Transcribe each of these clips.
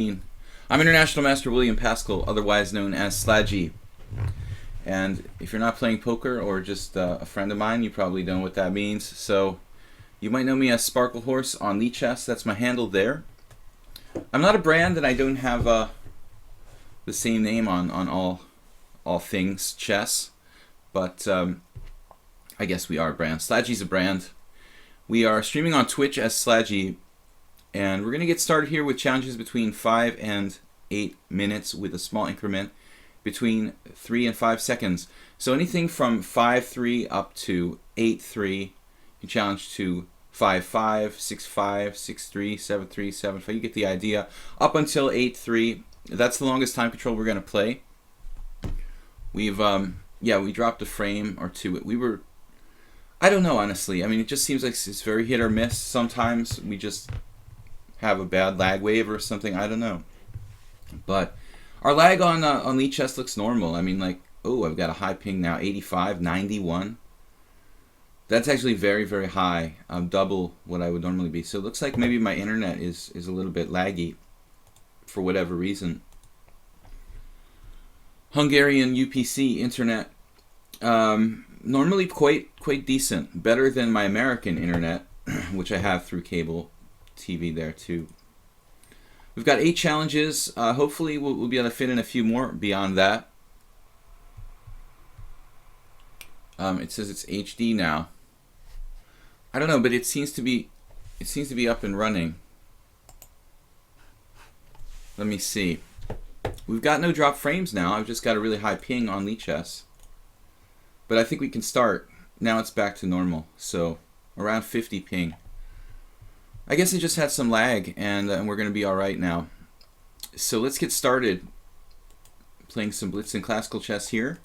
I'm International Master William Paschall, otherwise known as Slaggy. And if you're not playing poker or just a friend of mine, you probably know what that means. So you might know me as Sparkle Horse on lichess. That's my handle there. I'm not a brand, and I don't have the same name on all things chess, but I guess we are a brand. Slaggy's a brand. We are streaming on Twitch as Slaggy, and we're going to get started here with challenges between 5 and 8 minutes with a small increment between 3 and 5 seconds. So anything from 5-3 up to 8-3, you challenge to 5-5, 6-5, 6-3, 7-3, 7-5. You get the idea. Up until 8-3, that's the longest time control we're going to play. We've we dropped a frame or two. I don't know, honestly. I mean, it just seems like it's very hit or miss. Sometimes we just have a bad lag wave or something. I don't know. But our lag on lichess looks normal. I mean, like, oh, I've got a high ping now, 85, 91. That's actually very, very high. Double what I would normally be. So it looks like maybe my internet is a little bit laggy for whatever reason. Hungarian UPC internet. Normally quite decent. Better than my American internet, which I have through cable TV there too. We've got 8 challenges. Hopefully we'll be able to fit in a few more beyond that. It says it's HD now. I don't know, but it seems to be up and running. Let me see. We've got no drop frames now. I've just got a really high ping on lichess. But I think we can start. Now it's back to normal. So around 50 ping. I guess it just had some lag, and we're going to be alright now. So let's get started playing some blitz and classical chess here.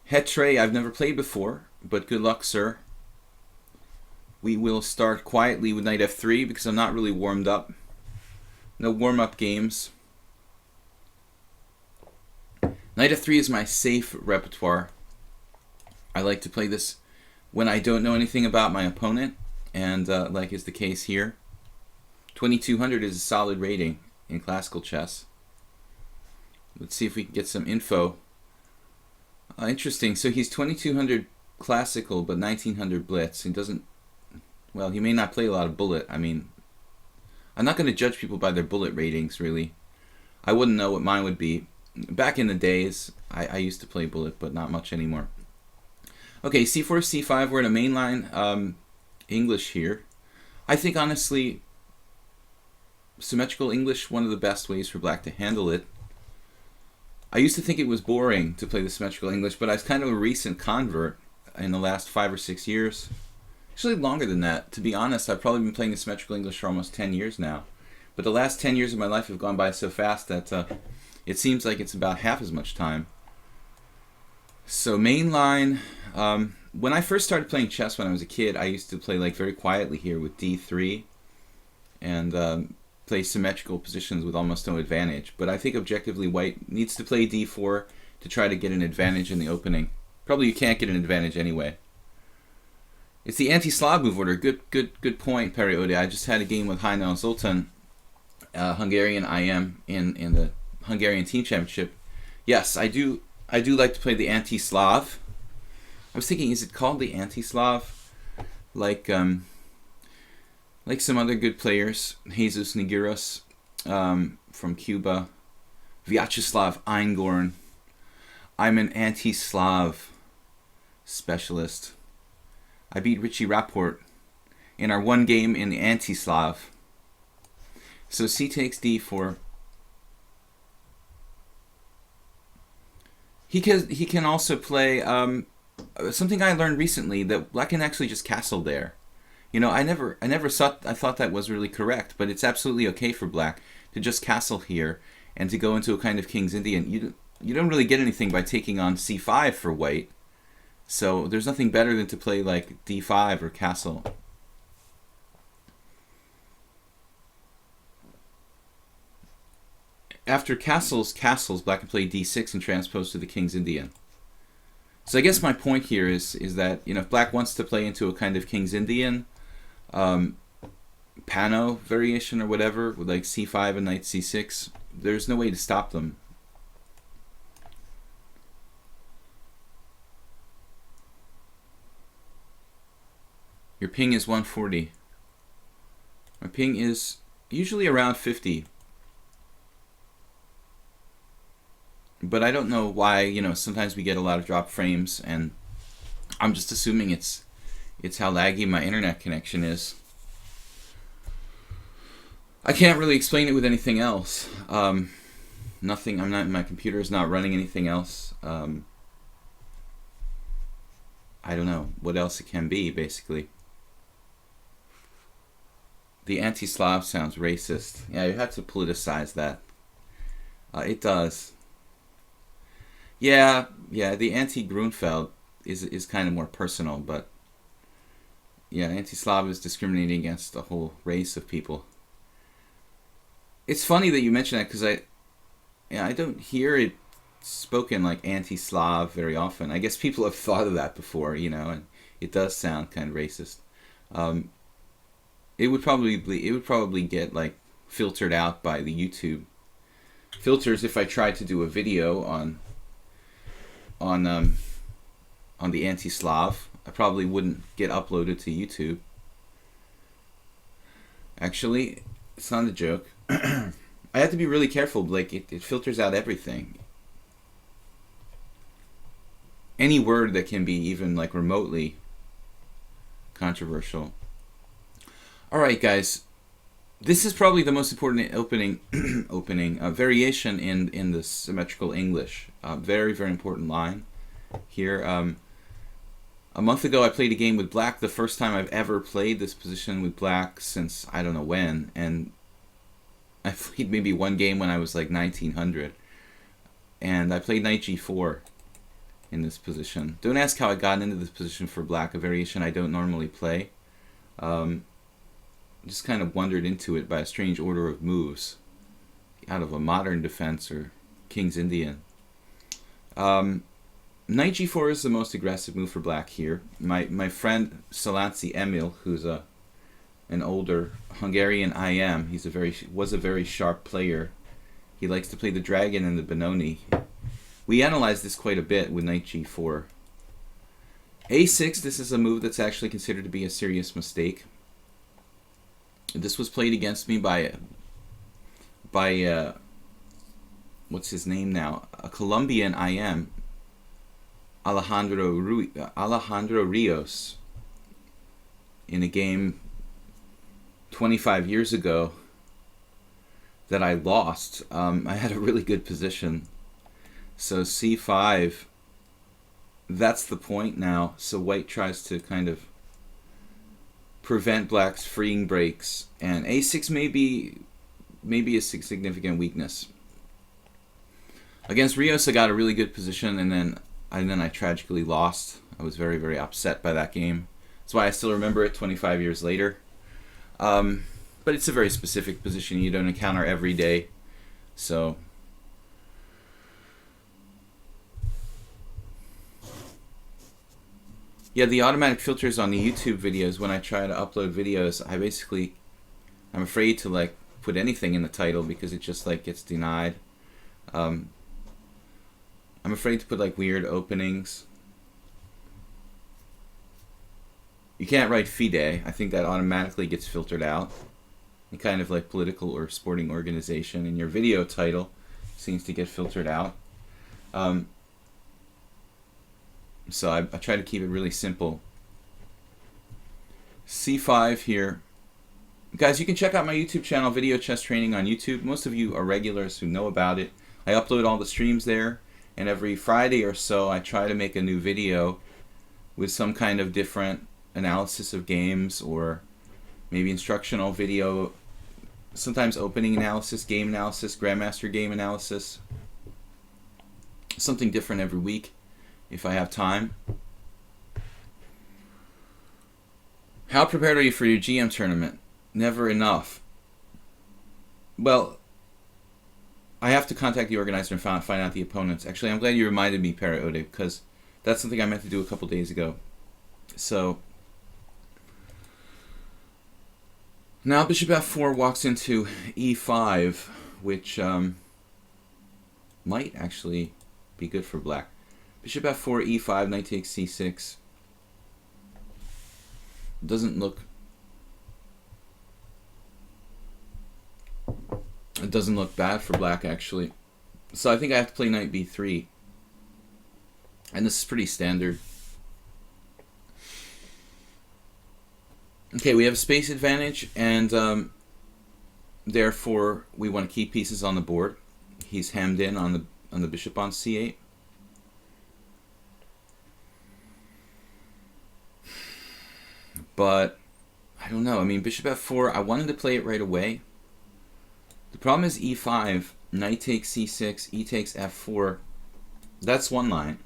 Het tray I've never played before, but good luck, sir. We will start quietly with knight f3 because I'm not really warmed up. No warm-up games. Knight f3 is my safe repertoire. I like to play this when I don't know anything about my opponent, and like is the case here. 2200 is a solid rating in classical chess. Let's see if we can get some info. Interesting. So he's 2200 classical, but 1900 blitz. He doesn't. Well, he may not play a lot of bullet. I mean, I'm not going to judge people by their bullet ratings, really. I wouldn't know what mine would be. Back in the days, I used to play bullet, but not much anymore. Okay, c4, c5, we're in a mainline English here. I think, honestly, symmetrical English, one of the best ways for black to handle it. I used to think it was boring to play the symmetrical English, but I was kind of a recent convert in the last 5 or 6 years. Actually, longer than that. To be honest, I've probably been playing the symmetrical English for almost 10 years now. But the last 10 years of my life have gone by so fast that it seems like it's about half as much time. So mainline, when I first started playing chess when I was a kid, I used to play like very quietly here with d3 and play symmetrical positions with almost no advantage. But I think objectively white needs to play d4 to try to get an advantage in the opening. Probably you can't get an advantage anyway. It's the anti-Slav move order. Good point, Periode. I just had a game with Heinel Zoltan, Hungarian IM in the Hungarian Team Championship. Yes, I do like to play the anti-Slav. I was thinking, is it called the anti-Slav? Like some other good players, Jesus Niguras from Cuba, Vyacheslav Eingorn. I'm an anti-Slav specialist. I beat Richie Rapport in our one game in the anti-Slav. So c takes d4. He can also play something I learned recently, that black can actually just castle there. You know, I thought that was really correct, but it's absolutely okay for black to just castle here and to go into a kind of King's Indian. You don't really get anything by taking on c5 for white. So there's nothing better than to play like d5 or castle. After castles, black can play d6 and transpose to the King's Indian. So I guess my point here is that, you know, if black wants to play into a kind of King's Indian, Pano variation or whatever, with like c5 and knight c6. There's no way to stop them. Your ping is 140. My ping is usually around 50. But I don't know why, you know, sometimes we get a lot of drop frames, and I'm just assuming it's how laggy my internet connection is. I can't really explain it with anything else. Nothing. My computer is not running anything else. I don't know what else it can be, basically. The anti-Slav sounds racist. Yeah, you have to politicize that. It does. Yeah, the anti-Grunfeld is kind of more personal, but yeah, anti-Slav is discriminating against a whole race of people. It's funny that you mention that, because I don't hear it spoken like anti-Slav very often. I guess people have thought of that before, you know, and it does sound kind of racist. It would probably get like filtered out by the YouTube filters if I tried to do a video on the anti-Slav. I probably wouldn't get uploaded to YouTube. Actually, it's not a joke. I have to be really careful. Like it filters out everything. Any word that can be even like remotely controversial. All right, guys. This is probably the most important opening variation in the symmetrical English. Very, very important line here. A month ago, I played a game with black. The first time I've ever played this position with black since I don't know when, and I played maybe one game when I was like 1900, and I played knight g4 in this position. Don't ask how I got into this position for black, a variation I don't normally play. Just kind of wandered into it by a strange order of moves out of a modern defense or King's Indian. Knight g4 is the most aggressive move for black here. My friend Salanci Emil, who's an older Hungarian IM, was a very sharp player. He likes to play the dragon and the Benoni. We analyzed this quite a bit with knight g4. a6, this is a move that's actually considered to be a serious mistake. This was played against me by what's his name now? A Colombian IM, Alejandro Rios, in a game 25 years ago that I lost. I had a really good position. So c5, that's the point now. So white tries to kind of prevent black's freeing breaks, and a6 may be a significant weakness. Against Rios, I got a really good position, and then I tragically lost. I was very, very upset by that game. That's why I still remember it 25 years later. But it's a very specific position you don't encounter every day. So yeah, the automatic filters on the YouTube videos, when I try to upload videos, I'm afraid to like put anything in the title because it just like gets denied. I'm afraid to put like weird openings. You can't write FIDE. I think that automatically gets filtered out. And kind of like political or sporting organization, and your video title seems to get filtered out. So I try to keep it really simple. c5 here. Guys, you can check out my YouTube channel, Video Chess Training on YouTube. Most of you are regulars who know about it. I upload all the streams there, and every Friday or so I try to make a new video with some kind of different analysis of games, or maybe instructional video, sometimes opening analysis, game analysis, Grandmaster game analysis. Something different every week if I have time. How prepared are you for your GM tournament? Never enough. Well, I have to contact the organizer and find out the opponents. Actually, I'm glad you reminded me, Paraode, because that's something I meant to do a couple days ago. So Now bishop f4 walks into e5, which might actually be good for black. Bishop f4, e5, knight takes c6. Doesn't look... It doesn't look bad for black, actually. So I think I have to play knight b3. And this is pretty standard. Okay, we have a space advantage, and therefore we want to keep pieces on the board. He's hemmed in on the bishop on c8. But I don't know. I mean, bishop f4, I wanted to play it right away. The problem is e5, knight takes c6, e takes f4. That's one line.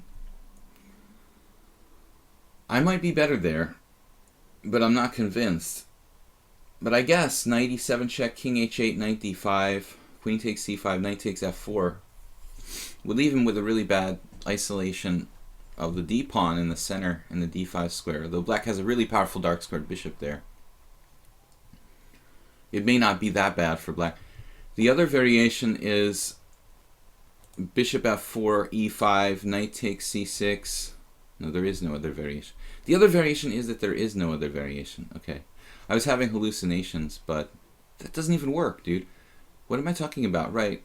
I might be better there, but I'm not convinced. But I guess knight e7 check, king h8, knight d5, queen takes c5, knight takes f4 would leave him with a really bad isolation of the d pawn in the center in the d5 square, though black has a really powerful dark squared bishop there. It may not be that bad for black. The other variation is bishop f4, e5, knight takes c6. No, there is no other variation. The other variation is that there is no other variation. Okay. I was having hallucinations, but that doesn't even work, dude. What am I talking about? Right.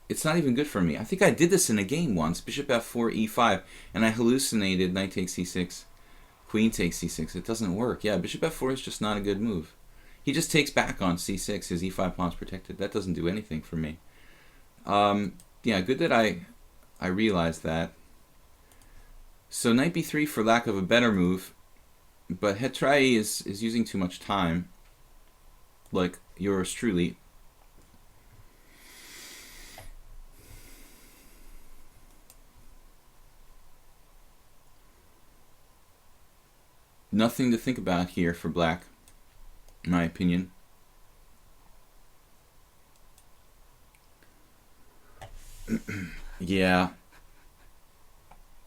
It's not even good for me. I think I did this in a game once. Bishop f4, e5, and I hallucinated knight takes c6, queen takes c6. It doesn't work. Yeah, bishop f4 is just not a good move. He just takes back on c6. His e5 pawn's protected. That doesn't do anything for me. Yeah, good that I realized that. So knight b3 for lack of a better move, but Hetrai is using too much time, like yours truly. Nothing to think about here for black, in my opinion. Yeah.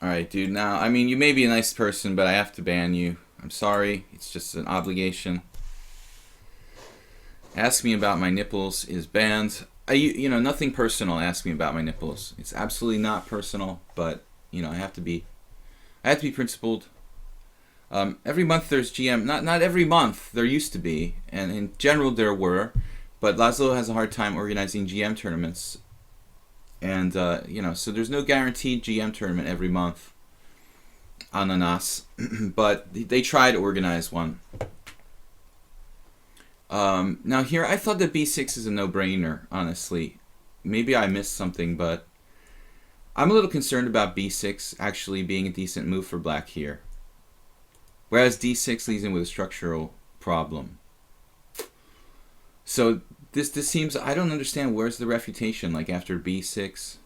Alright, dude, now, I mean, you may be a nice person, but I have to ban you. I'm sorry, it's just an obligation. Ask me about my nipples is banned. You know, nothing personal, ask me about my nipples. It's absolutely not personal, but, you know, I have to be principled. Every month there's GM, not every month, there used to be, and in general there were, but Laszlo has a hard time organizing GM tournaments. And, you know, so there's no guaranteed GM tournament every month, ananas, but they try to organize one. Now here, I thought that b6 is a no-brainer, honestly. Maybe I missed something, but I'm a little concerned about b6 actually being a decent move for black here. Whereas d6 leaves him with a structural problem. So this seems, I don't understand, where's the refutation, like after b6,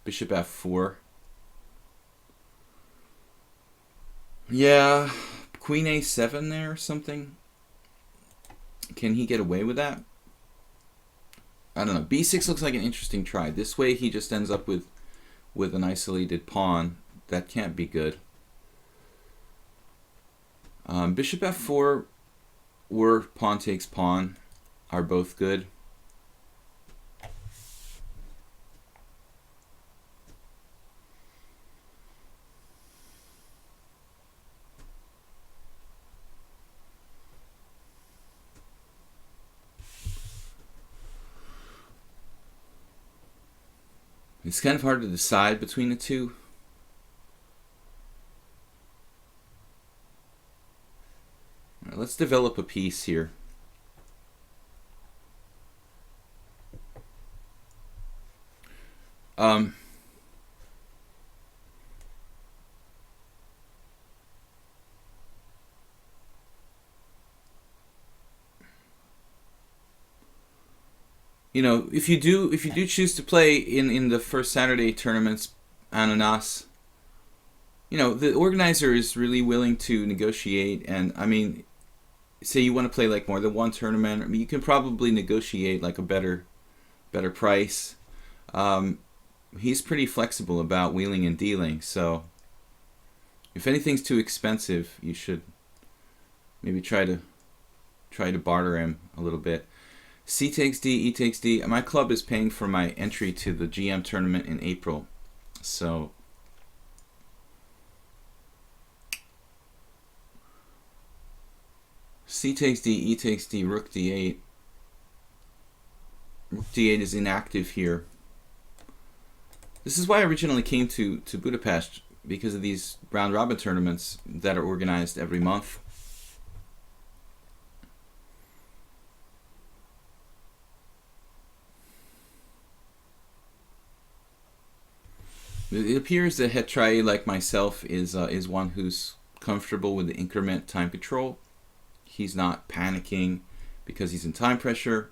bishop f4. Yeah, queen a7 there or something. Can he get away with that? I don't know. b6 looks like an interesting try. This way he just ends up with an isolated pawn. That can't be good. Bishop f4 or pawn takes pawn are both good. It's kind of hard to decide between the two. All right, let's develop a piece here. You know, if you do choose to play in the first Saturday tournaments, ananas, you know, the organizer is really willing to negotiate, and I mean, say you want to play like more than one tournament, I mean, you can probably negotiate like a better price. He's pretty flexible about wheeling and dealing, so if anything's too expensive, you should maybe try to try to barter him a little bit. C takes D, E takes D. My club is paying for my entry to the GM tournament in April. So C takes D, E takes D, Rook D8. Rook D8 is inactive here. This is why I originally came to Budapest, because of these round robin tournaments that are organized every month. It appears that Hetrai, like myself, is one who's comfortable with the increment time control. He's not panicking because he's in time pressure.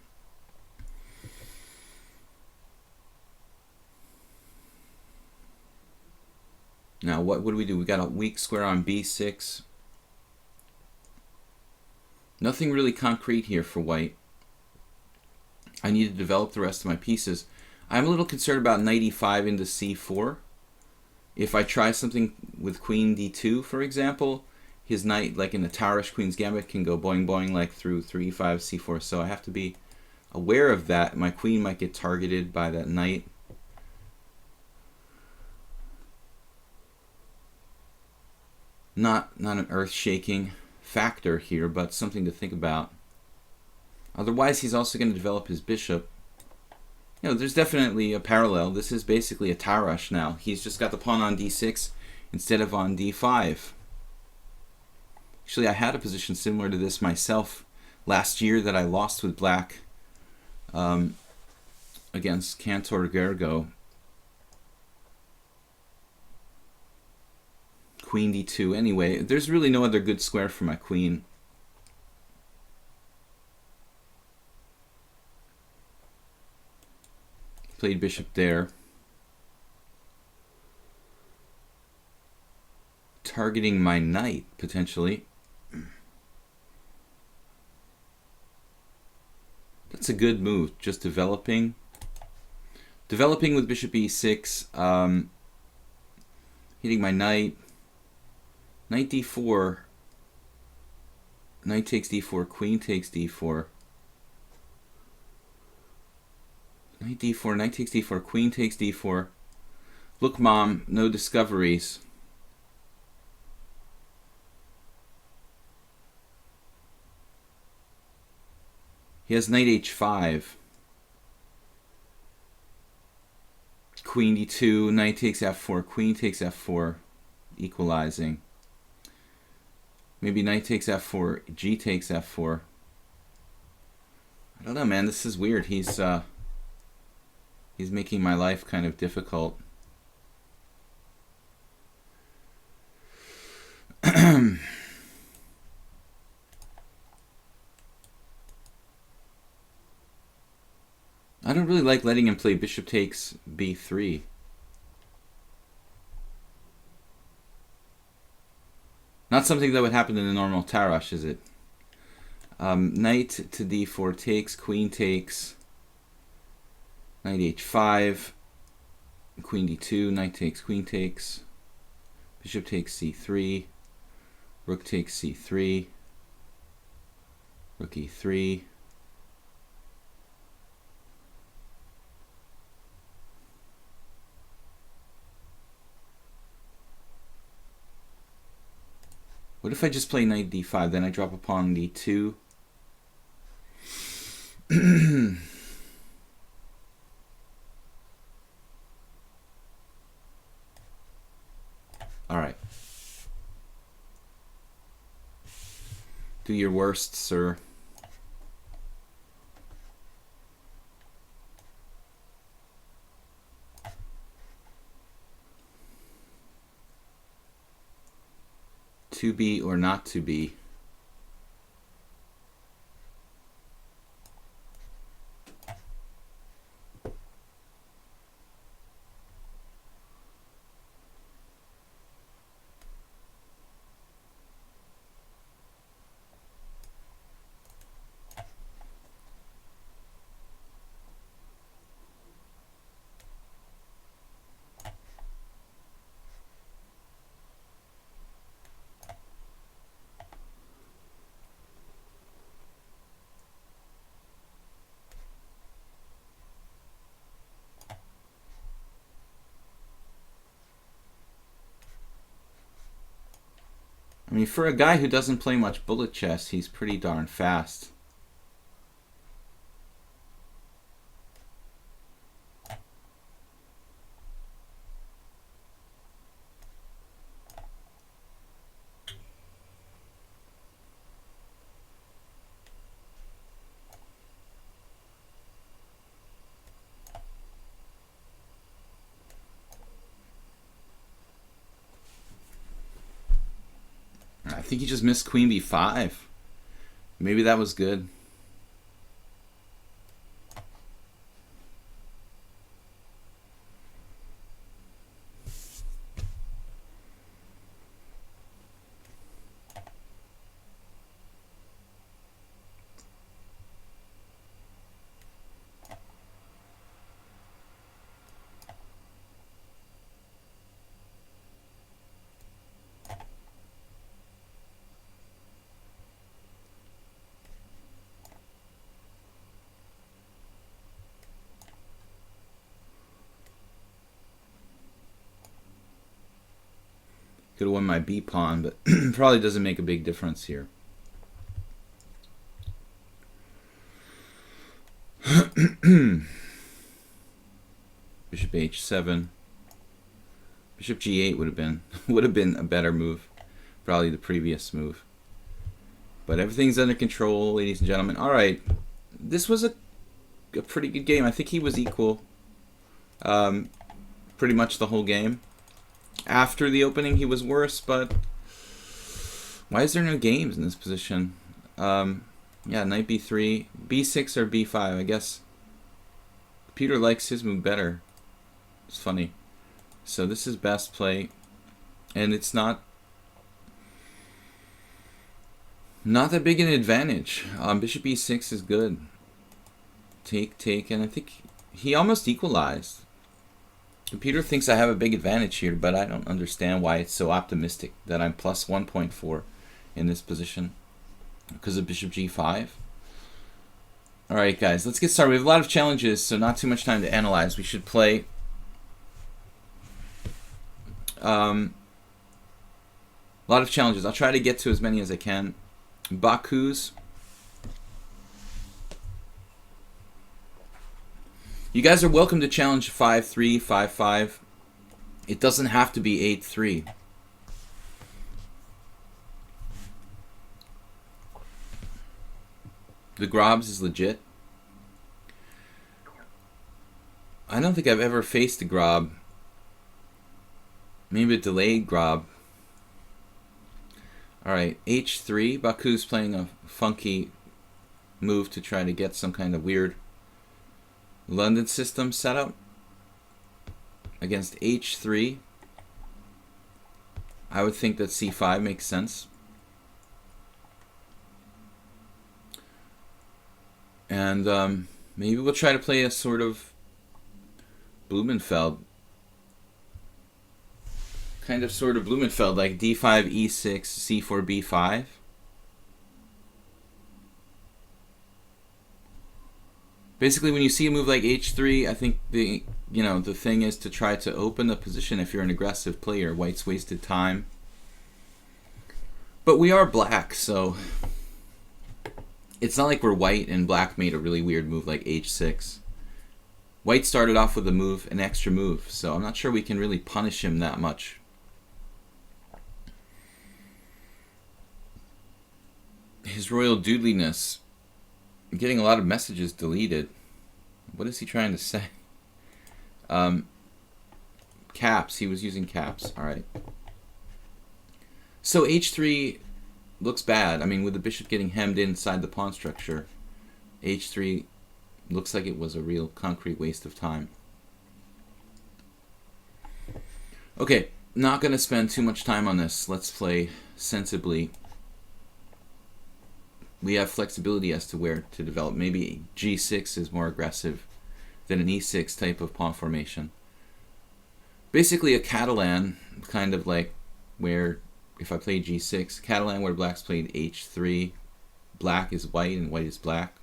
Now, what do we do? We got a weak square on B6. Nothing really concrete here for white. I need to develop the rest of my pieces. I'm a little concerned about knight e5 into c4. If I try something with queen d2, for example, his knight, like in the Towerish Queen's Gambit, can go boing boing like through 3, 5, c4. So I have to be aware of that. My queen might get targeted by that knight. Not an earth-shaking factor here, but something to think about. Otherwise, he's also going to develop his bishop. You know, there's definitely a parallel. This is basically a Towerish now. He's just got the pawn on d6 instead of on d5. Actually, I had a position similar to this myself last year that I lost with black against Cantor Gergo. Queen d2. Anyway, there's really no other good square for my queen. Played bishop there. Targeting my knight, potentially. That's a good move, just developing. Developing with bishop e6, hitting my knight. Knight d4. Knight takes d4, queen takes d4. Knight d4, knight takes d4, queen takes d4. Look, Mom, no discoveries. He has knight h5. Queen d2, knight takes f4, queen takes f4, equalizing. Maybe knight takes f4, g takes f4. I don't know, man. This is weird. He's making my life kind of difficult. I don't really like letting him play bishop takes b3. Not something that would happen in a normal Towerish, is it? Knight to d4 takes, queen takes, knight h5, queen d2, knight takes, queen takes, bishop takes c3, rook takes c3, rook e3. What if I just play knight d5, then I drop a pawn on d2? All right. Do your worst, sir. To be or not to be. I mean, for a guy who doesn't play much bullet chess, he's pretty darn fast. I think he just missed queen b5. Maybe that was good. Could have won my b pawn, but probably doesn't make a big difference here. Bishop h7. Bishop g8 would have been a better move, probably the previous move. But everything's under control, ladies and gentlemen. All right, this was a pretty good game. I think he was equal, pretty much the whole game. After the opening, he was worse, but why is there no games in this position? Yeah, knight b3, b6 or b5. I guess Peter likes his move better. It's funny. So this is best play, and it's not that big an advantage. Bishop e6 is good. Take, and I think he almost equalized. Peter thinks I have a big advantage here, but I don't understand why it's so optimistic that I'm plus 1.4 in this position because of bishop g5. Alright guys, let's get started. We have a lot of challenges, so not too much time to analyze. We should play a lot of challenges. I'll try to get to as many as I can. Baku's. You guys are welcome to challenge 5-3, 5-5. It doesn't have to be 8-3. The Grobs is legit. I don't think I've ever faced a Grob. Maybe a delayed Grob. Alright, h3. Baku's playing a funky move to try to get some kind of weird London system setup against h3. I would think that c5 makes sense. And maybe we'll try to play a sort of Blumenfeld. Sort of Blumenfeld, like d5, e6, c4, b5. Basically, when you see a move like h3, I think the thing is to try to open the position if you're an aggressive player. White's wasted time. But we are black, so it's not like we're white and black made a really weird move like h6. White started off with an extra move, so I'm not sure we can really punish him that much. His Royal Doodliness. I'm getting a lot of messages deleted. What is he trying to say? Caps. He was using caps. Alright. So h3 looks bad. I mean, with the bishop getting hemmed inside the pawn structure, h3 looks like it was a real concrete waste of time. Okay, not going to spend too much time on this. Let's play sensibly. We have flexibility as to where to develop. Maybe g6 is more aggressive than an e6 type of pawn formation. Basically a Catalan, kind of like where if I played g6, Catalan where black's played h3, black is white and white is black.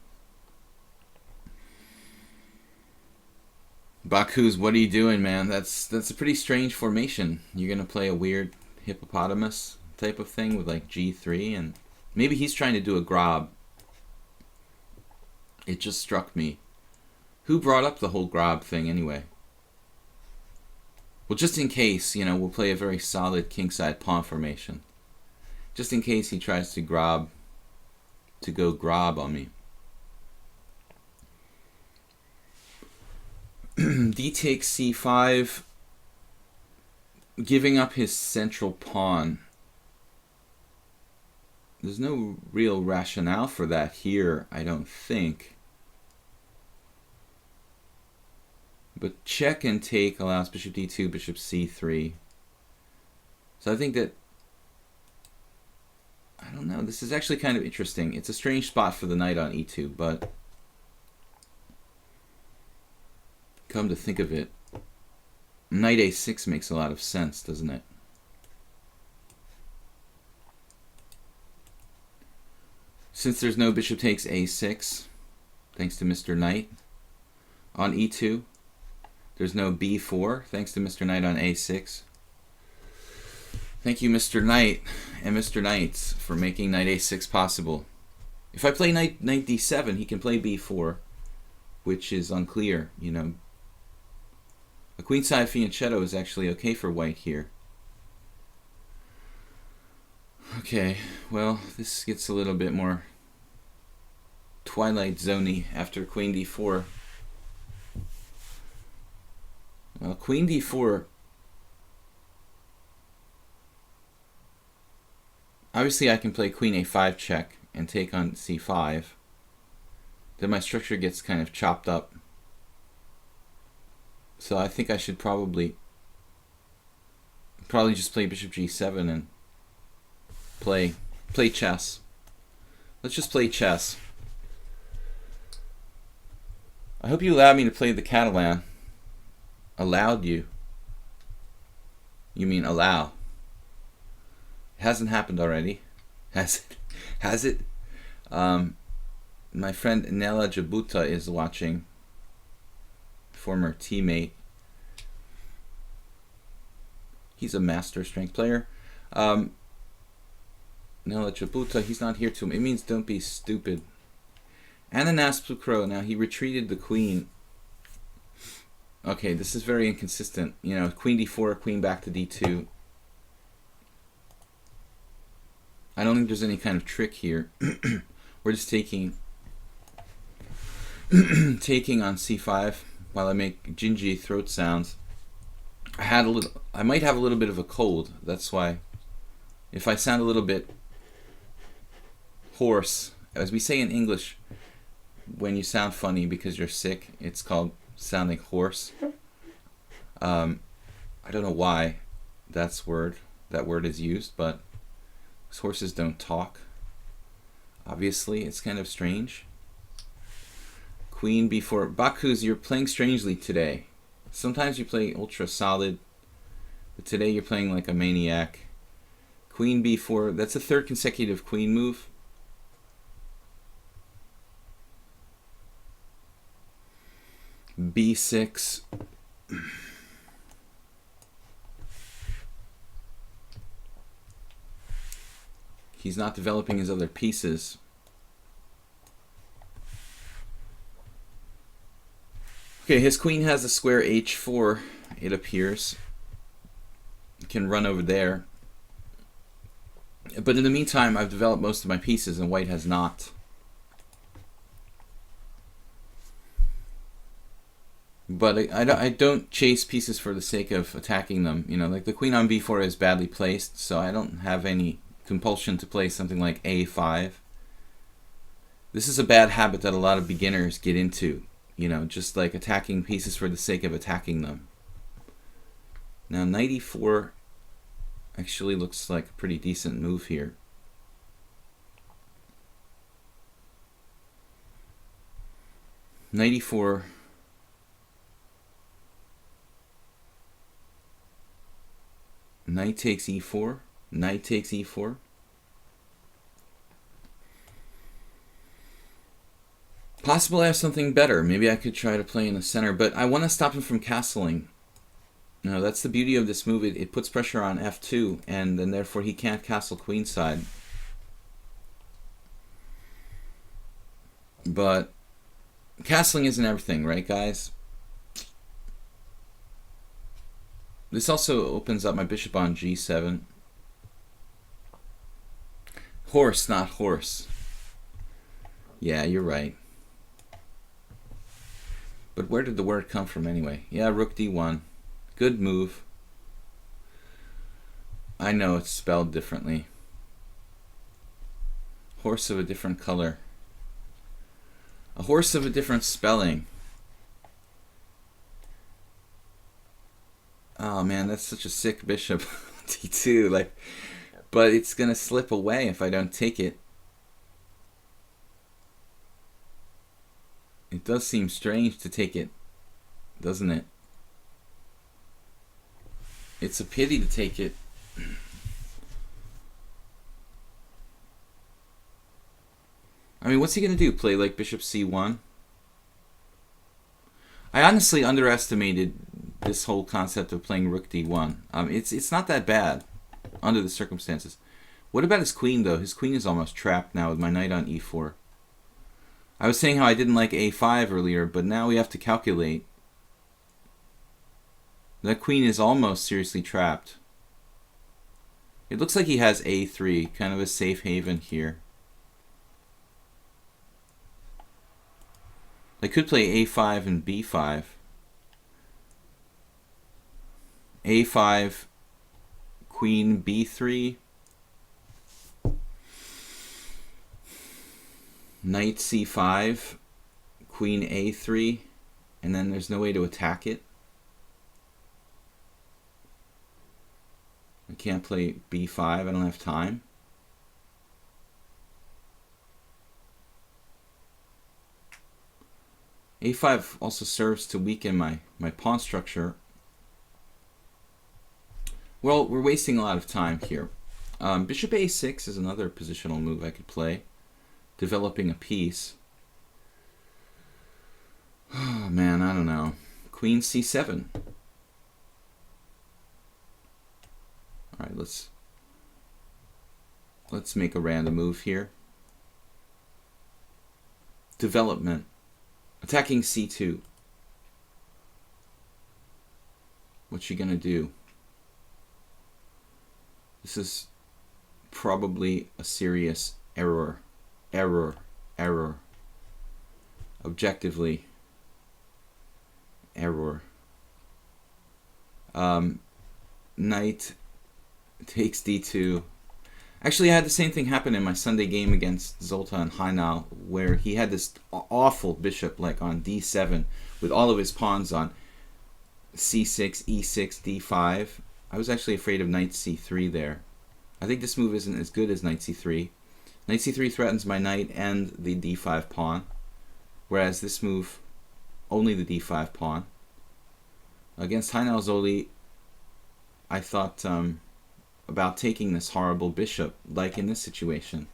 Baku's, what are you doing, man? That's a pretty strange formation. You're gonna play a weird hippopotamus type of thing with like g3, and maybe he's trying to do a grob. It just struck me. Who brought up the whole grob thing anyway? Well, just in case, you know, we'll play a very solid kingside pawn formation. Just in case he tries to go grob on me. D takes c5, giving up his central pawn. There's no real rationale for that here, I don't think. But check and take allows bishop d2, bishop c3. So I think that, I don't know, this is actually kind of interesting. It's a strange spot for the knight on e2, but come to think of it, knight a6 makes a lot of sense, doesn't it? Since there's no bishop takes a6, thanks to Mr. Knight, on e2, there's no b4, thanks to Mr. Knight on a6. Thank you, Mr. Knight and Mr. Knights, for making knight a6 possible. If I play knight d7, he can play b4, which is unclear, you know. A queenside fianchetto is actually okay for white here. Okay, well, this gets a little bit more Twilight Zone-y after queen d4. Well, queen d4, obviously I can play queen a5 check and take on c5. Then my structure gets kind of chopped up. So I think I should probably just play bishop g7 and play chess. Let's just play chess. I hope you allowed me to play the Catalan. Allowed you. You mean allow. It hasn't happened already. Has it? Has it? My friend Nella Jabuta is watching. Former teammate. He's a master strength player. Nella Jabuta, he's not here to him. It means don't be stupid. Ananas Plukro, now he retreated the queen. Okay, this is very inconsistent. You know, queen d4, queen back to d2. I don't think there's any kind of trick here. We're just taking on c5 while I make gingy throat sounds. I might have a little bit of a cold. That's why, if I sound a little bit hoarse, as we say in English, when you sound funny because you're sick, it's called sounding hoarse. I don't know why that word is used, but horses don't talk. Obviously, it's kind of strange. Queen b4. Bakus, you're playing strangely today. Sometimes you play ultra solid, but today you're playing like a maniac. Queen b4. That's a third consecutive queen move. b6. He's not developing his other pieces. Okay, his queen has a square h4, it appears. It can run over there. But in the meantime, I've developed most of my pieces and white has not. But I don't chase pieces for the sake of attacking them. You know, like the queen on b4 is badly placed, so I don't have any compulsion to play something like a5. This is a bad habit that a lot of beginners get into. You know, just like attacking pieces for the sake of attacking them. Now, knight e4 actually looks like a pretty decent move here. Knight e4. Knight takes e4. Knight takes e4. Possible I have something better. Maybe I could try to play in the center, but I want to stop him from castling. No, that's the beauty of this move. It puts pressure on f2, and then therefore he can't castle queenside. But castling isn't everything, right, guys? This also opens up my bishop on g7. Horse, not horse. Yeah, you're right. But where did the word come from anyway? Yeah, rook d1. Good move. I know it's spelled differently. Horse of a different color. A horse of a different spelling. Oh man, that's such a sick bishop. d2, like, but it's gonna slip away if I don't take it. It does seem strange to take it, doesn't it? It's a pity to take it. I mean, what's he going to do? Play like bishop c1? I honestly underestimated this whole concept of playing rook d1. It's not that bad under the circumstances. What about his queen, though? His queen is almost trapped now with my knight on e4. I was saying how I didn't like a5 earlier, but now we have to calculate. That queen is almost seriously trapped. It looks like he has a3, kind of a safe haven here. I could play a5 and b5. a5, queen b3. Knight c5, queen a3, and then there's no way to attack it. I can't play b5, I don't have time. a5 also serves to weaken my pawn structure. Well, we're wasting a lot of time here. Bishop a6 is another positional move I could play. Developing a piece. Oh man, I don't know. Queen c7. Alright, let's make a random move here. Development. Attacking c2. What's she gonna do? This is probably a serious error. Error. Objectively, error. Knight takes d2. Actually, I had the same thing happen in my Sunday game against Zoltan Hajnal, where he had this awful bishop like on d7 with all of his pawns on c6, e6, d5. I was actually afraid of knight c3 there. I think this move isn't as good as knight c3. Knight c3 threatens my knight and the d5 pawn, whereas this move, only the d5 pawn. Against Hajnal Zoli, I thought about taking this horrible bishop, like in this situation,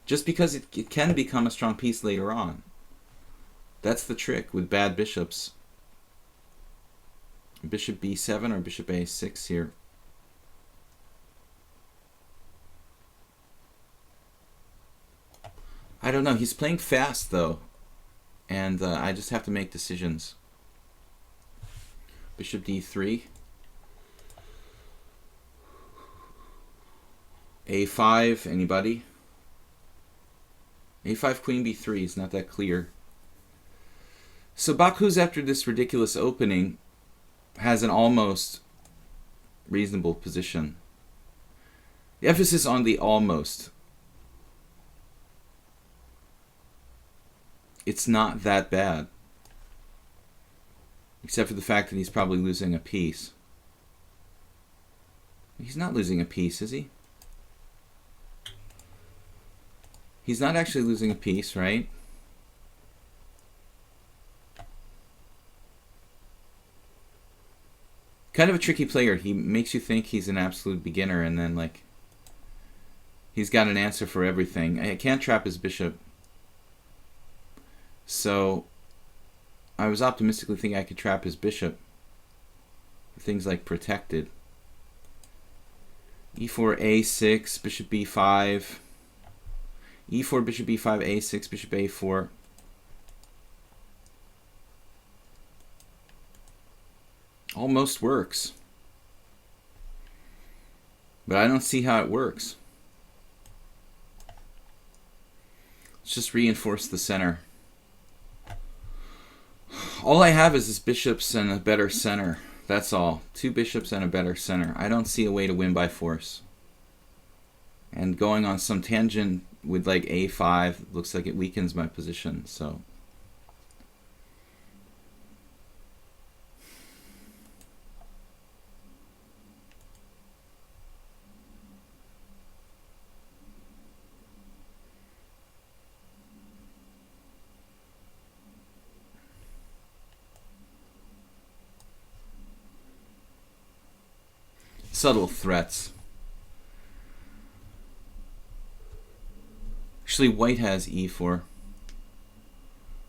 just because it can become a strong piece later on. That's the trick with bad bishops. Bishop b7 or bishop a6 here. I don't know. He's playing fast, though. And I just have to make decisions. Bishop d3. a5, anybody? a5, queen b3 is not that clear. So Baku's, after this ridiculous opening, has an almost reasonable position. The emphasis on the almost. It's not that bad. Except for the fact that he's probably losing a piece. He's not losing a piece, is he? He's not actually losing a piece, right? Kind of a tricky player. He makes you think he's an absolute beginner, and then, like, he's got an answer for everything. I can't trap his bishop. So I was optimistically thinking I could trap his bishop. things like protected. e4, a6, bishop b5, e4, bishop b5, a6, bishop a4. Almost works. But I don't see how it works. Let's just reinforce the center. All I have is this bishops and a better center. That's all. 2 bishops and a better center. I don't see a way to win by force. And going on some tangent with like a5 looks like it weakens my position. So subtle threats. Actually, white has e4.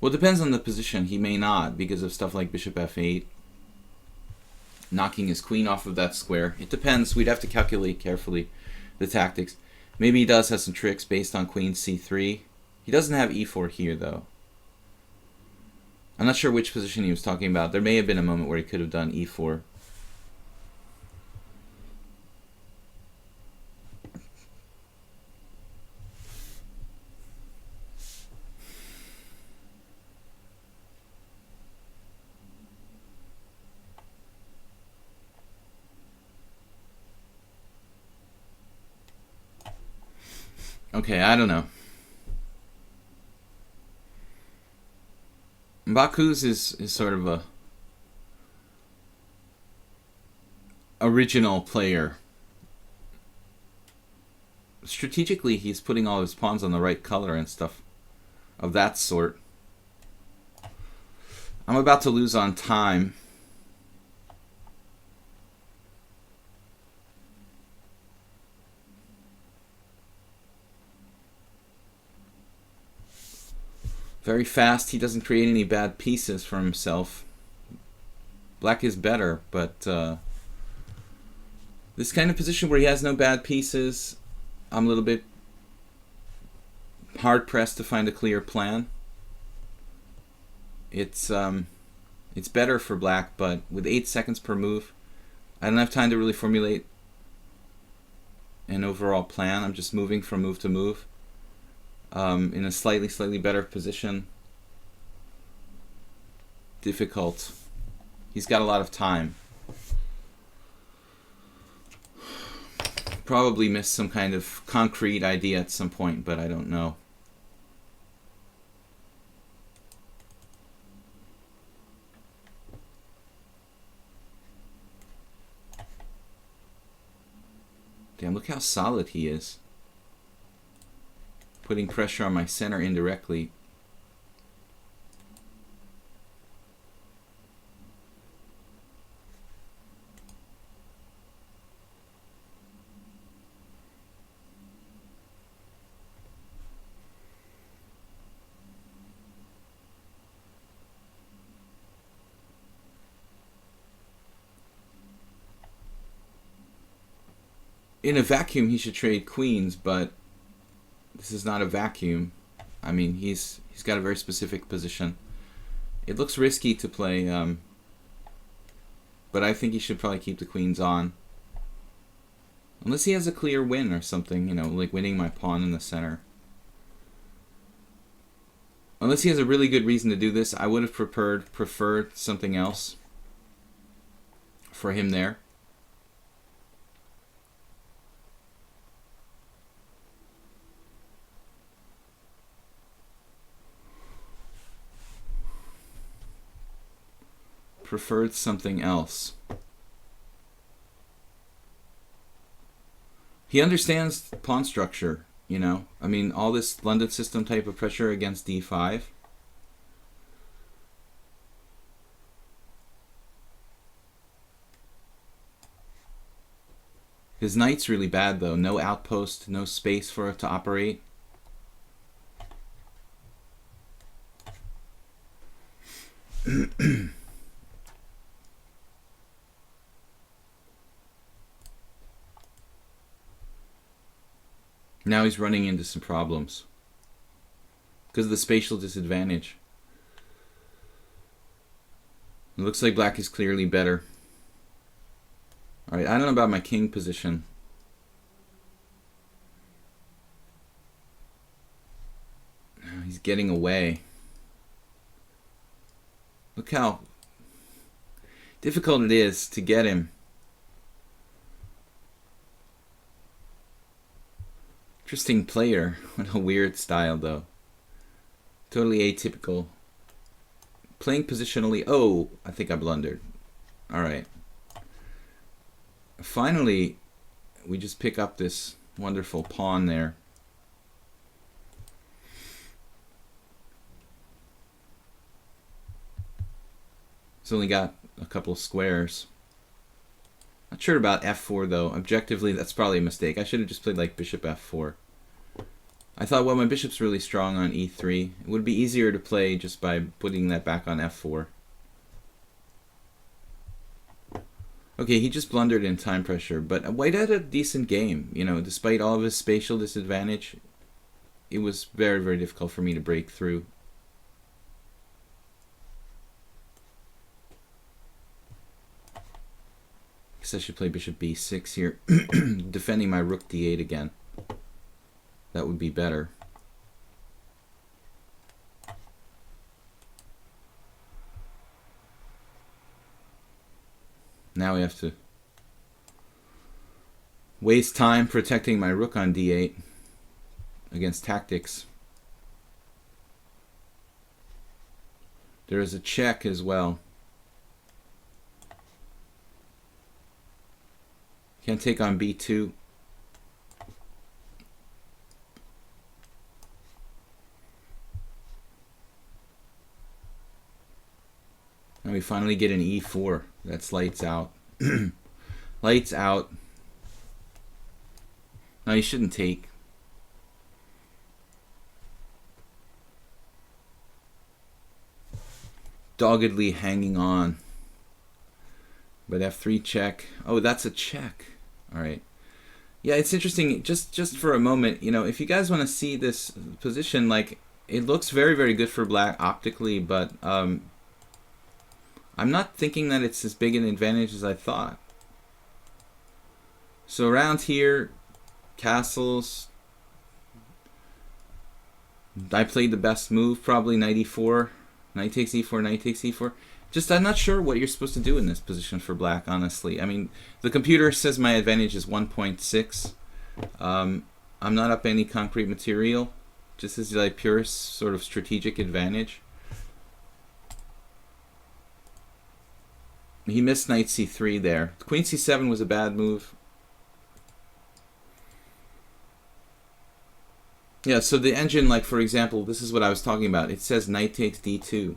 Well, it depends on the position. He may not, because of stuff like bishop f8. Knocking his queen off of that square. It depends. We'd have to calculate carefully the tactics. Maybe he does have some tricks based on queen c3. He doesn't have e4 here, though. I'm not sure which position he was talking about. There may have been a moment where he could have done e4. Okay, I don't know. Baku's is sort of a original player. Strategically, he's putting all his pawns on the right color and stuff of that sort. I'm about to lose on time. Very fast. He doesn't create any bad pieces for himself. Black is better, but this kind of position where he has no bad pieces, I'm a little bit hard-pressed to find a clear plan. It's better for black, but with 8 seconds per move, I don't have time to really formulate an overall plan. I'm just moving from move to move. In a slightly better position. Difficult. He's got a lot of time. Probably missed some kind of concrete idea at some point, but I don't know. Damn, look how solid he is. Putting pressure on my center indirectly. In a vacuum, he should trade queens, but this is not a vacuum. I mean, he's got a very specific position. It looks risky to play, but I think he should probably keep the queens on. Unless he has a clear win or something, you know, like winning my pawn in the center. Unless he has a really good reason to do this, I would have preferred something else for him there. Preferred something else. He understands pawn structure, you know. I mean, all this London system type of pressure against d5. His knight's really bad, though. No outpost, no space for it to operate. Now he's running into some problems because of the spatial disadvantage. It looks like black is clearly better. Alright, I don't know about my king position. He's getting away. Look how difficult it is to get him. Interesting player. What a weird style, though. Totally atypical. Playing positionally. Oh, I think I blundered. Alright. Finally, we just pick up this wonderful pawn there. It's only got a couple of squares. Not sure about f4 though. Objectively, that's probably a mistake. I should have just played like bishop f4. I thought, well, my bishop's really strong on e3. It would be easier to play just by putting that back on f4. Okay, he just blundered in time pressure, but White had a decent game. You know, despite all of his spatial disadvantage, it was very, very difficult for me to break through. Guess I should play bishop b6 here, defending my rook d8 again. That would be better. Now we have to waste time protecting my rook on d8 against tactics. There is a check as well. Can't take on b2. And we finally get an e4. That's lights out. Lights out. No, you shouldn't take. Doggedly hanging on. But f3 check. Oh, that's a check. All right. Yeah, it's interesting. Just for a moment, you know, if you guys want to see this position, like, it looks very, very good for black optically, but I'm not thinking that it's as big an advantage as I thought. So around here, castles. I played the best move, probably knight e4. Knight takes e4, knight takes e4. Just, I'm not sure what you're supposed to do in this position for black, honestly. I mean, the computer says my advantage is 1.6. I'm not up any concrete material. Just as like pure sort of strategic advantage. He missed knight c3 there. Queen c7 was a bad move. Yeah, so the engine, like, for example, this is what I was talking about. It says knight takes d2.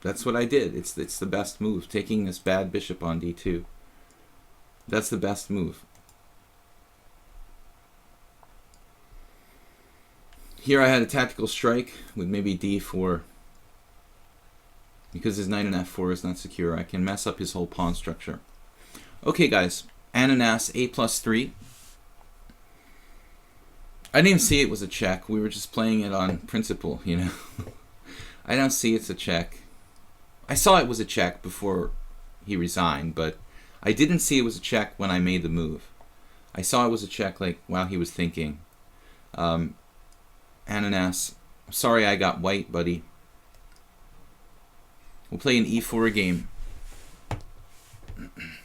That's what I did. It's the best move, taking this bad bishop on d2. That's the best move. Here I had a tactical strike with maybe d4. Because his knight on f4 is not secure, I can mess up his whole pawn structure. Okay, guys. Ananas, a+3. I didn't even see it was a check. We were just playing it on principle, you know. I don't see it's a check. I saw it was a check before he resigned, but I didn't see it was a check when I made the move. I saw it was a check like while he was thinking. Ananas, I'm sorry I got white, buddy. We'll play an e4 game.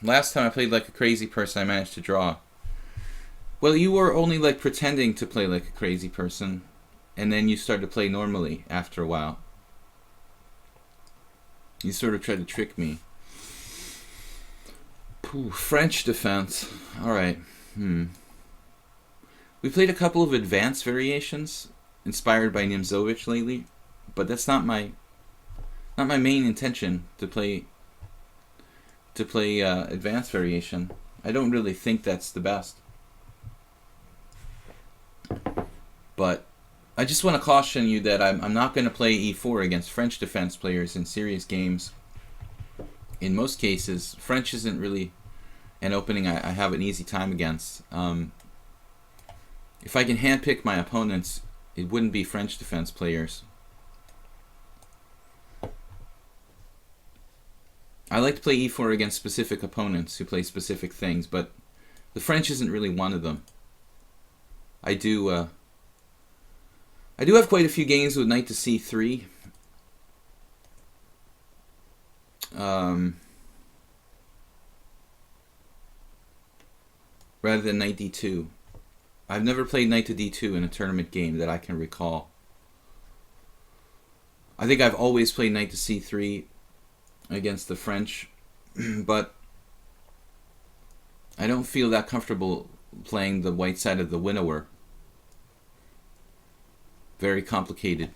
Last time I played like a crazy person, I managed to draw. Well, you were only like pretending to play like a crazy person, and then you started to play normally after a while. You sort of tried to trick me. Ooh, French defense. Alright. We played a couple of advanced variations inspired by Nimzovich lately, but that's not my main intention to play advanced variation. I don't really think that's the best. But I just want to caution you that I'm not going to play e4 against French defense players in serious games. In most cases, French isn't really an opening I have an easy time against. If I can handpick my opponents, it wouldn't be French defense players. I like to play e4 against specific opponents who play specific things, but the French isn't really one of them. I do have quite a few games with knight to c3. Rather than knight d2. I've never played knight to d2 in a tournament game that I can recall. I think I've always played knight to c3 against the French, but I don't feel that comfortable playing the white side of the winnower. Very complicated.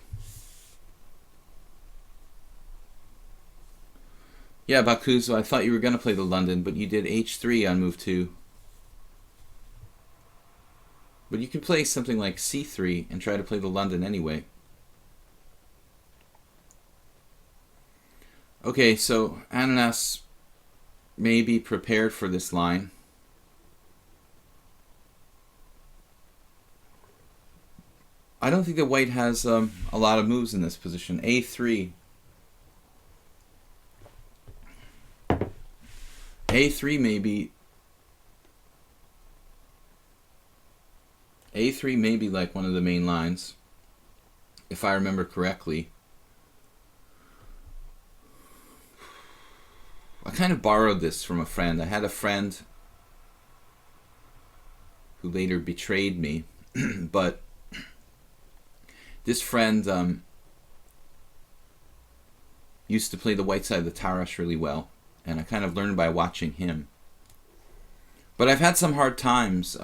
Yeah, Bakuzo, I thought you were going to play the London, but you did h3 on move 2. But you can play something like c3 and try to play the London anyway. Okay, so Ananas may be prepared for this line. I don't think that white has a lot of moves in this position. a3. a3 may be... a3 may be like one of the main lines, if I remember correctly. I kind of borrowed this from a friend. I had a friend who later betrayed me, but this friend used to play the white side of the Tarash really well, and I kind of learned by watching him. But I've had some hard times.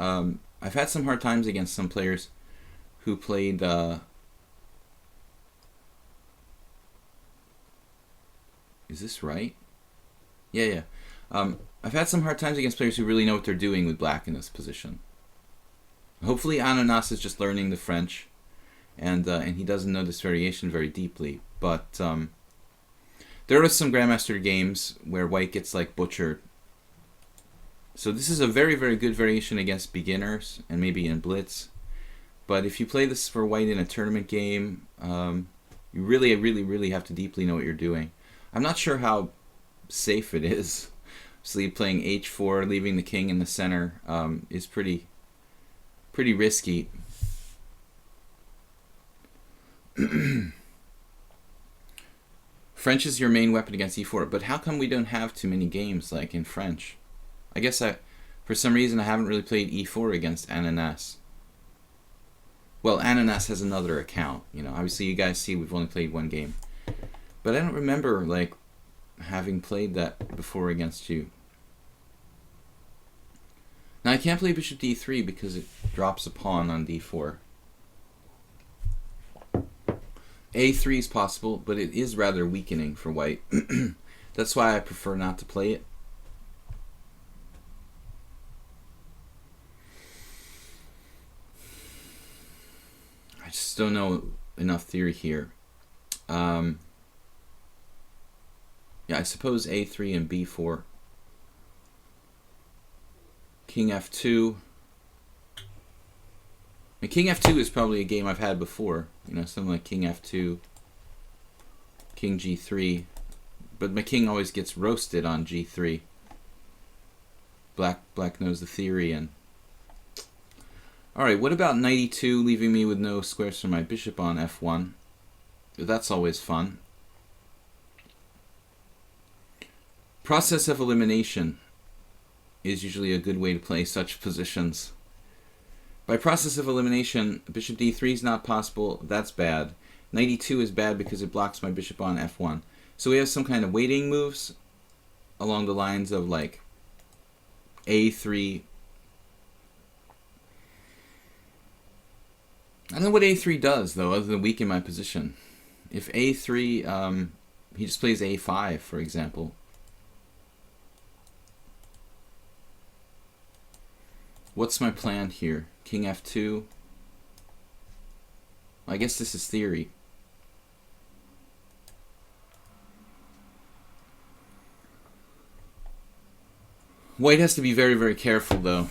I've had some hard times against some players who played is this right? Yeah. I've had some hard times against players who really know what they're doing with black in this position. Hopefully Ananas is just learning the French, and he doesn't know this variation very deeply. But there are some Grandmaster games where white gets like butchered. So this is a very, very good variation against beginners and maybe in blitz. But if you play this for white in a tournament game, you really, really, really have to deeply know what you're doing. I'm not sure how safe it is. So playing h4, leaving the king in the center is pretty risky. French is your main weapon against e4, but how come we don't have too many games like in French? I guess for some reason I haven't really played e4 against Ananas. Well, Ananas has another account, you know. Obviously you guys see we've only played one game. But I don't remember like having played that before against you. Now I can't play bishop d3 because it drops a pawn on d4. a3 is possible, but it is rather weakening for white. That's why I prefer not to play it. I just don't know enough theory here. Yeah, I suppose a3 and b4. King f2. And king f2 is probably a game I've had before. You know, something like king f2, king g3. But my king always gets roasted on g3. Black knows the theory. And alright, what about knight e2, leaving me with no squares for my bishop on f1? That's always fun. Process of elimination is usually a good way to play such positions. By process of elimination, bishop d3 is not possible. That's bad. Knight e2 is bad because it blocks my bishop on f1. So we have some kind of waiting moves along the lines of like a3. I don't know what a3 does, though, other than weaken my position. If a3, he just plays a5, for example. What's my plan here? King f2. I guess this is theory. White has to be very, very careful, though.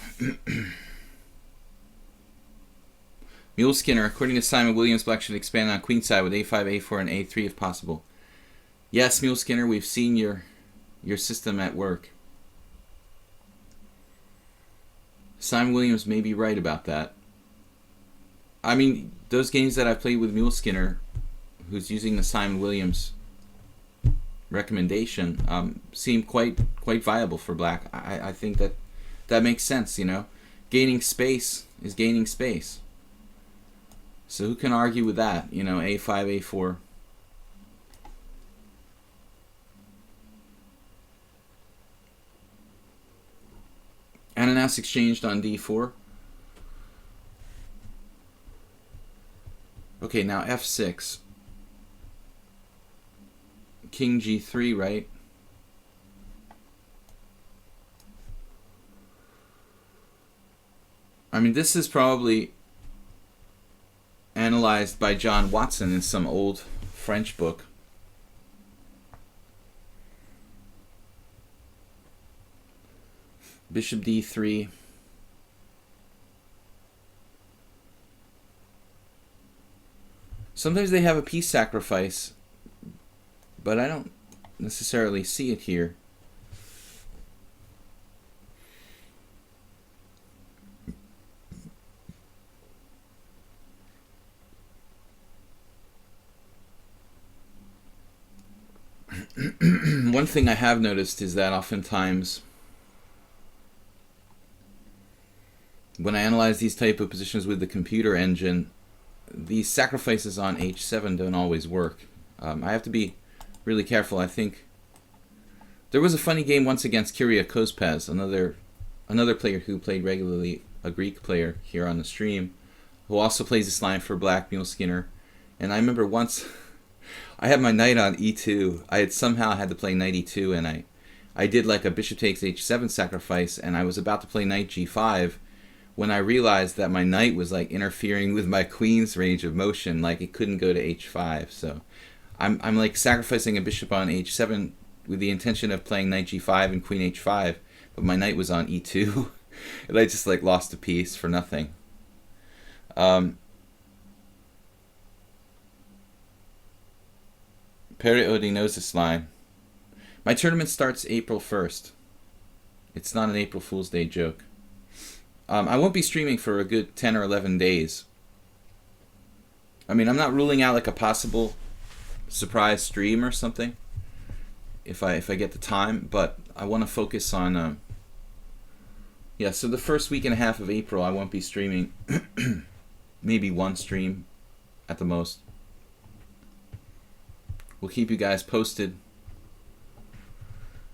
Mule Skinner, according to Simon Williams, black should expand on queenside with a5, a4, and a3 if possible. Yes, Mule Skinner, we've seen your system at work. Simon Williams may be right about that. I mean, those games that I've played with Mule Skinner, who's using the Simon Williams recommendation, seem quite viable for black. I think that makes sense, you know. Gaining space is gaining space. So who can argue with that? You know, a5, a4. Ananas exchanged on d4. Okay, now f6. King g3, right? I mean, this is probably analyzed by John Watson in some old French book. Bishop d3. Sometimes they have a piece sacrifice, but I don't necessarily see it here. One thing I have noticed is that oftentimes when I analyze these type of positions with the computer engine, these sacrifices on h7 don't always work. I have to be really careful. I think there was a funny game once against Kyria Kospes, another player who played regularly, a Greek player here on the stream, who also plays this line for black, Mule Skinner. And I remember once I had my knight on e2. I had somehow had to play knight e2, and I did like a bishop takes h7 sacrifice, and I was about to play knight g5 when I realized that my knight was like interfering with my queen's range of motion, like it couldn't go to h5. So I'm like sacrificing a bishop on h7 with the intention of playing knight g5 and queen h5, but my knight was on e2, and I just like lost a piece for nothing. Perry Odie knows this line. My tournament starts April 1st. It's not an April Fool's Day joke. I won't be streaming for a good 10 or 11 days. I mean, I'm not ruling out like a possible surprise stream or something if I get the time, but I want to focus on yeah, so the first week and a half of April I won't be streaming. Maybe one stream at the most. We'll keep you guys posted.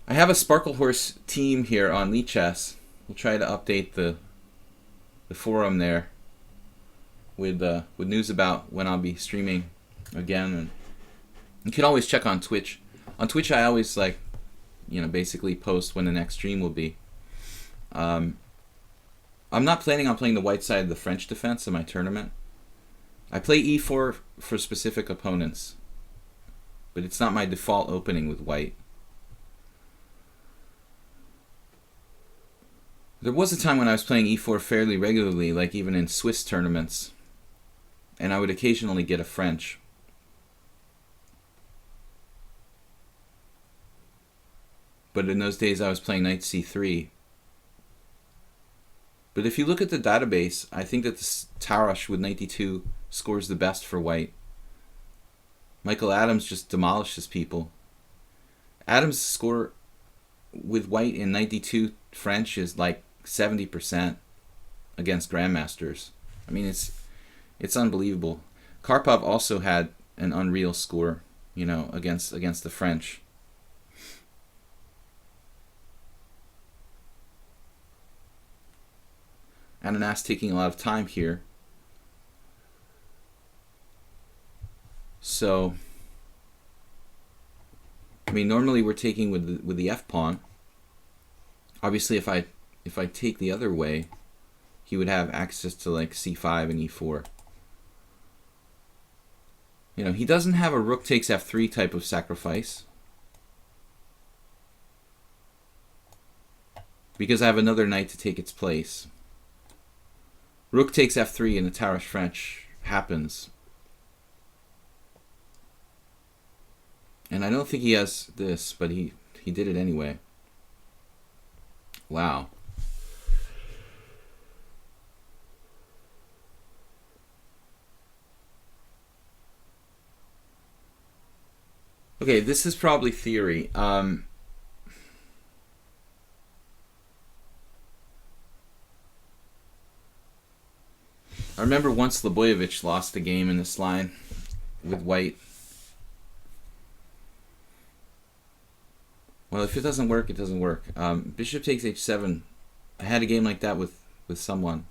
I have a Sparkle Horse team here on lichess. We'll try to update the forum there with news about when I'll be streaming again. And you can always check on Twitch. On Twitch, I always basically post when the next stream will be. I'm not planning on playing the white side of the French defense in my tournament. I play e4 for specific opponents, but it's not my default opening with white. There was a time when I was playing e4 fairly regularly, like even in Swiss tournaments, and I would occasionally get a French. But in those days I was playing knight c3. But if you look at the database, I think that this Tarash with knight d2 scores the best for white. Michael Adams just demolishes people. Adams' score with white in knight d2 French is like 70% against grandmasters. I mean, it's unbelievable. Karpov also had an unreal score, you know, against the French. Ananas taking a lot of time here. So, I mean, normally we're taking with the f pawn. Obviously, if I take the other way, he would have access to like c5 and e4. You know, he doesn't have a rook takes f3 type of sacrifice, because I have another knight to take its place. Rook takes f3 in the Tarrasch French happens. And I don't think he has this, but he did it anyway. Wow. Okay, this is probably theory. I remember once Lebojevic lost a game in this line with white. Well, if it doesn't work, it doesn't work. Bishop takes h7. I had a game like that with someone.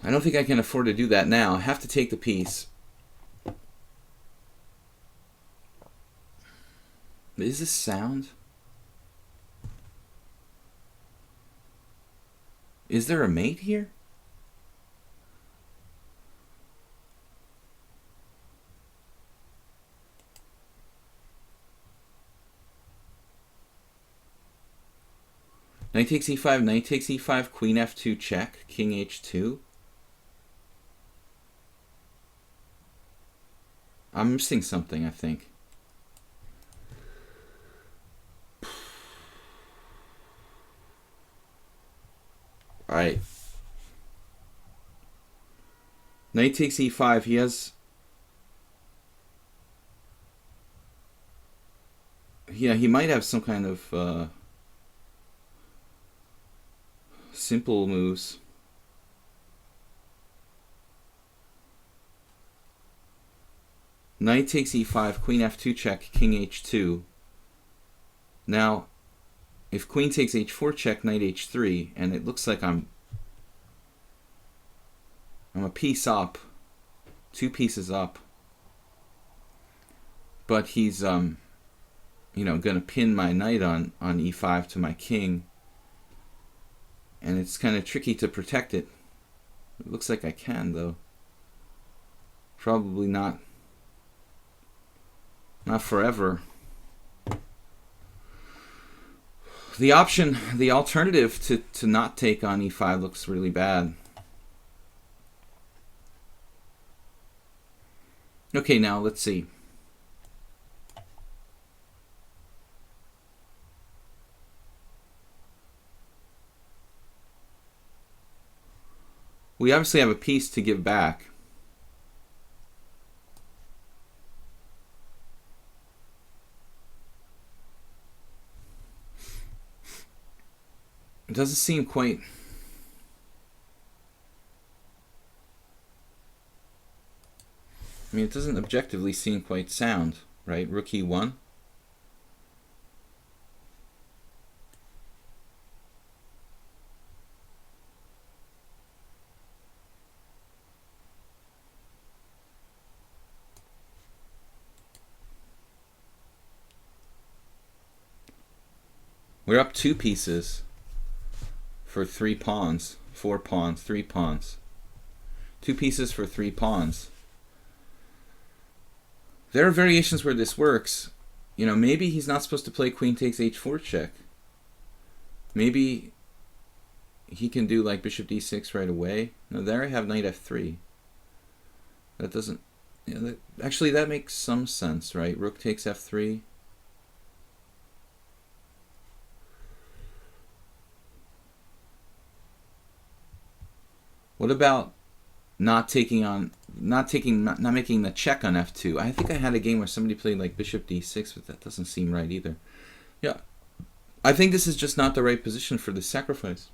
I don't think I can afford to do that now. I have to take the piece. Is this sound? Is there a mate here? Knight takes e5, knight takes e5, queen f2 check, king h2. I'm missing something, I think. Alright. Knight takes e5. He has... Yeah, he might have some kind of simple moves. Knight takes e5, queen f2 check, king h2. Now, if queen takes h4 check, knight h3, and it looks like I'm a piece up, 2 pieces up, but he's you know, gonna pin my knight on e5 to my king, and it's kind of tricky to protect it. It looks like I can, though. Probably not forever. The alternative to not take on e5 looks really bad. Okay, now let's see. We obviously have a piece to give back. It doesn't seem quite... I mean, it doesn't objectively seem quite sound, right? Rook e1. We're up 2 pieces for 3 pawns, 4 pawns, 3 pawns. 2 pieces for 3 pawns. There are variations where this works. You know, maybe he's not supposed to play queen takes h4 check. Maybe he can do like bishop d6 right away. No, there I have knight f3. That doesn't... Yeah, actually, that makes some sense, right? Rook takes f3. What about not making the check on f2? I think I had a game where somebody played like bishop d6, but that doesn't seem right either. Yeah, I think this is just not the right position for this sacrifice.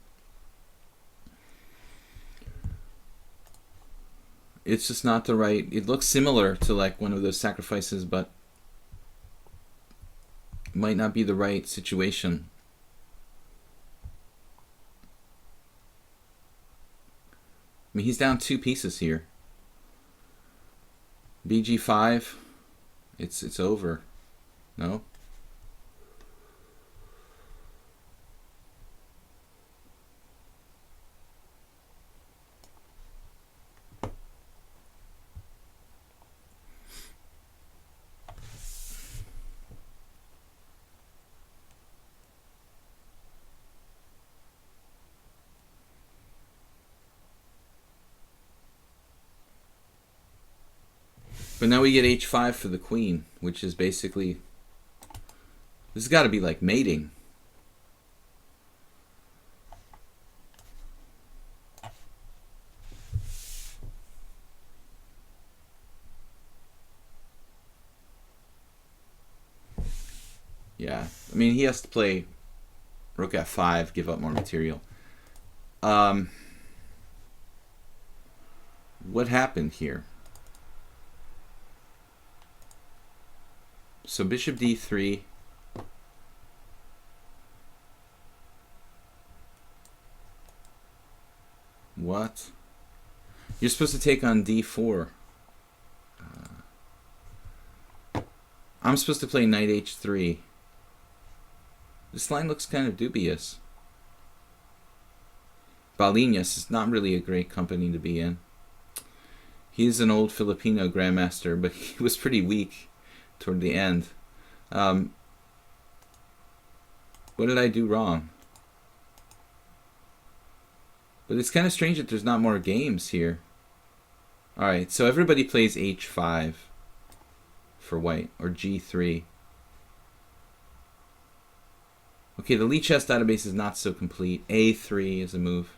It's just not the right... It looks similar to like one of those sacrifices, but it might not be the right situation. I mean, he's down 2 pieces here. bg5, it's over. No? But now we get h5 for the queen, which is basically... This has got to be like mating. Yeah, I mean, he has to play rook f5, give up more material. What happened here? So bishop d3. What? You're supposed to take on d4. I'm supposed to play knight h3. This line looks kind of dubious. Balinas is not really a great company to be in. He's an old Filipino grandmaster, but he was pretty weak toward the end. What did I do wrong? But it's kind of strange that there's not more games here. Alright, so everybody plays h5 for white, or g3. Okay, the lichess database is not so complete. a3 is a move.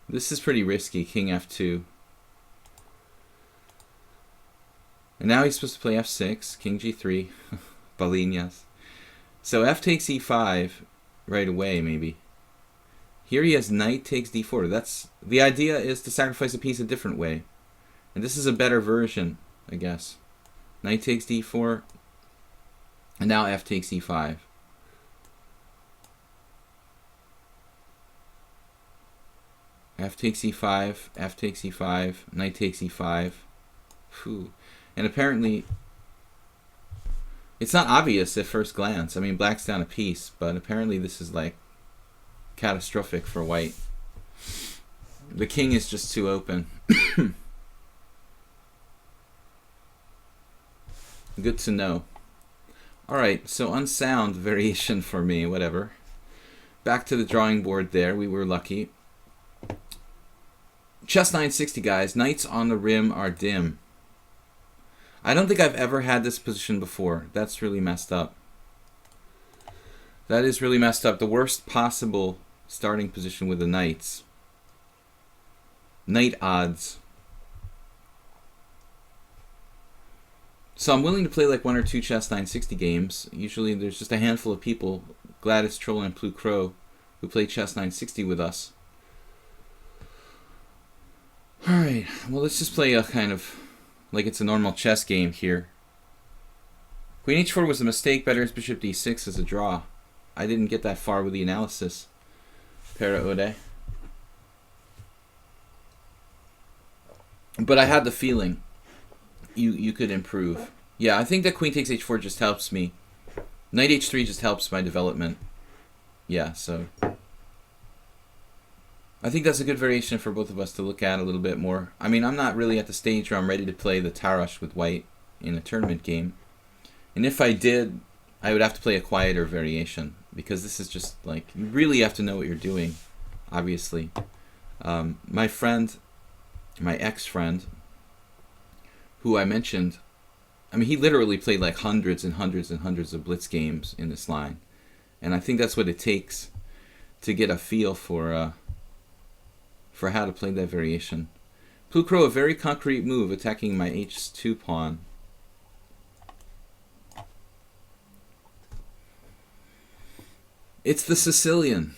This is pretty risky, king f2. And now he's supposed to play f6, king g3, Balinas. So f takes e5 right away, maybe. Here he has knight takes d4. That's the idea, is to sacrifice a piece a different way. And this is a better version, I guess. Knight takes d4, and now f takes e5. F takes e5, f takes e5, knight takes e5. Whew. And apparently, it's not obvious at first glance. I mean, black's down a piece, but apparently this is like catastrophic for white. The king is just too open. Good to know. Alright, so unsound variation for me, whatever. Back to the drawing board there, we were lucky. Chess 960, guys. Knights on the rim are dim. I don't think I've ever had this position before. That's really messed up. That is really messed up. The worst possible starting position with the knights. Knight odds. So I'm willing to play like 1 or 2 Chess 960 games. Usually there's just a handful of people, Gladys, Troll, and Blue Crow, who play Chess 960 with us. Alright, well, let's just play a kind of like it's a normal chess game here. Queen h4 was a mistake. Better as bishop d6 as a draw. I didn't get that far with the analysis. Para Ode. But I had the feeling you could improve. Yeah, I think that queen takes h4 just helps me. Knight h3 just helps my development. Yeah, so I think that's a good variation for both of us to look at a little bit more. I mean, I'm not really at the stage where I'm ready to play the Tarash with white in a tournament game. And if I did, I would have to play a quieter variation, because this is just like, you really have to know what you're doing, obviously. My friend, my ex-friend, who I mentioned, I mean, he literally played like hundreds and hundreds and hundreds of blitz games in this line. And I think that's what it takes to get a feel for how to play that variation. Blue Crow, a very concrete move, attacking my h2 pawn. It's the Sicilian.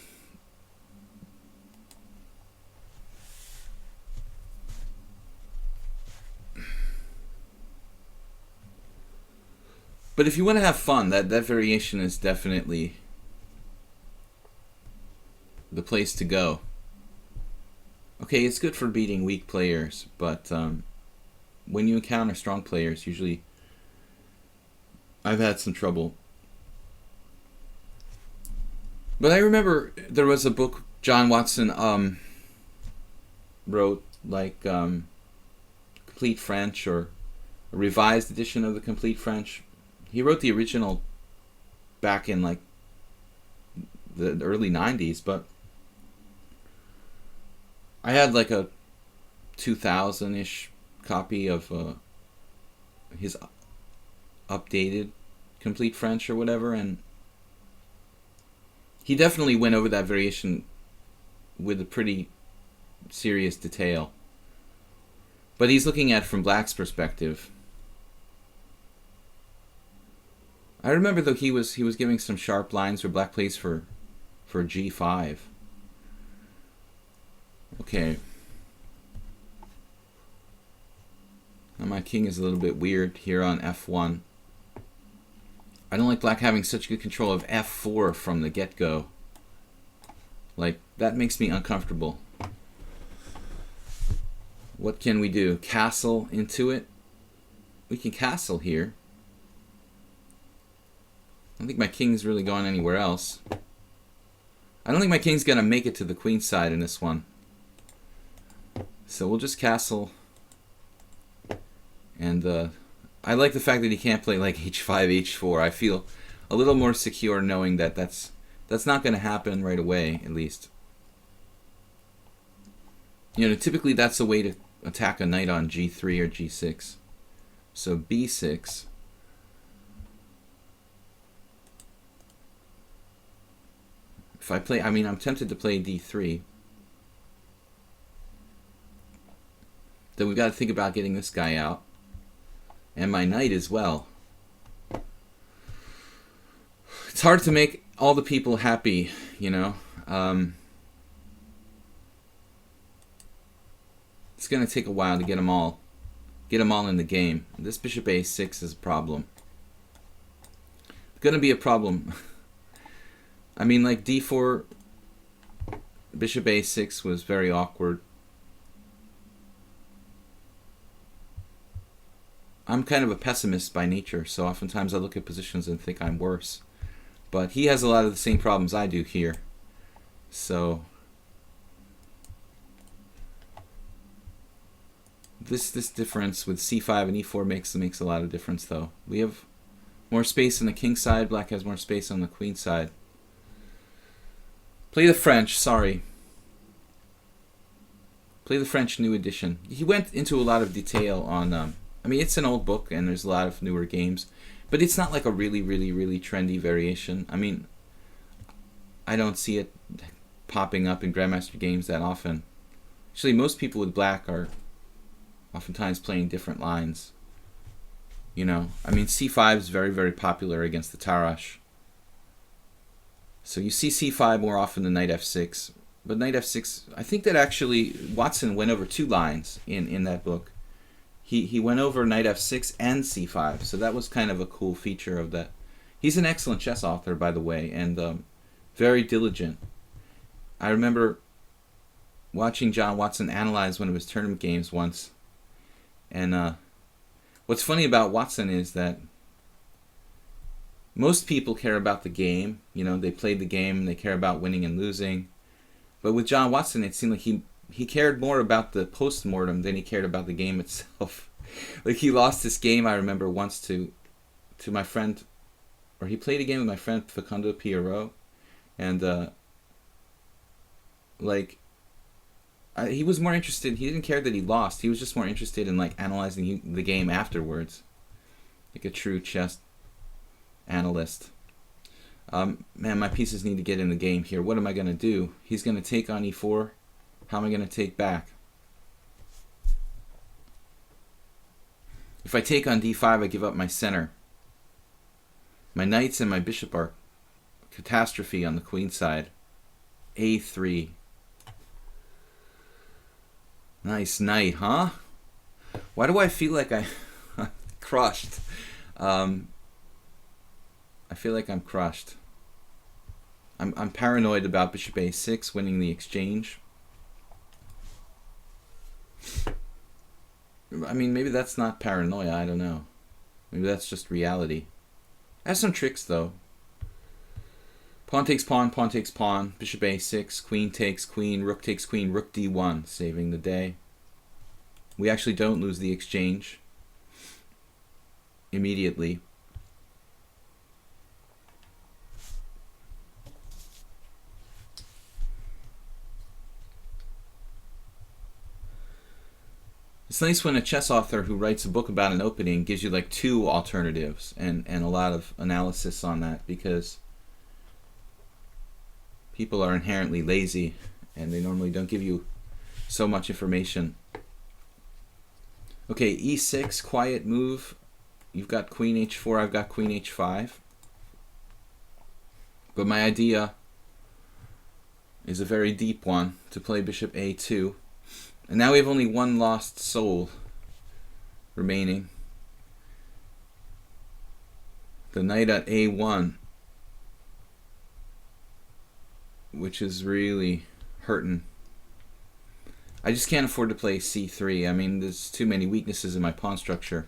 But if you want to have fun, that variation is definitely the place to go. Okay, it's good for beating weak players, but when you encounter strong players, usually I've had some trouble. But I remember there was a book John Watson wrote, like Complete French, or a revised edition of the Complete French. He wrote the original back in like the early 90s, but I had like a 2000-ish copy of his updated complete French or whatever, and he definitely went over that variation with a pretty serious detail. But he's looking at it from Black's perspective. I remember though he was giving some sharp lines where Black plays for G5. Okay. Now my king is a little bit weird here on F1. I don't like Black having such good control of F4 from the get-go. Like, that makes me uncomfortable. What can we do? Castle into it? We can castle here. I don't think my king's really going anywhere else. I don't think my king's going to make it to the queen side in this one. So we'll just castle. And I like the fact that he can't play like h5, h4. I feel a little more secure knowing that that's not going to happen right away, at least. You know, typically that's a way to attack a knight on g3 or g6. So b6. If I play, I mean, I'm tempted to play d3. Then we've got to think about getting this guy out. And my knight as well. It's hard to make all the people happy, you know. It's going to take a while to get them all in the game. This bishop a6 is a problem. It's going to be a problem. I mean, like d4, bishop a6 was very awkward. I'm kind of a pessimist by nature, so oftentimes I look at positions and think I'm worse. But he has a lot of the same problems I do here. So this difference with c5 and e4 makes a lot of difference, though. We have more space on the king side. Black has more space on the queen side. Play the French, sorry. Play the French new edition. He went into a lot of detail on, I mean, it's an old book and there's a lot of newer games, but it's not like a really, really, really trendy variation. I mean, I don't see it popping up in Grandmaster games that often. Actually, most people with Black are oftentimes playing different lines. You know, I mean, c5 is very, very popular against the Tarrasch. So you see c5 more often than knight f6. But knight f6, I think that actually Watson went over two lines in that book. He went over knight f6 and c5. So that was kind of a cool feature of that. He's an excellent chess author, by the way, and very diligent. I remember watching John Watson analyze one of his tournament games once. And what's funny about Watson is that most people care about the game. You know, they played the game and they care about winning and losing. But with John Watson, it seemed like he cared more about the post-mortem than he cared about the game itself. Like, he lost this game, I remember, once to my friend, or he played a game with my friend Facundo Pierrot, and he was more interested. He didn't care that he lost. He was just more interested in like analyzing the game afterwards, like a true chess analyst. Man, my pieces need to get in the game here. What am I going to do? He's going to take on e4. How am I going to take back? If I take on d5, I give up my center. My knights and my bishop are catastrophe on the queen side. a3. Nice knight, huh? Why do I feel like I'm crushed? I feel like I'm crushed. I'm paranoid about bishop a6 winning the exchange. I mean, maybe that's not paranoia, I don't know. Maybe that's just reality. I have some tricks, though. Pawn takes pawn, bishop a6, queen takes queen, rook takes queen, rook d1, saving the day. We actually don't lose the exchange immediately. It's nice when a chess author who writes a book about an opening gives you like two alternatives and a lot of analysis on that, because people are inherently lazy and they normally don't give you so much information. Okay, e6, quiet move. You've got queen h4, I've got queen h5. But my idea is a very deep one, to play bishop a2. And now we have only one lost soul remaining. The knight at a1, which is really hurting. I just can't afford to play c3. I mean, there's too many weaknesses in my pawn structure.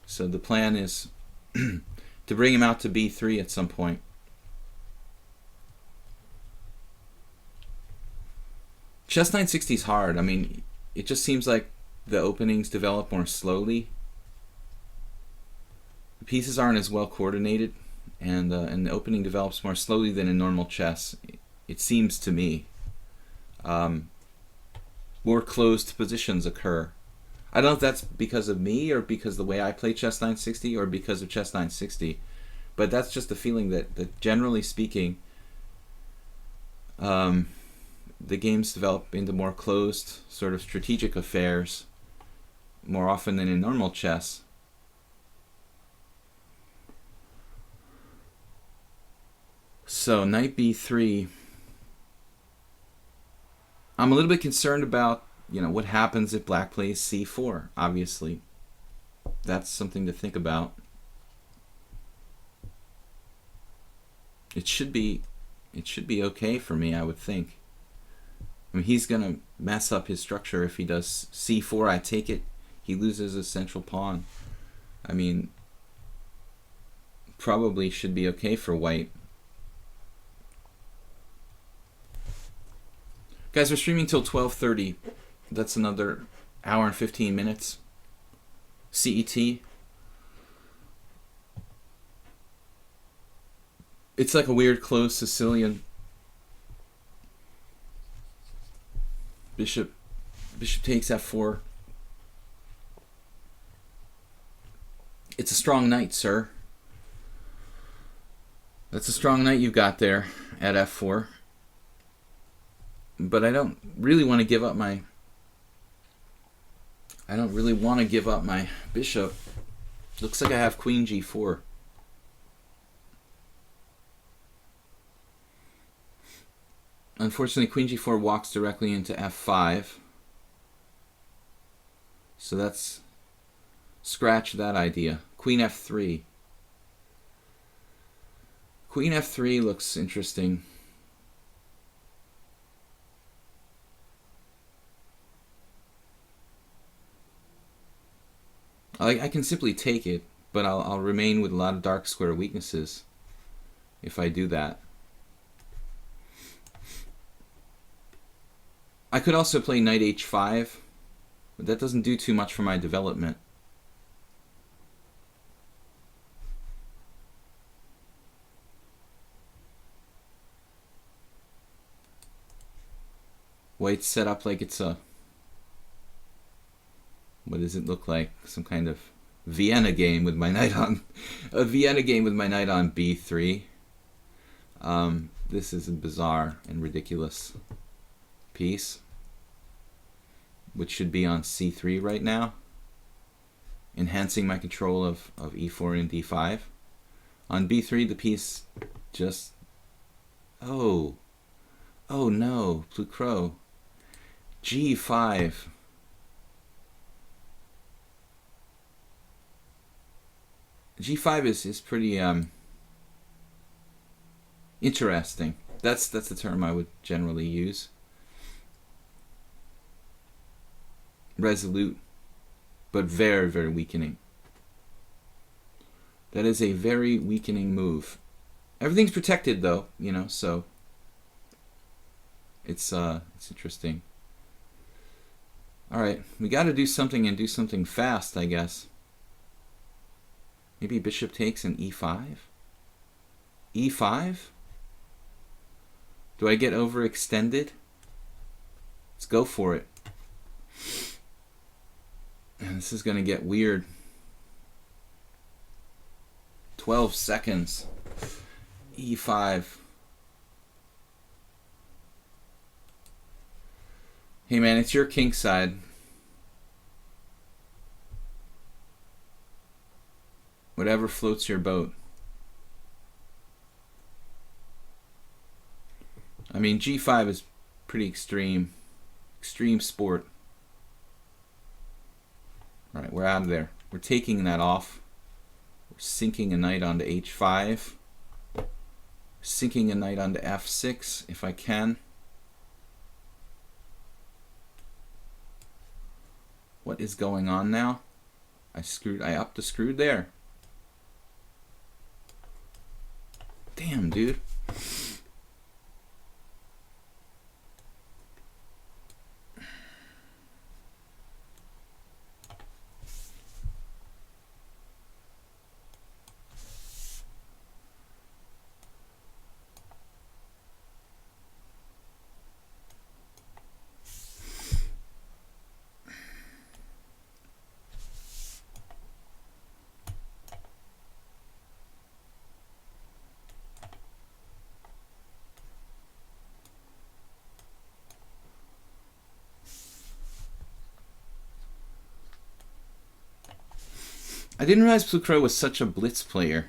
So the plan is to bring him out to b3 at some point. Chess 960 is hard. I mean, it just seems like the openings develop more slowly. The pieces aren't as well coordinated, and the opening develops more slowly than in normal chess. It seems to me. More closed positions occur. I don't know if that's because of me or because of the way I play chess 960 or because of chess 960, but that's just the feeling that generally speaking, the games develop into more closed, sort of strategic affairs more often than in normal chess. So knight b3. I'm a little bit concerned about, what happens if black plays c4, obviously. That's something to think about. It should be okay for me, I would think. I mean, he's going to mess up his structure if he does c4. I take it he loses a central pawn. I mean, probably should be okay for white. Guys, we're streaming till 12:30. That's another hour and 15 minutes. CET. It's like a weird closed Sicilian. Bishop takes f4. It's a strong knight, sir. That's a strong knight you've got there at f4. But I don't really want to give up my bishop. Looks like I have queen g4. Unfortunately, queen g4 walks directly into f5. So that's scratch that idea. Queen f3. Queen f3 looks interesting. I can simply take it, but I'll remain with a lot of dark square weaknesses if I do that. I could also play knight h5, but that doesn't do too much for my development. White's set up like it's a... What does it look like? Some kind of Vienna game with my knight on... a Vienna game with my knight on b3. This is a bizarre and ridiculous piece, which should be on c3 right now, enhancing my control of e4 and d5. On b3, the piece just... Oh no, blue crow. g5. g5 is pretty interesting. That's the term I would generally use. Resolute, but very, very weakening. That is a very weakening move. Everything's protected though, so it's interesting. All right, we got to do something and do something fast, I guess. Maybe bishop takes an e5? e5? Do I get overextended? Let's go for it. This is going to get weird. 12 seconds. E5. Hey man, it's your king side. Whatever floats your boat. I mean, G5 is pretty extreme. Extreme sport. Alright, we're out of there. We're taking that off. We're sinking a knight onto H5. Sinking a knight onto F6 if I can. What is going on now? I upped the screw there. Damn, dude. I didn't realize Plucro was such a blitz player.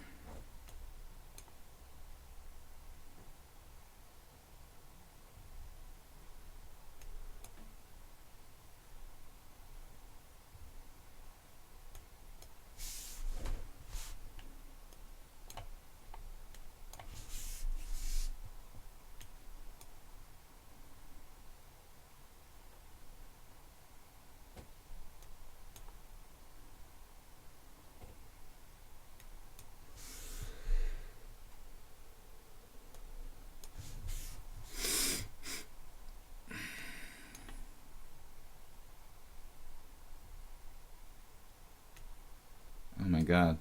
Oh my god.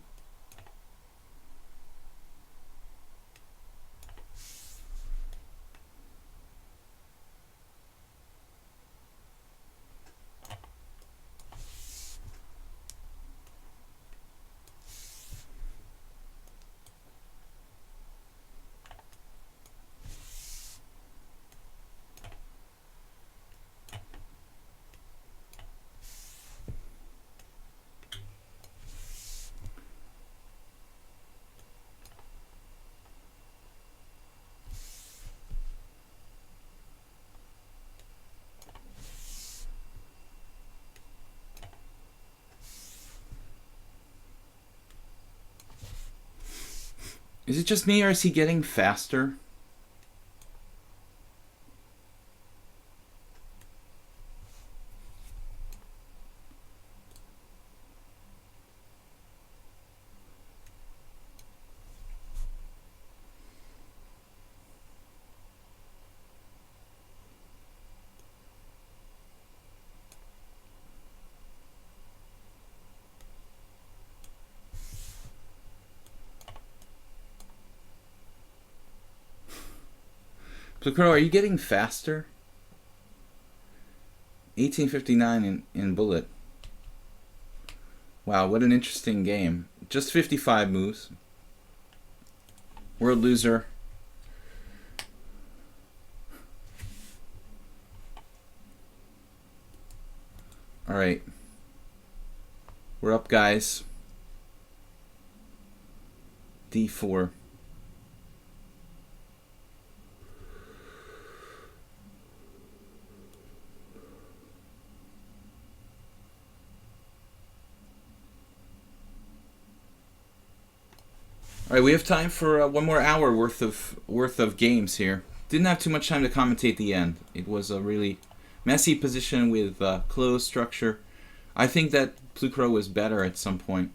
Is it just me, or is he getting faster? Plucro, are you getting faster? 1859 in bullet. Wow, what an interesting game. Just 55 moves. World loser. Alright. We're up, guys. D4. All right, we have time for one more hour worth of games here. Didn't have too much time to commentate the end. It was a really messy position with closed structure. I think that Plucro was better at some point.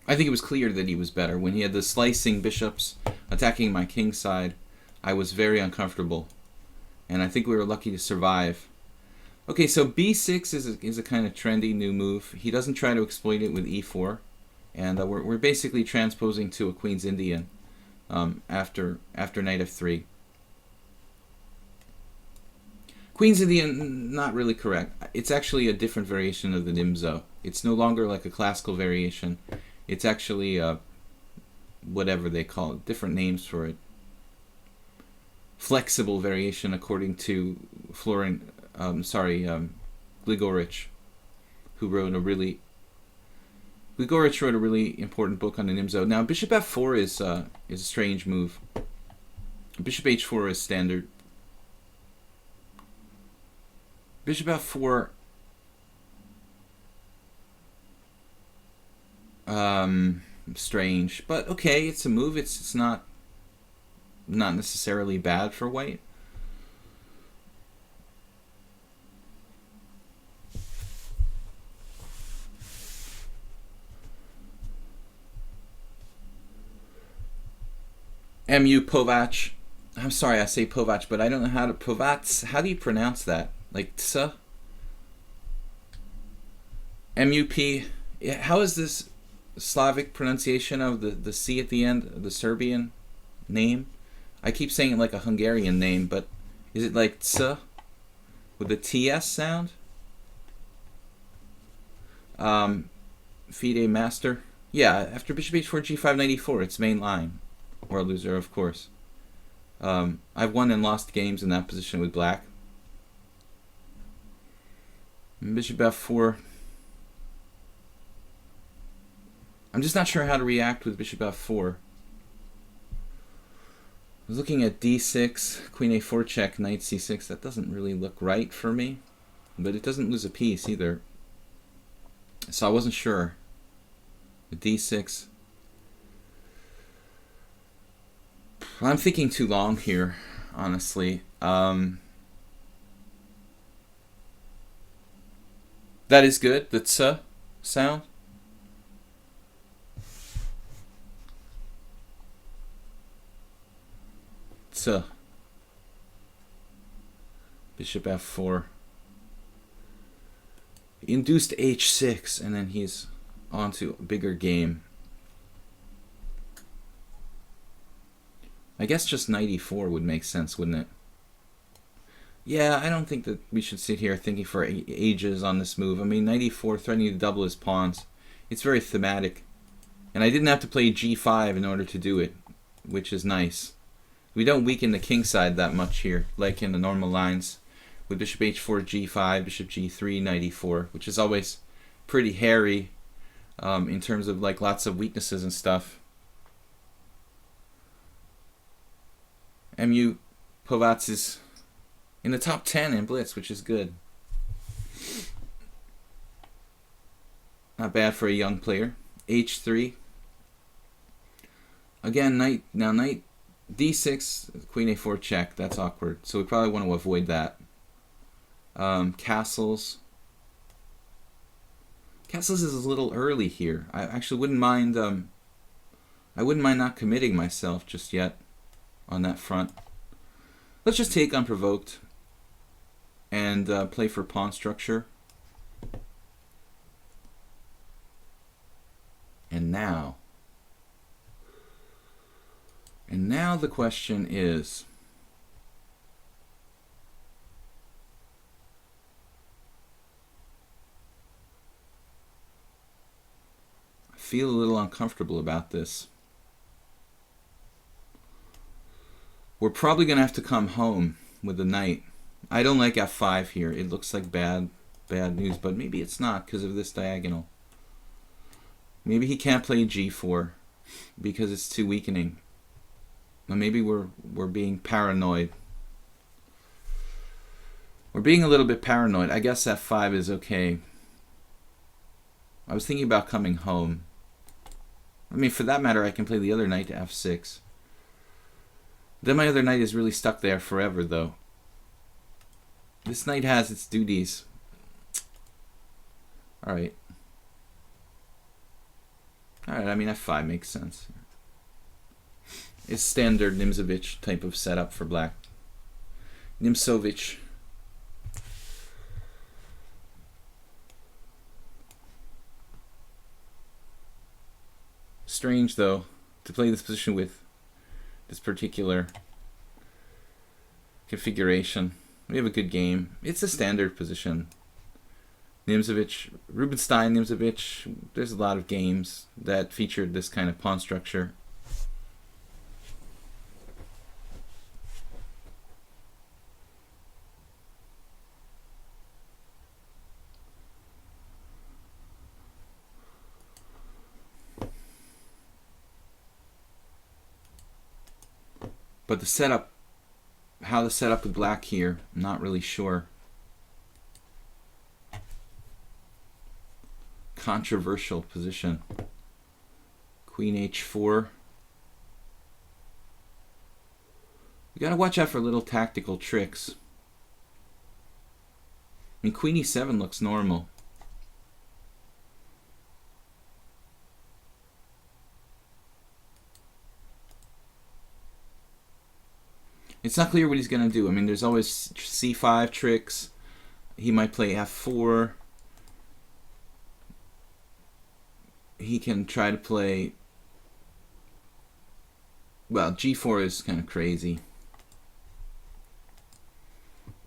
I think it was clear that he was better. When he had the slicing bishops attacking my king side, I was very uncomfortable. And I think we were lucky to survive. Okay, so b6 is a kind of trendy new move. He doesn't try to exploit it with e4. And we're basically transposing to a Queen's Indian after knight f3. Queens of the not really correct. It's actually a different variation of the Nimzo. It's no longer like a classical variation. It's actually whatever they call it, different names for it. Flexible variation according to Gligorich, who wrote a really important book on the Nimzo. Now, bishop f4 is a strange move. Bishop h4 is standard. Bishop f4 strange, but okay, it's a move. It's not necessarily bad for white. Mu Povach. I'm sorry, I say Povach, but I don't know how to Povats. How do you pronounce that? Like tsa? MUP. How is this Slavic pronunciation of the C at the end, the Serbian name? I keep saying it like a Hungarian name, but is it like tsa with the TS sound? Fide Master. Yeah, after bishop h4, g5, knight e4, it's main line. World loser, of course. I've won and lost games in that position with black. Bishop f4. I'm just not sure how to react with bishop f4. I was looking at d6, queen a4 check, knight c6. That doesn't really look right for me, but it doesn't lose a piece either. So I wasn't sure. d6. I'm thinking too long here, honestly. That is good, the tsa sound. Tsa. Bishop f4. Induced h6, and then he's on to a bigger game. I guess just knight e4 would make sense, wouldn't it? Yeah, I don't think that we should sit here thinking for ages on this move. I mean, knight e4 threatening to double his pawns. It's very thematic. And I didn't have to play g5 in order to do it, which is nice. We don't weaken the king side that much here, like in the normal lines. With bishop h4, g5, bishop g3, knight e4, which is always pretty hairy in terms of like lots of weaknesses and stuff. Mu Povats is in the top 10 in Blitz, which is good. Not bad for a young player. H3. Again, knight d6, queen a4 check. That's awkward. So we probably want to avoid that. Castles. Castles is a little early here. I actually wouldn't mind. I wouldn't mind not committing myself just yet on that front. Let's just take unprovoked and play for pawn structure. And now the question is, I feel a little uncomfortable about this. We're probably going to have to come home with the knight. I don't like f5 here. It looks like bad news, but maybe it's not because of this diagonal. Maybe he can't play g4 because it's too weakening. Or maybe we're being paranoid. We're being a little bit paranoid. I guess f5 is okay. I was thinking about coming home. I mean, for that matter, I can play the other knight to f6. Then my other knight is really stuck there forever, though. This knight has its duties. Alright. Alright, I mean, f5 makes sense. It's standard Nimzovich type of setup for black. Nimzovich. Strange, though, to play this position with this particular configuration. We have a good game. It's a standard position. Nimzovich, Rubinstein, Nimzovich. There's a lot of games that featured this kind of pawn structure. But the setup, how the setup with black here, I'm not really sure. Controversial position. Queen h4. You gotta watch out for little tactical tricks. I mean, queen e7 looks normal. It's not clear what he's going to do. I mean, there's always c5 tricks. He might play f4. He can try to play... Well, g4 is kind of crazy.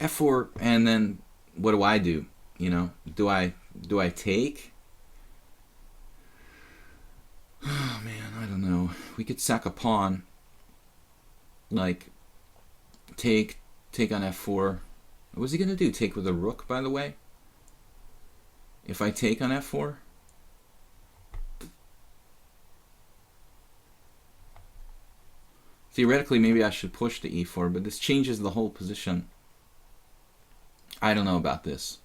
f4, and then what do? You know, do I take? Oh, man, I don't know. We could sack a pawn. Like... Take on f4. What's he gonna do? Take with a rook, by the way? If I take on f4? Theoretically, maybe I should push to e4, but this changes the whole position. I don't know about this.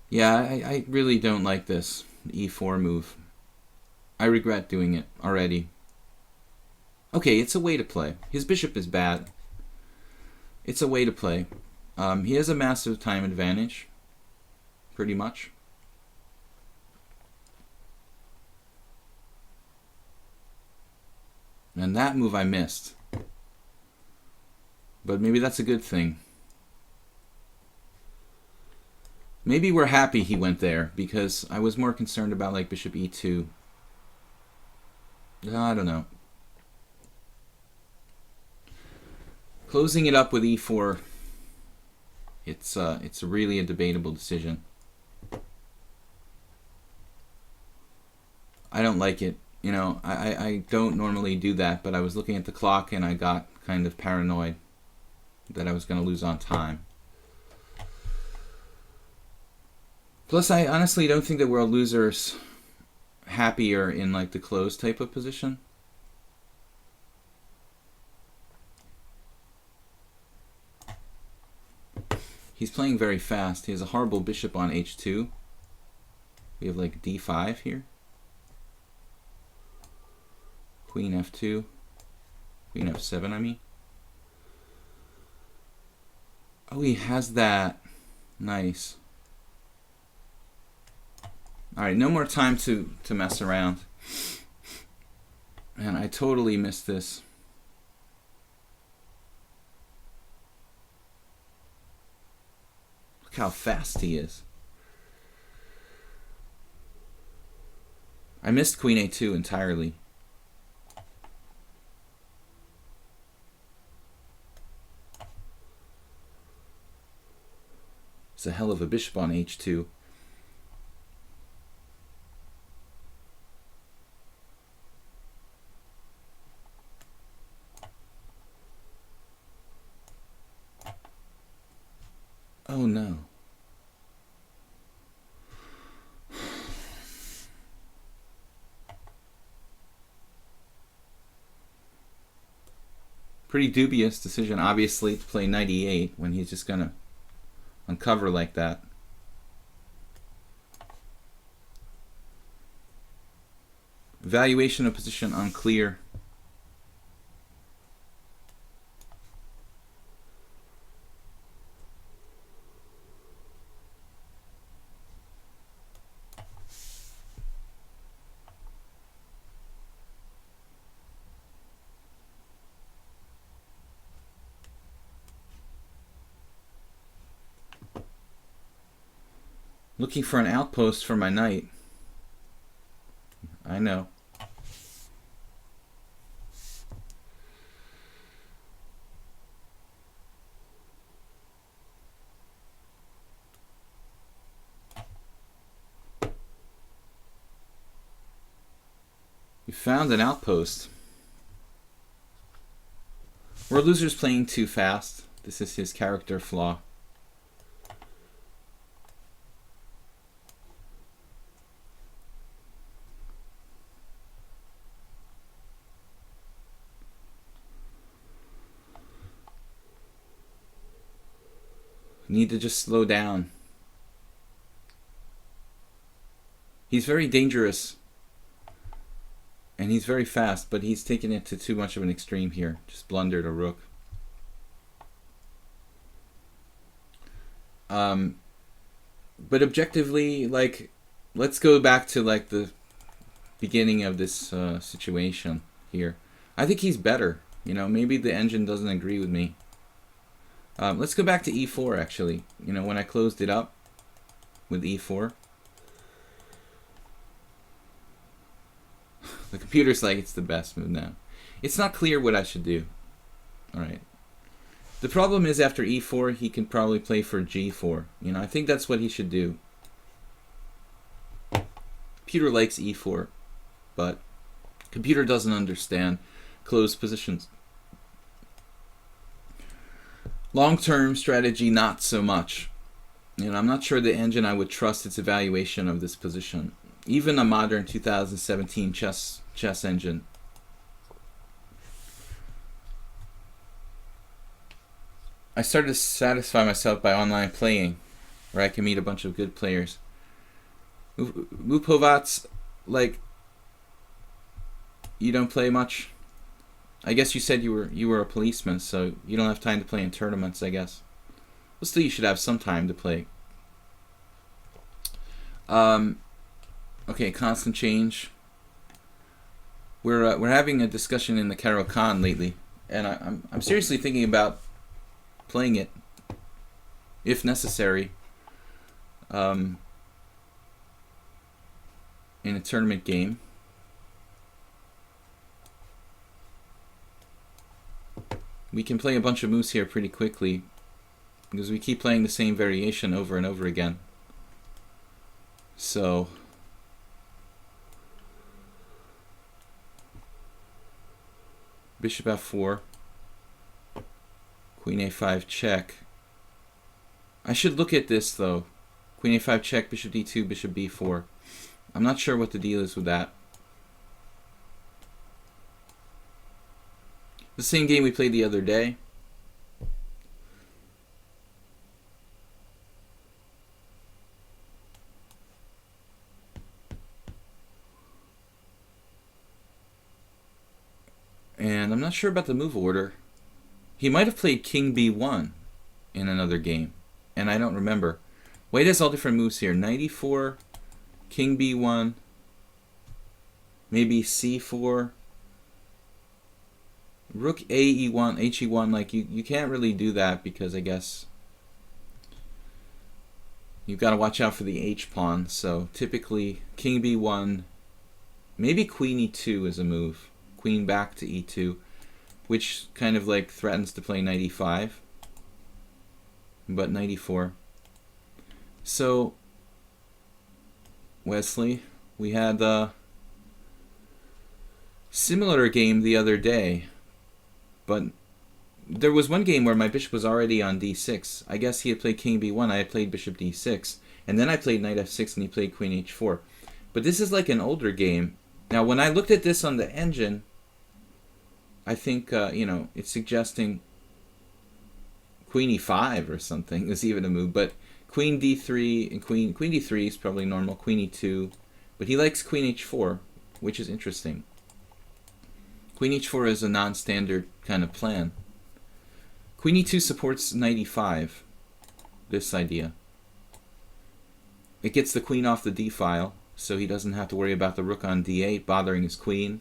Yeah, I really don't like this e4 move. I regret doing it already. Okay, it's a way to play. His bishop is bad. It's a way to play. He has a massive time advantage, pretty much. And that move I missed. But maybe that's a good thing. Maybe we're happy he went there, because I was more concerned about like bishop e2. I don't know. Closing it up with e4, it's really a debatable decision. I don't like it. You know, I don't normally do that, but I was looking at the clock and I got kind of paranoid that I was going to lose on time. Plus, I honestly don't think that world losers happier in like the closed type of position. He's playing very fast. He has a horrible bishop on h2. We have like d5 here. Queen f2. Queen f7, I mean. Oh, he has that. Nice. Alright, no more time to mess around. Man, I totally missed this. Look how fast he is. I missed queen a2 entirely. It's a hell of a bishop on h2. Oh no. Pretty dubious decision, obviously, to play knight e8 when he's just gonna uncover like that. Evaluation of position unclear. Looking for an outpost for my knight. I know. found an outpost. Where loser's playing too fast. This is his character flaw. Need to just slow down. He's very dangerous. And he's very fast, but he's taken it to too much of an extreme here. Just blundered a rook. But objectively, like, let's go back to like the beginning of this situation here. I think he's better. You know, maybe the engine doesn't agree with me. Let's go back to e4 actually. You know, when I closed it up with e4. The computer's like, it's the best move now. It's not clear what I should do. Alright. The problem is after e4, he can probably play for g4. You know, I think that's what he should do. Computer likes e4, but computer doesn't understand closed positions. Long-term strategy, not so much. You know, I'm not sure the engine I would trust its evaluation of this position. Even a modern 2017 chess engine. I started to satisfy myself by online playing, where I can meet a bunch of good players. Mupovats, like, you don't play much. I guess you said you were a policeman, so you don't have time to play in tournaments, I guess. Well, still, you should have some time to play. Okay, constant change. We're having a discussion in the Karo Khan lately, and I'm seriously thinking about playing it, if necessary, in a tournament game. We can play a bunch of moves here pretty quickly because we keep playing the same variation over and over again. So bishop f4, queen a5 check. I should look at this though. Queen a5 check, bishop d2, bishop b4. I'm not sure what the deal is with that. The same game we played the other day. And I'm not sure about the move order. He might have played king b1 in another game, and I don't remember. White has all different moves here. Knight e4, king b1, maybe c4, rook a e1, h e1. Like, you can't really do that because I guess you've got to watch out for the h pawn. So typically king b1, maybe queen e2 is a move. Queen back to e2, which kind of like threatens to play knight e5, but knight e4. So Wesley, we had a similar game the other day, but there was one game where my bishop was already on d6. I guess he had played king b1, I had played bishop d6, and then I played knight f6 and he played queen h4. But this is like an older game. Now when I looked at this on the engine, I think, you know, it's suggesting queen e5 or something is even a move, but queen d3 and queen d3 is probably normal, queen e2, but he likes queen h4, which is interesting. Queen h4 is a non-standard kind of plan. Queen e2 supports knight e5, this idea. It gets the queen off the d file, so he doesn't have to worry about the rook on d8 bothering his queen.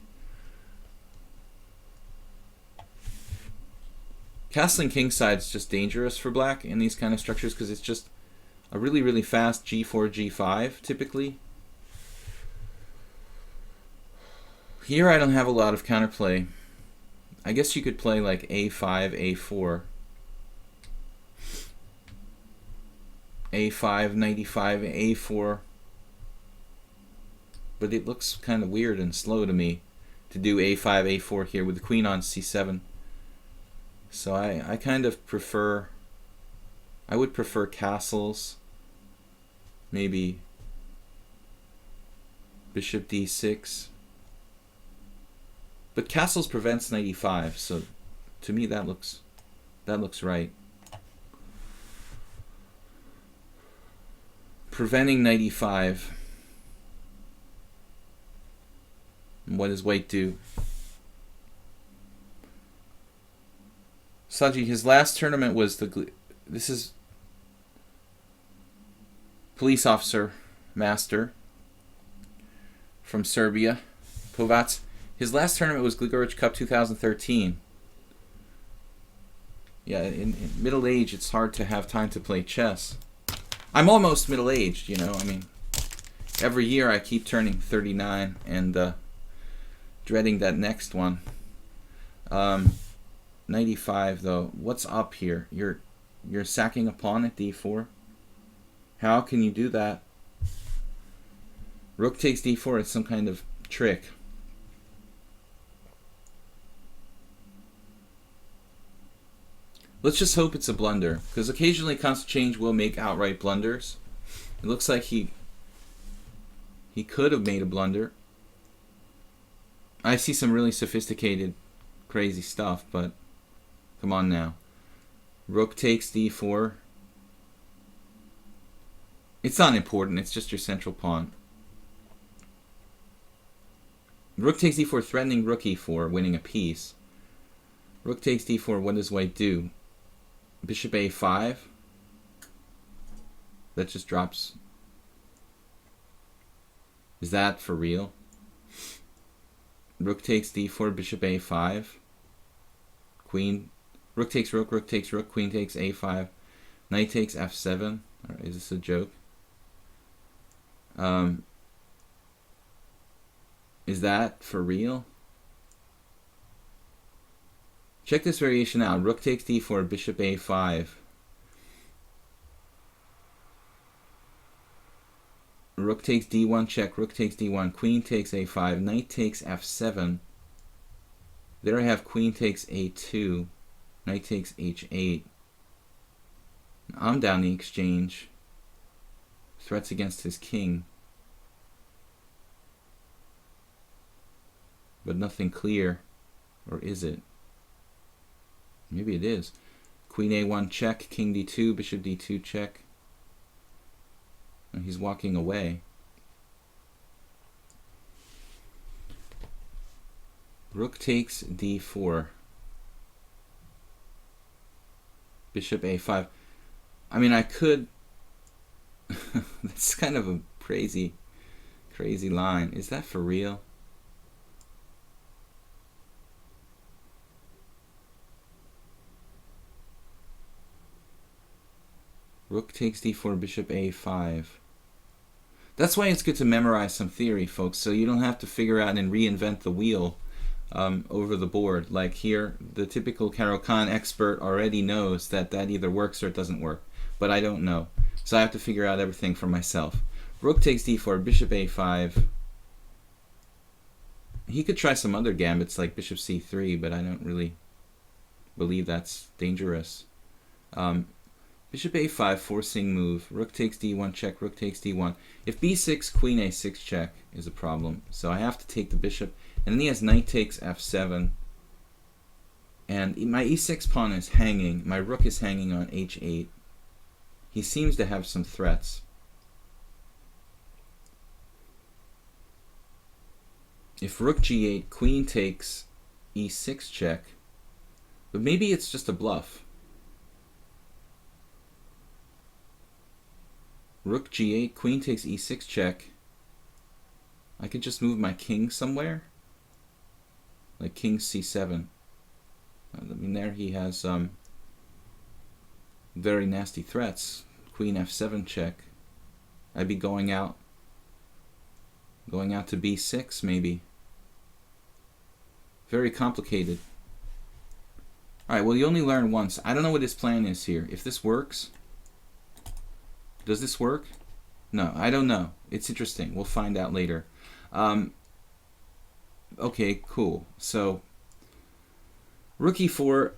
Castling kingside is just dangerous for black in these kind of structures because it's just a really, really fast g4, g5 typically. Here I don't have a lot of counterplay. I guess you could play like a5, a4. a5, knight e5, a4. But it looks kind of weird and slow to me. to do a5, a4 here with the queen on c7. So I kind of prefer, I would prefer castles, maybe bishop d6. But castles prevents knight e5, so to me that looks right. Preventing knight e5. And what does white do? Saji, his last tournament was this is police officer master from Serbia, Kovac. His last tournament was Gligoric Cup 2013. Yeah, in middle age, it's hard to have time to play chess. I'm almost middle-aged, you know. I mean, every year I keep turning 39 and dreading that next one. 95 though. What's up here? You're sacking a pawn at d4. How can you do that? Rook takes d4. It's some kind of trick. Let's just hope it's a blunder, because occasionally constant change will make outright blunders. It looks like he could have made a blunder. I see some really sophisticated, crazy stuff, but come on now. Rook takes d4. It's not important, it's just your central pawn. Rook takes d4, threatening rook e4, winning a piece. Rook takes d4, what does white do? Bishop a5. That just drops. Is that for real? Rook takes d4, bishop a5. Queen. Rook takes rook, queen takes a5. Knight takes f7. All right, is this a joke? Is that for real? Check this variation out. Rook takes d4, bishop a5. Rook takes d1, check. Rook takes d1. Queen takes a5. Knight takes f7. There I have queen takes a2. Knight takes h8. I'm down the exchange. Threats against his king. But nothing clear. Or is it? Maybe it is. Queen a1 check, king d2, bishop d2 check. And he's walking away. Rook takes d4. Bishop a5. I mean, I could... That's kind of a crazy line. Is that for real? Rook takes d4, bishop a5. That's why it's good to memorize some theory, folks, so you don't have to figure out and reinvent the wheel over the board. Like here, the typical Caro-Kann expert already knows that that either works or it doesn't work, but I don't know. So I have to figure out everything for myself. Rook takes d4, bishop a5. He could try some other gambits like bishop c3, but I don't really believe that's dangerous. Bishop a5, forcing move. Rook takes d1, check. Rook takes d1. If b6, queen a6 check is a problem. So I have to take the bishop. And then he has knight takes f7. And my e6 pawn is hanging. My rook is hanging on h8. He seems to have some threats. If rook g8, queen takes e6 check. But maybe it's just a bluff. Rook g8, queen takes e6 check. I could just move my king somewhere. Like king c7. I mean, there he has very nasty threats. Queen f7 check. I'd be going out to b6 maybe. Very complicated. Alright, well, you only learn once. I don't know what his plan is here. If this works... Does this work? No, I don't know. It's interesting. We'll find out later. Okay, cool. So rook e4.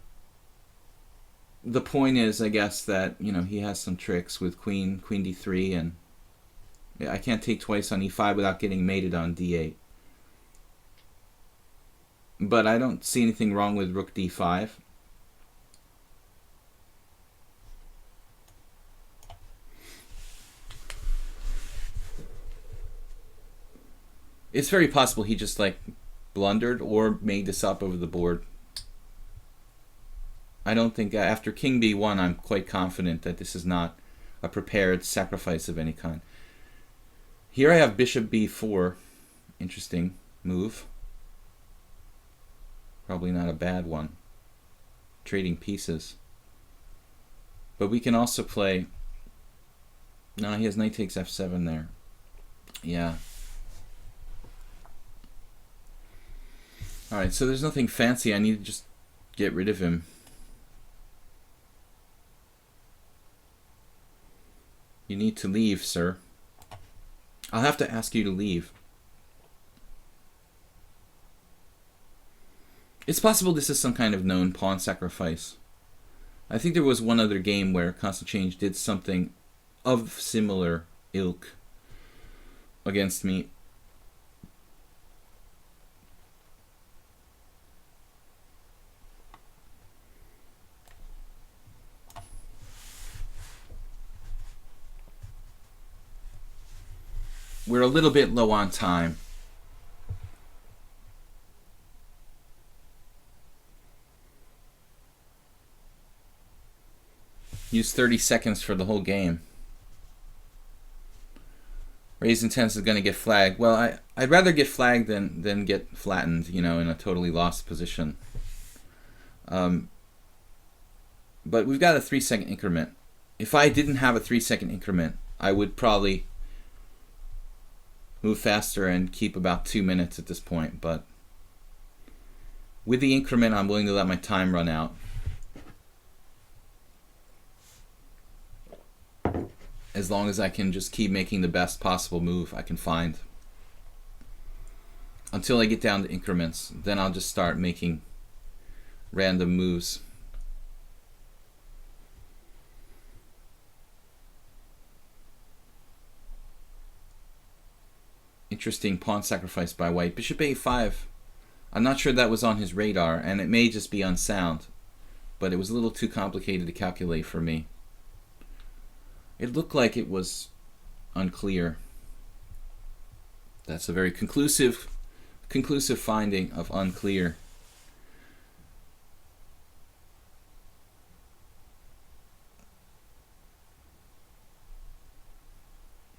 The point is, I guess, that he has some tricks with queen d3, and I can't take twice on e5 without getting mated on d8. But I don't see anything wrong with rook d5. It's very possible he just blundered or made this up over the board. I don't think after king b1 I'm quite confident that this is not a prepared sacrifice of any kind. Here I have bishop b4. Interesting move. Probably not a bad one. Trading pieces. But we can also play... No, he has knight takes f7 there. Yeah. Alright, so there's nothing fancy. I need to just get rid of him. You need to leave, sir. I'll have to ask you to leave. It's possible this is some kind of known pawn sacrifice. I think there was one other game where Constant Change did something of similar ilk against me. We're a little bit low on time. Use 30 seconds for the whole game. Raised intense is going to get flagged. Well, I'd rather get flagged than get flattened, in a totally lost position. But we've got a 3-second increment. If I didn't have a 3-second increment, I would probably move faster and keep about 2 minutes at this point. But with the increment, I'm willing to let my time run out. As long as I can just keep making the best possible move I can find. Until I get down to increments, then I'll just start making random moves. Interesting pawn sacrifice by white. Bishop a5. I'm not sure that was on his radar, and it may just be unsound, but it was a little too complicated to calculate for me. It looked like it was unclear. That's a very conclusive finding of unclear.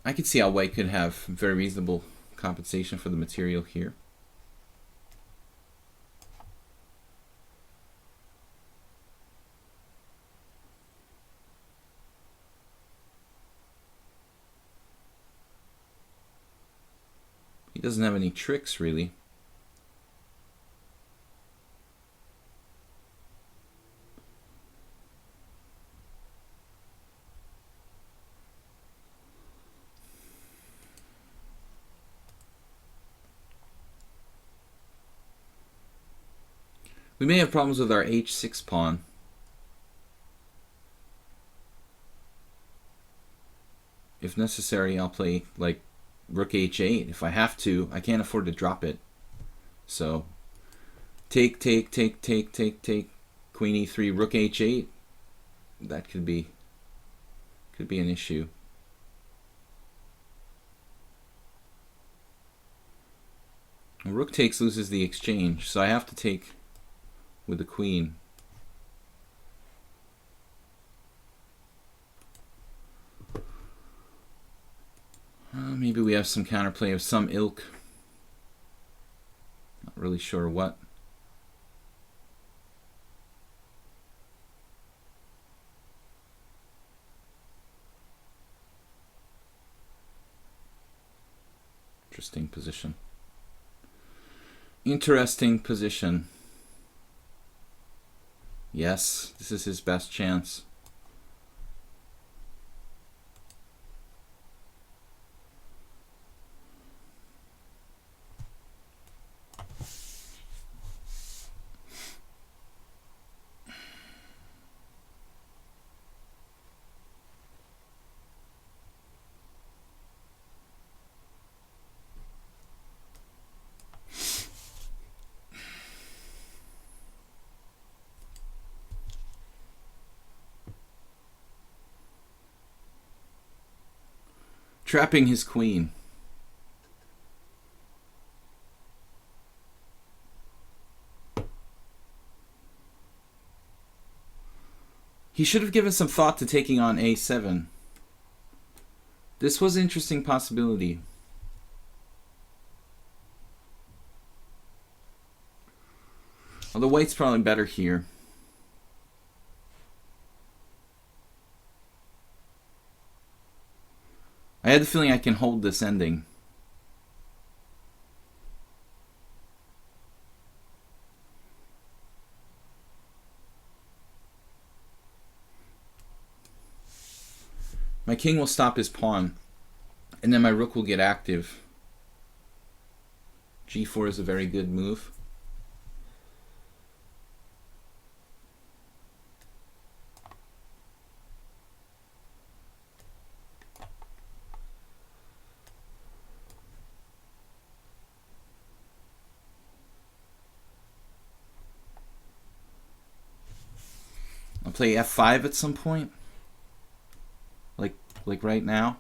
I could see how white could have very reasonable compensation for the material here. He doesn't have any tricks, really. We may have problems with our h6 pawn. If necessary, I'll play like rook h8 if I have to. I can't afford to drop it. So take, queen e3, rook h8. That could be an issue. Rook takes loses the exchange, so I have to take with the queen. Maybe we have some counterplay of some ilk. Not really sure what. Interesting position. Interesting position. Yes, this is his best chance. trapping his queen. He should have given some thought to taking on a7. This was an interesting possibility. Although white's probably better here. I had the feeling I can hold this ending. My king will stop his pawn, and then my rook will get active. G4 is a very good move. I'll play f5 at some point. Like right now.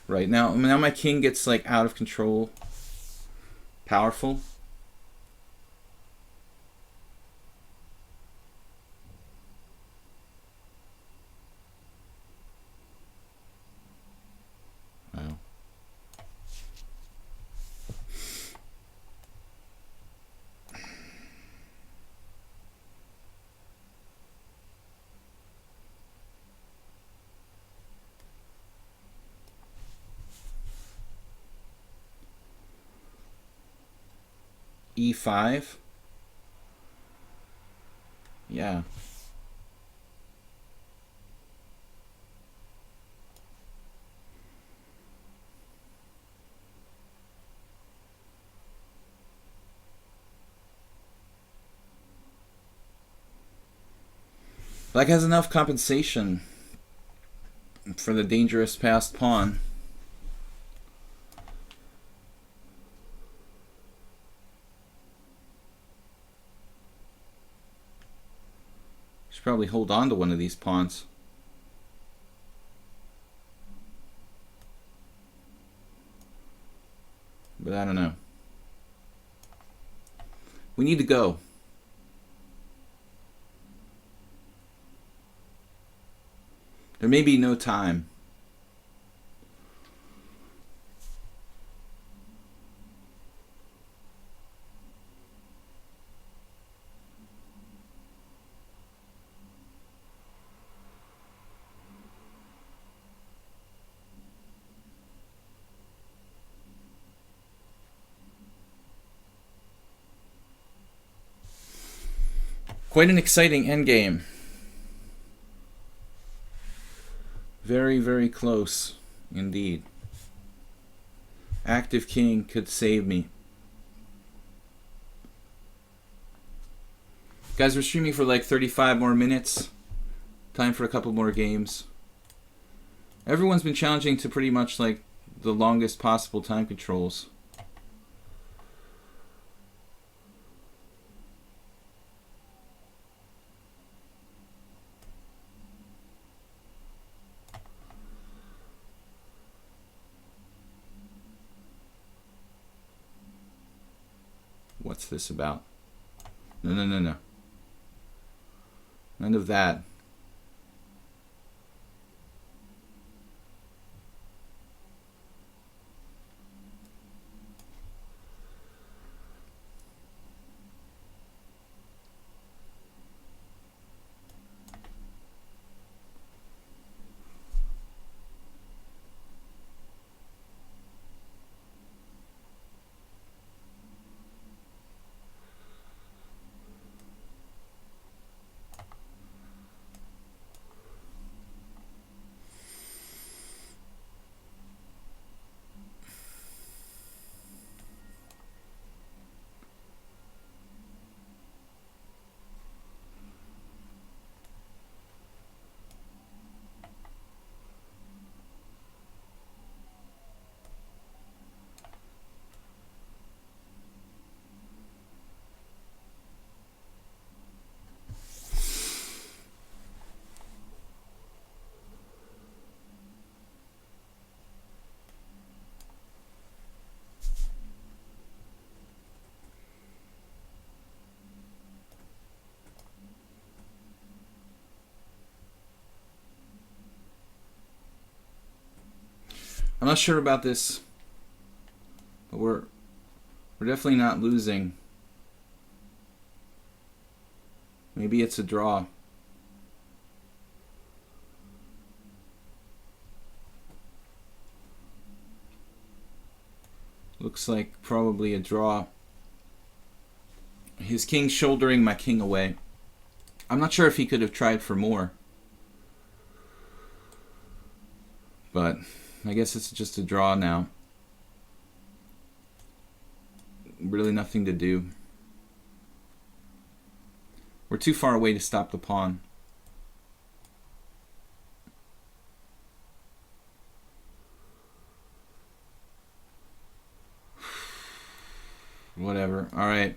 Right now my king gets like out of control. Powerful. E5. Yeah. Black has enough compensation for the dangerous passed pawn. Should probably hold on to one of these pawns. But I don't know. We need to go. There may be no time. Quite an exciting endgame. Very, very close indeed. Active king could save me. Guys, we're streaming for like 35 more minutes. Time for a couple more games. Everyone's been challenging to pretty much like the longest possible time controls. What's this about? No, no, no, no. None of that. I'm not sure about this, but we're definitely not losing. Maybe it's a draw. Looks like probably a draw. His king's shouldering my king away. I'm not sure if he could have tried for more. But I guess it's just a draw now. Really nothing to do. We're too far away to stop the pawn. Whatever. All right.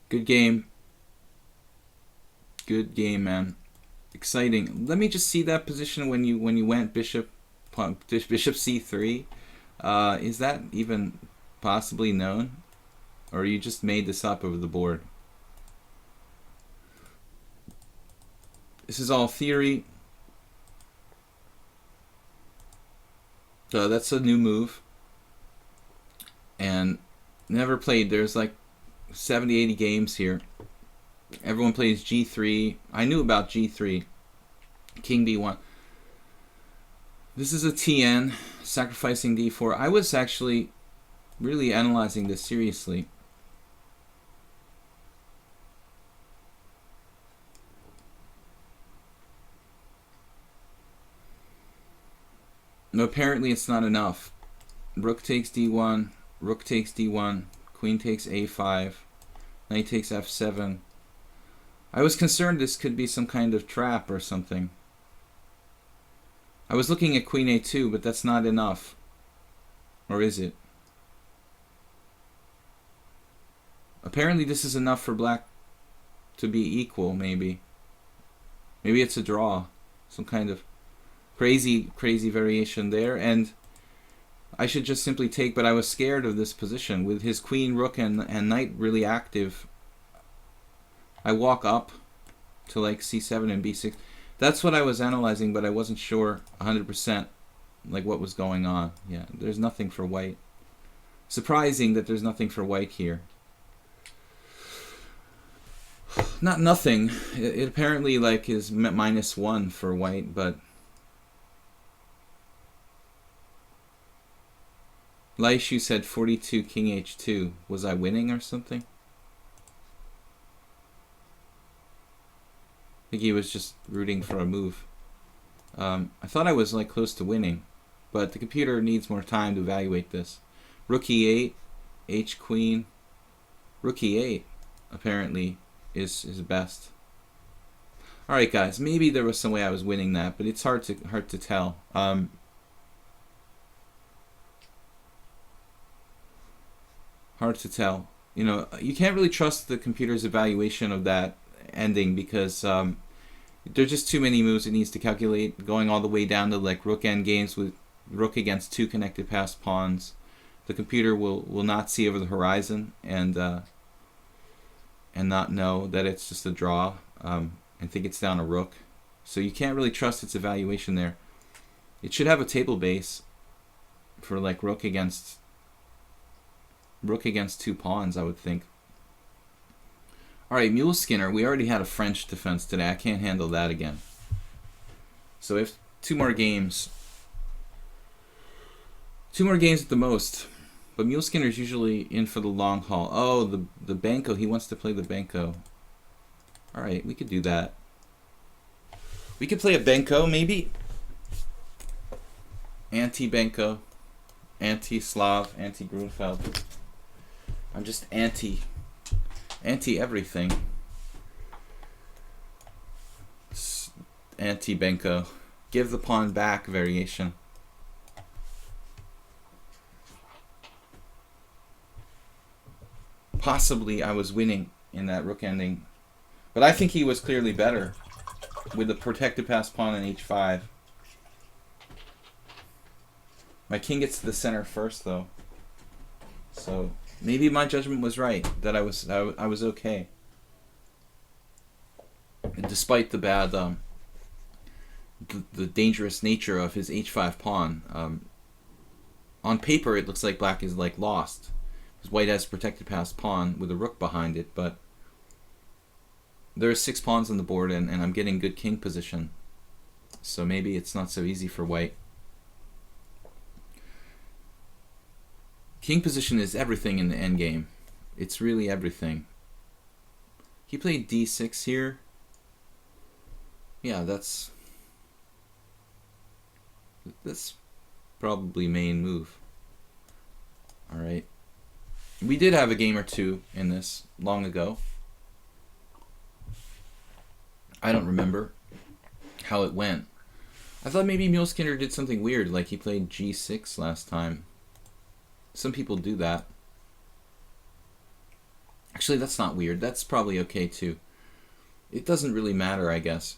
Good game. Good game, man. Exciting. Let me just see that position when you went bishop c3. Is that even possibly known, or you just made this up over the board? This is all theory. So that's a new move. And never played. There's like 70, 80 games here. Everyone plays g3. I knew about g3. King d1. This is a TN, sacrificing d4. I was actually really analyzing this seriously. No, apparently it's not enough. Rook takes d1, rook takes d1, queen takes a5, knight takes f7. I was concerned this could be some kind of trap or something. I was looking at queen a2, but that's not enough. Or is it? Apparently this is enough for black to be equal, maybe. Maybe it's a draw. Some kind of crazy variation there. And I should just simply take, but I was scared of this position. With his queen, rook, and knight really active, I walk up to like c7 and b6. That's what I was analyzing, but I wasn't sure 100% like what was going on. Yeah, there's nothing for white. Surprising that there's nothing for white here. Not nothing. It apparently like is -1 for white, but Laishu said 42 king h2. Was I winning or something? I think he was just rooting for a move. I thought I was like close to winning, but the computer needs more time to evaluate this. Rook e8, h queen. Rook e8 apparently is best. All right, guys. Maybe there was some way I was winning that, but it's hard to tell. Hard to tell. You know, you can't really trust the computer's evaluation of that ending because there's just too many moves it needs to calculate, going all the way down to like rook end games with rook against 2 connected passed pawns. The computer will not see over the horizon and not know that it's just a draw and think it's down a rook. So you can't really trust its evaluation there. It should have a table base for like rook against 2 pawns, I would think. Alright, Mule Skinner. We already had a French defense today. I can't handle that again. So if 2 more games. 2 more games at the most. But Mule Skinner's usually in for the long haul. Oh, the Banco. He wants to play the Banco. Alright, we could do that. We could play a Banco, maybe. Anti-Banco. Anti-Slav. Anti-Grunfeld. I'm just anti-everything. Anti-Banco. Give the pawn back variation. Possibly I was winning in that rook ending. But I think he was clearly better with the protected passed pawn on h5. My king gets to the center first, though. So maybe my judgment was right, that I was okay. And despite the bad the dangerous nature of his h5 pawn. On paper, it looks like black is like lost, because white has protected past pawn with a rook behind it, but there are 6 pawns on the board, and I'm getting good king position, so maybe it's not so easy for white. King position is everything in the endgame. It's really everything. He played d6 here. Yeah, that's probably main move. Alright. We did have a game or two in this long ago. I don't remember how it went. I thought maybe Muleskinner did something weird, like he played g6 last time. Some people do that. Actually, that's not weird. That's probably okay too. It doesn't really matter, I guess.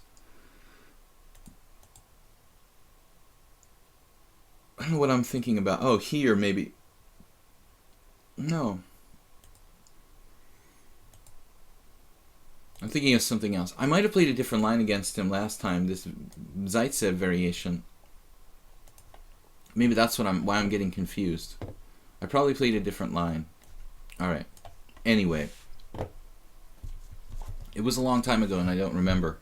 I don't know what I'm thinking about. Oh, here maybe. No. I'm thinking of something else. I might have played a different line against him last time, this Zaitsev variation. Maybe that's what why I'm getting confused. I probably played a different line. Alright. Anyway. It was a long time ago and I don't remember.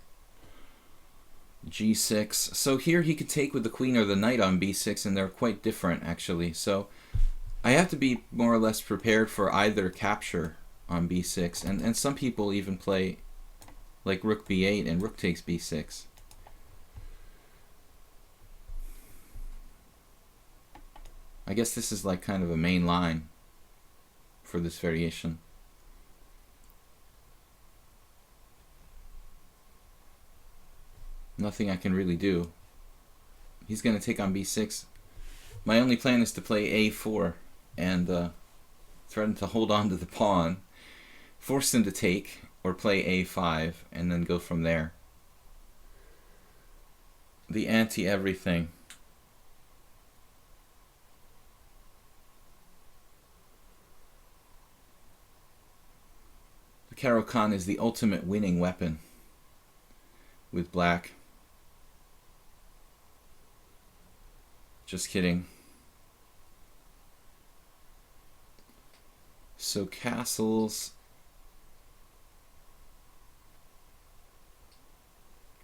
g6. So here he could take with the queen or the knight on b6, and they're quite different actually. So I have to be more or less prepared for either capture on b6. And some people even play like rook b8 and rook takes b6. I guess this is like kind of a main line for this variation. Nothing I can really do. He's going to take on b6. My only plan is to play a4 and threaten to hold on to the pawn, force him to take, or play a5 and then go from there. The anti-everything. The Caro-Kann is the ultimate winning weapon with black. Just kidding. So castles.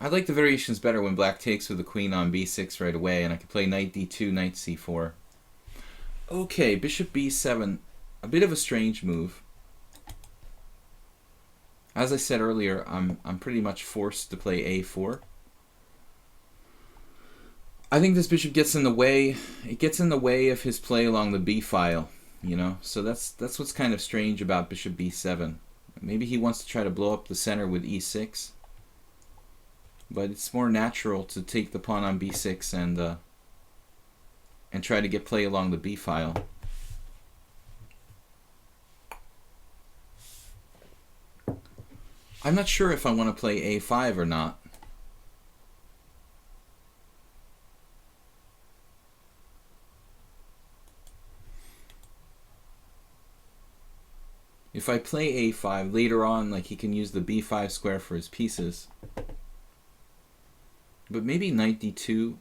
I like the variations better when black takes with the queen on b6 right away, and I can play knight d2, knight c4. Okay, bishop b7. A bit of a strange move. As I said earlier, I'm pretty much forced to play a4. I think this bishop gets in the way. It gets in the way of his play along the b file, you know. So that's what's kind of strange about bishop b7. Maybe he wants to try to blow up the center with e6, but it's more natural to take the pawn on b6 and try to get play along the b file. I'm not sure if I want to play a5 or not. If I play a5 later on, like he can use the b5 square for his pieces. But maybe knight d2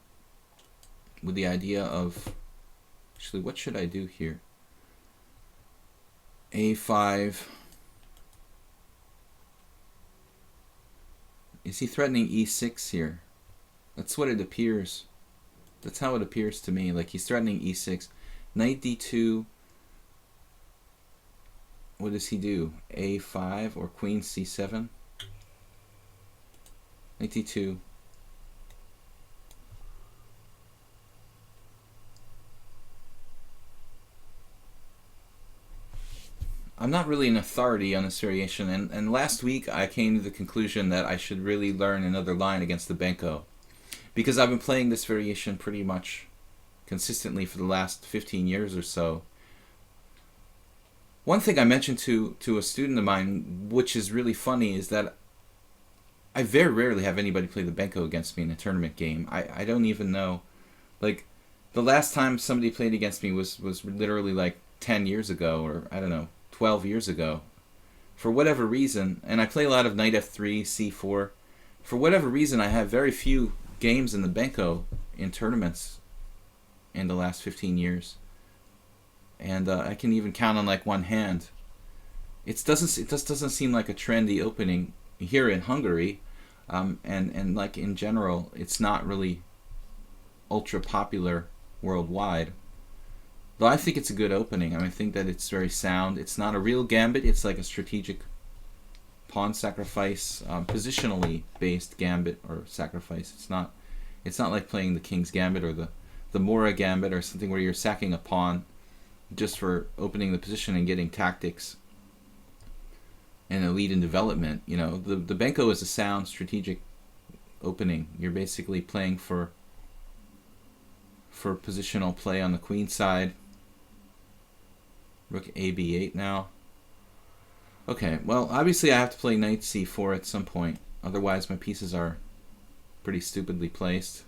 with the idea of, actually, what should I do here? a5. Is he threatening e6 here? That's what it appears. That's how it appears to me. Like he's threatening e6. Knight d2. What does he do? a5 or queen c7? Knight d2. I'm not really an authority on this variation, and last week I came to the conclusion that I should really learn another line against the Benko, because I've been playing this variation pretty much consistently for the last 15 years or so. One thing I mentioned to a student of mine, which is really funny, is that I very rarely have anybody play the Benko against me in a tournament game. I don't even know. Like, the last time somebody played against me was literally like 10 years ago, or I don't know, 12 years ago. For whatever reason, and I play a lot of knight f3, c4. For whatever reason, I have very few games in the Benko in tournaments in the last 15 years. And I can even count on like one hand. It just doesn't seem like a trendy opening here in Hungary, and like in general, it's not really ultra popular worldwide. Though I think it's a good opening. I think that it's very sound. It's not a real gambit. It's like a strategic pawn sacrifice, positionally based gambit or sacrifice. It's not like playing the King's Gambit or the Mora Gambit or something where you're sacking a pawn just for opening the position and getting tactics and a lead in development. You know, the Benko is a sound strategic opening. You're basically playing for positional play on the queen side. Rook a b8 now. Okay, well, obviously I have to play knight c4 at some point. Otherwise my pieces are pretty stupidly placed.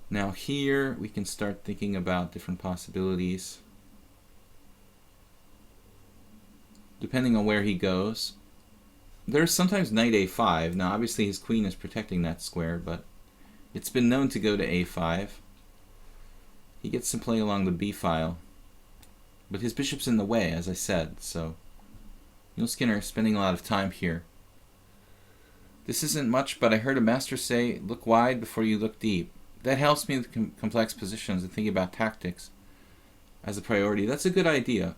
Now here we can start thinking about different possibilities. Depending on where he goes. There's sometimes knight a5. Now obviously his queen is protecting that square, but it's been known to go to a5. He gets to play along the b file. But his bishop's in the way, as I said, so Neil Skinner is spending a lot of time here. This isn't much, but I heard a master say, look wide before you look deep. That helps me with complex positions and thinking about tactics as a priority. That's a good idea.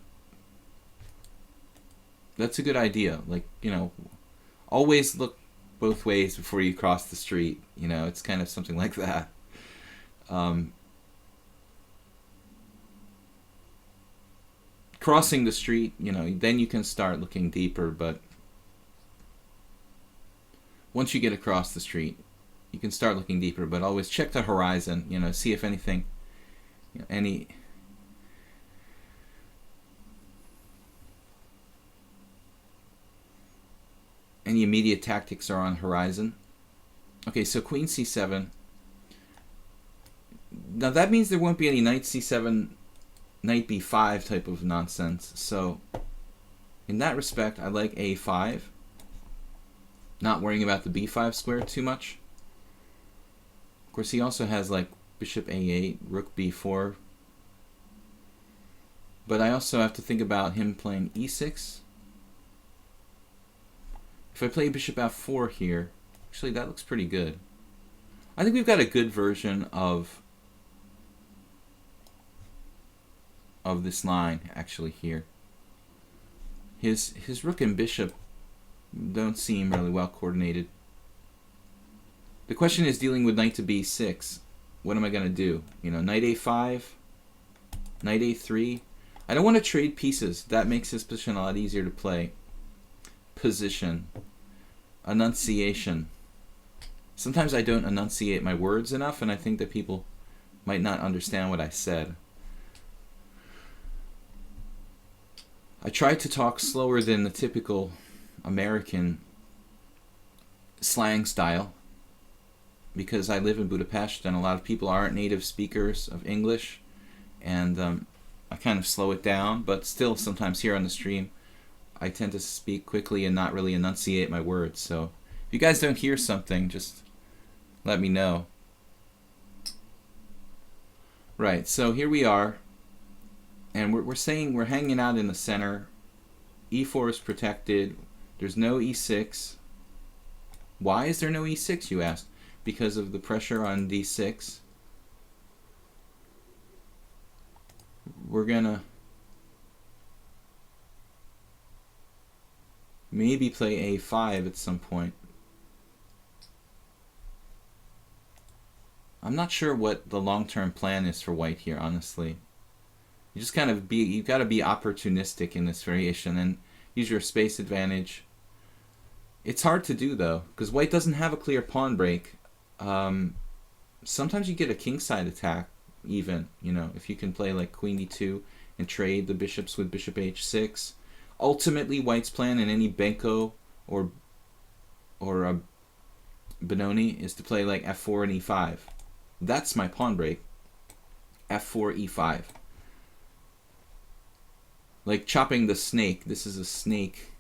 That's a good idea. Like, you know, always look both ways before you cross the street. You know, it's kind of something like that. Crossing the street, you know, then you can start looking deeper, but once you get across the street, you can start looking deeper, but always check the horizon, you know, see if anything, you know, any immediate tactics are on horizon. Okay, so queen c7. Now that means there won't be any knight c7, knight b5 type of nonsense. So in that respect, I like a5. Not worrying about the b5 square too much. Of course, he also has like bishop a8, rook b4. But I also have to think about him playing e6. If I play bishop f4 here, actually that looks pretty good. I think we've got a good version of this line actually here. His rook and bishop don't seem really well coordinated. The question is dealing with knight to b6. What am I going to do? You know, knight a5, knight a3. I don't want to trade pieces. That makes his position a lot easier to play. Position. Enunciation. Sometimes I don't enunciate my words enough, and I think that people might not understand what I said. I tried to talk slower than the typical American slang style because I live in Budapest and a lot of people aren't native speakers of English, and I kind of slow it down, but still sometimes here on the stream I tend to speak quickly and not really enunciate my words. So if you guys don't hear something, just let me know. Right, so here we are. And we're saying we're hanging out in the center. e4 is protected. There's no e6. Why is there no e6, you ask? Because of the pressure on d6. We're gonna maybe play a5 at some point. I'm not sure what the long-term plan is for white here, honestly. You just kind of you've got to be opportunistic in this variation and use your space advantage. It's hard to do though, because white doesn't have a clear pawn break. Sometimes you get a kingside attack even, you know, if you can play like queen d2 and trade the bishops with bishop h6. Ultimately, white's plan in any Benko or Benoni is to play like f4 and e5. That's my pawn break. f4, e5. Like chopping the snake. This is a snake.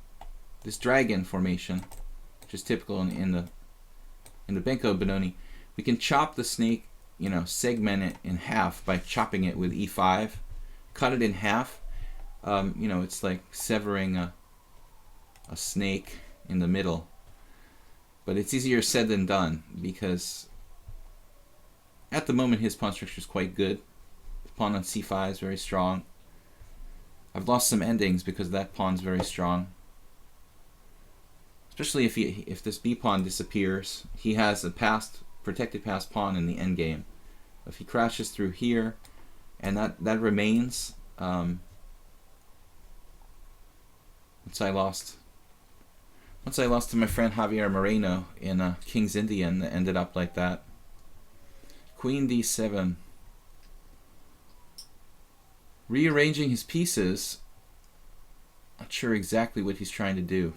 This dragon formation, which is typical in the in the Benko Benoni, we can chop the snake, you know, segment it in half by chopping it with e5. Cut it in half. You know, it's like severing a snake in the middle. But it's easier said than done, because at the moment his pawn structure is quite good. The pawn on c5 is very strong. I've lost some endings because that pawn's very strong. Especially if this b pawn disappears, he has a protected passed pawn in the endgame. If he crashes through here, and that remains. Once I lost to my friend Javier Moreno in King's Indian, that ended up like that. Queen d7. Rearranging his pieces. Not sure exactly what he's trying to do.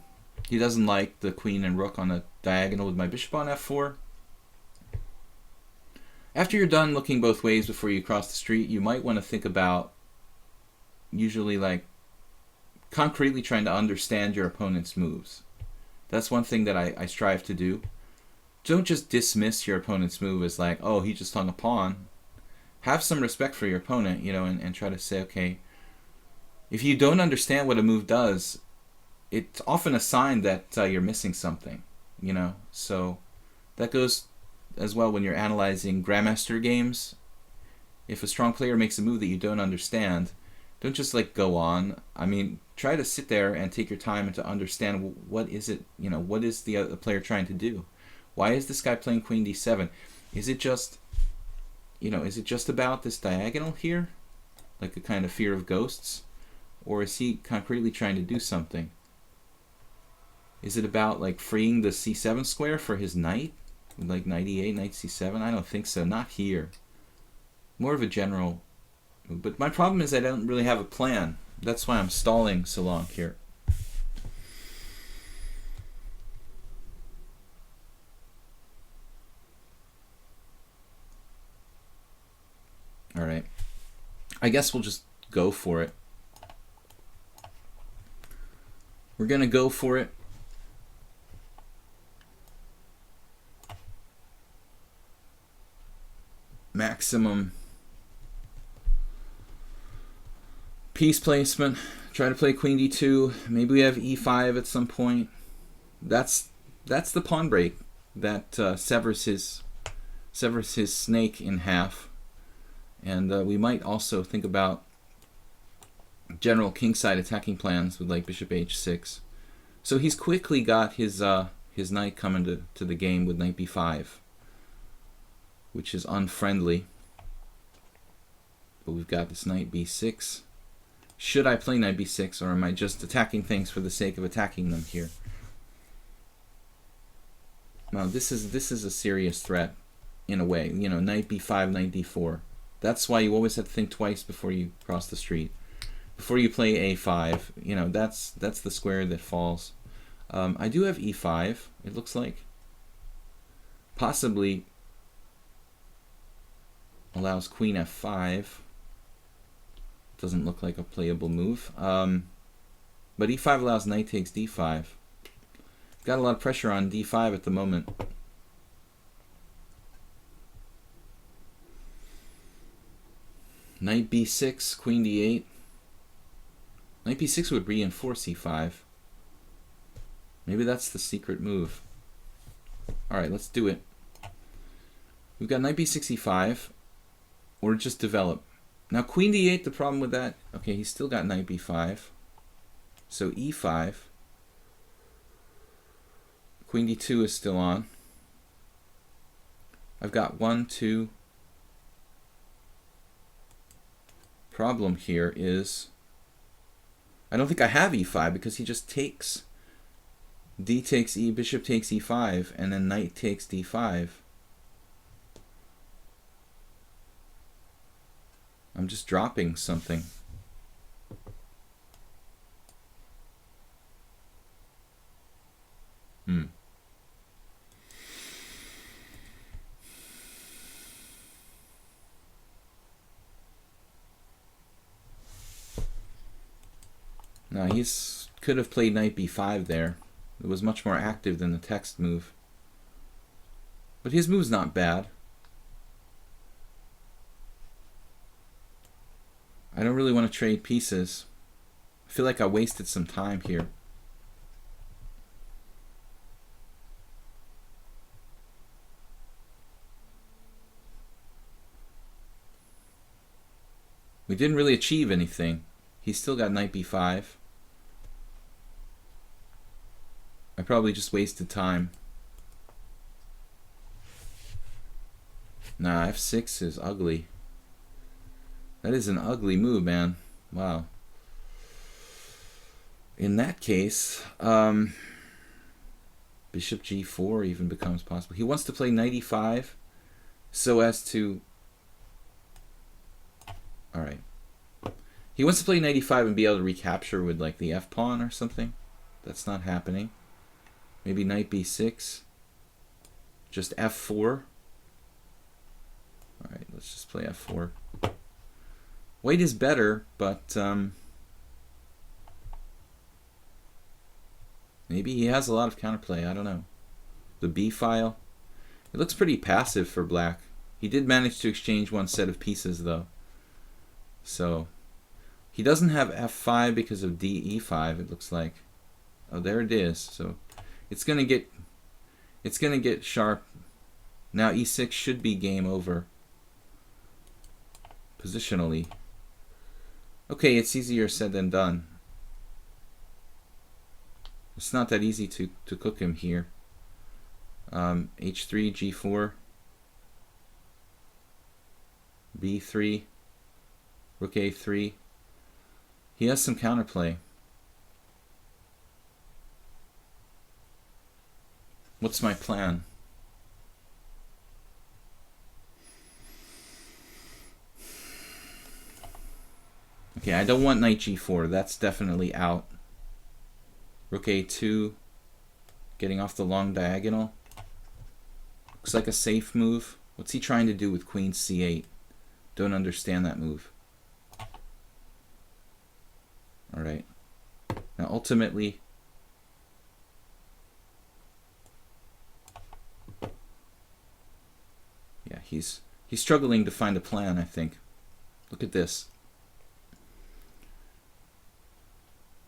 He doesn't like the queen and rook on a diagonal with my bishop on f4. After you're done looking both ways before you cross the street, you might want to think about, usually, like, concretely trying to understand your opponent's moves. That's one thing that I strive to do. Don't just dismiss your opponent's move as like, oh, he just hung a pawn. Have some respect for your opponent, you know, and try to say, okay, if you don't understand what a move does, it's often a sign that you're missing something, you know. So that goes as well when you're analyzing Grandmaster games. If a strong player makes a move that you don't understand, don't just like go on. I mean, try to sit there and take your time and to understand what is it, you know, what is the other player trying to do? Why is this guy playing Queen d7? Is it just, you know, is it just about this diagonal here? Like a kind of fear of ghosts? Or is he concretely trying to do something? Is it about like freeing the c7 square for his knight? Like knight e8, knight c7? I don't think so. Not here. More of a general. But my problem is I don't really have a plan. That's why I'm stalling so long here. Alright. I guess we'll just go for it. We're going to go for it. Maximum piece placement. Try to play Queen d2. Maybe we have e5 at some point. That's the pawn break that severs his snake in half. And we might also think about general kingside attacking plans with like bishop h6. So he's quickly got his knight coming to the game with knight b5, which is unfriendly. But we've got this knight b6. Should I play knight b6, or am I just attacking things for the sake of attacking them here? Now this is a serious threat in a way. You know, knight b5, knight d4. That's why you always have to think twice before you cross the street. Before you play a5, you know, that's the square that falls. I do have e5, it looks like. Possibly allows queen f5. Doesn't look like a playable move. But e5 allows knight takes d5. Got a lot of pressure on d5 at the moment. Knight b6, queen d8. Knight b6 would reinforce e5. Maybe that's the secret move. Alright, let's do it. We've got knight b6, e5. Or just develop. Now queen d8, the problem with that, okay, he's still got knight b5. So e5. Queen d2 is still on. I've got 1, 2. Problem here is I don't think I have e5 because he just takes d takes e, bishop takes e5, and then knight takes d5. I'm just dropping something. Now could have played knight b5 there. It was much more active than the text move. But his move's not bad. I don't really want to trade pieces. I feel like I wasted some time here. We didn't really achieve anything. He's still got knight b5. I probably just wasted time. Nah, f6 is ugly. That is an ugly move, man. Wow. In that case, bishop g4 even becomes possible. He wants to play knight e5 so as to... Alright. He wants to play knight e5 and be able to recapture with like the f-pawn or something. That's not happening. Maybe knight b6. Just f4. Alright, let's just play f4. White is better, but maybe he has a lot of counterplay. I don't know. The b file. It looks pretty passive for black. He did manage to exchange one set of pieces, though. So he doesn't have f5 because of d e5. It looks like. Oh, there it is. So it's gonna get sharp. Now e6 should be game over. Positionally. Okay, it's easier said than done. It's not that easy to cook him here. h3, g4, b3, rook a3. He has some counterplay. What's my plan? Okay, I don't want knight g4. That's definitely out. Rook a2, getting off the long diagonal. Looks like a safe move. What's he trying to do with queen c8? Don't understand that move. Alright. Now ultimately... Yeah, he's struggling to find a plan, I think. Look at this.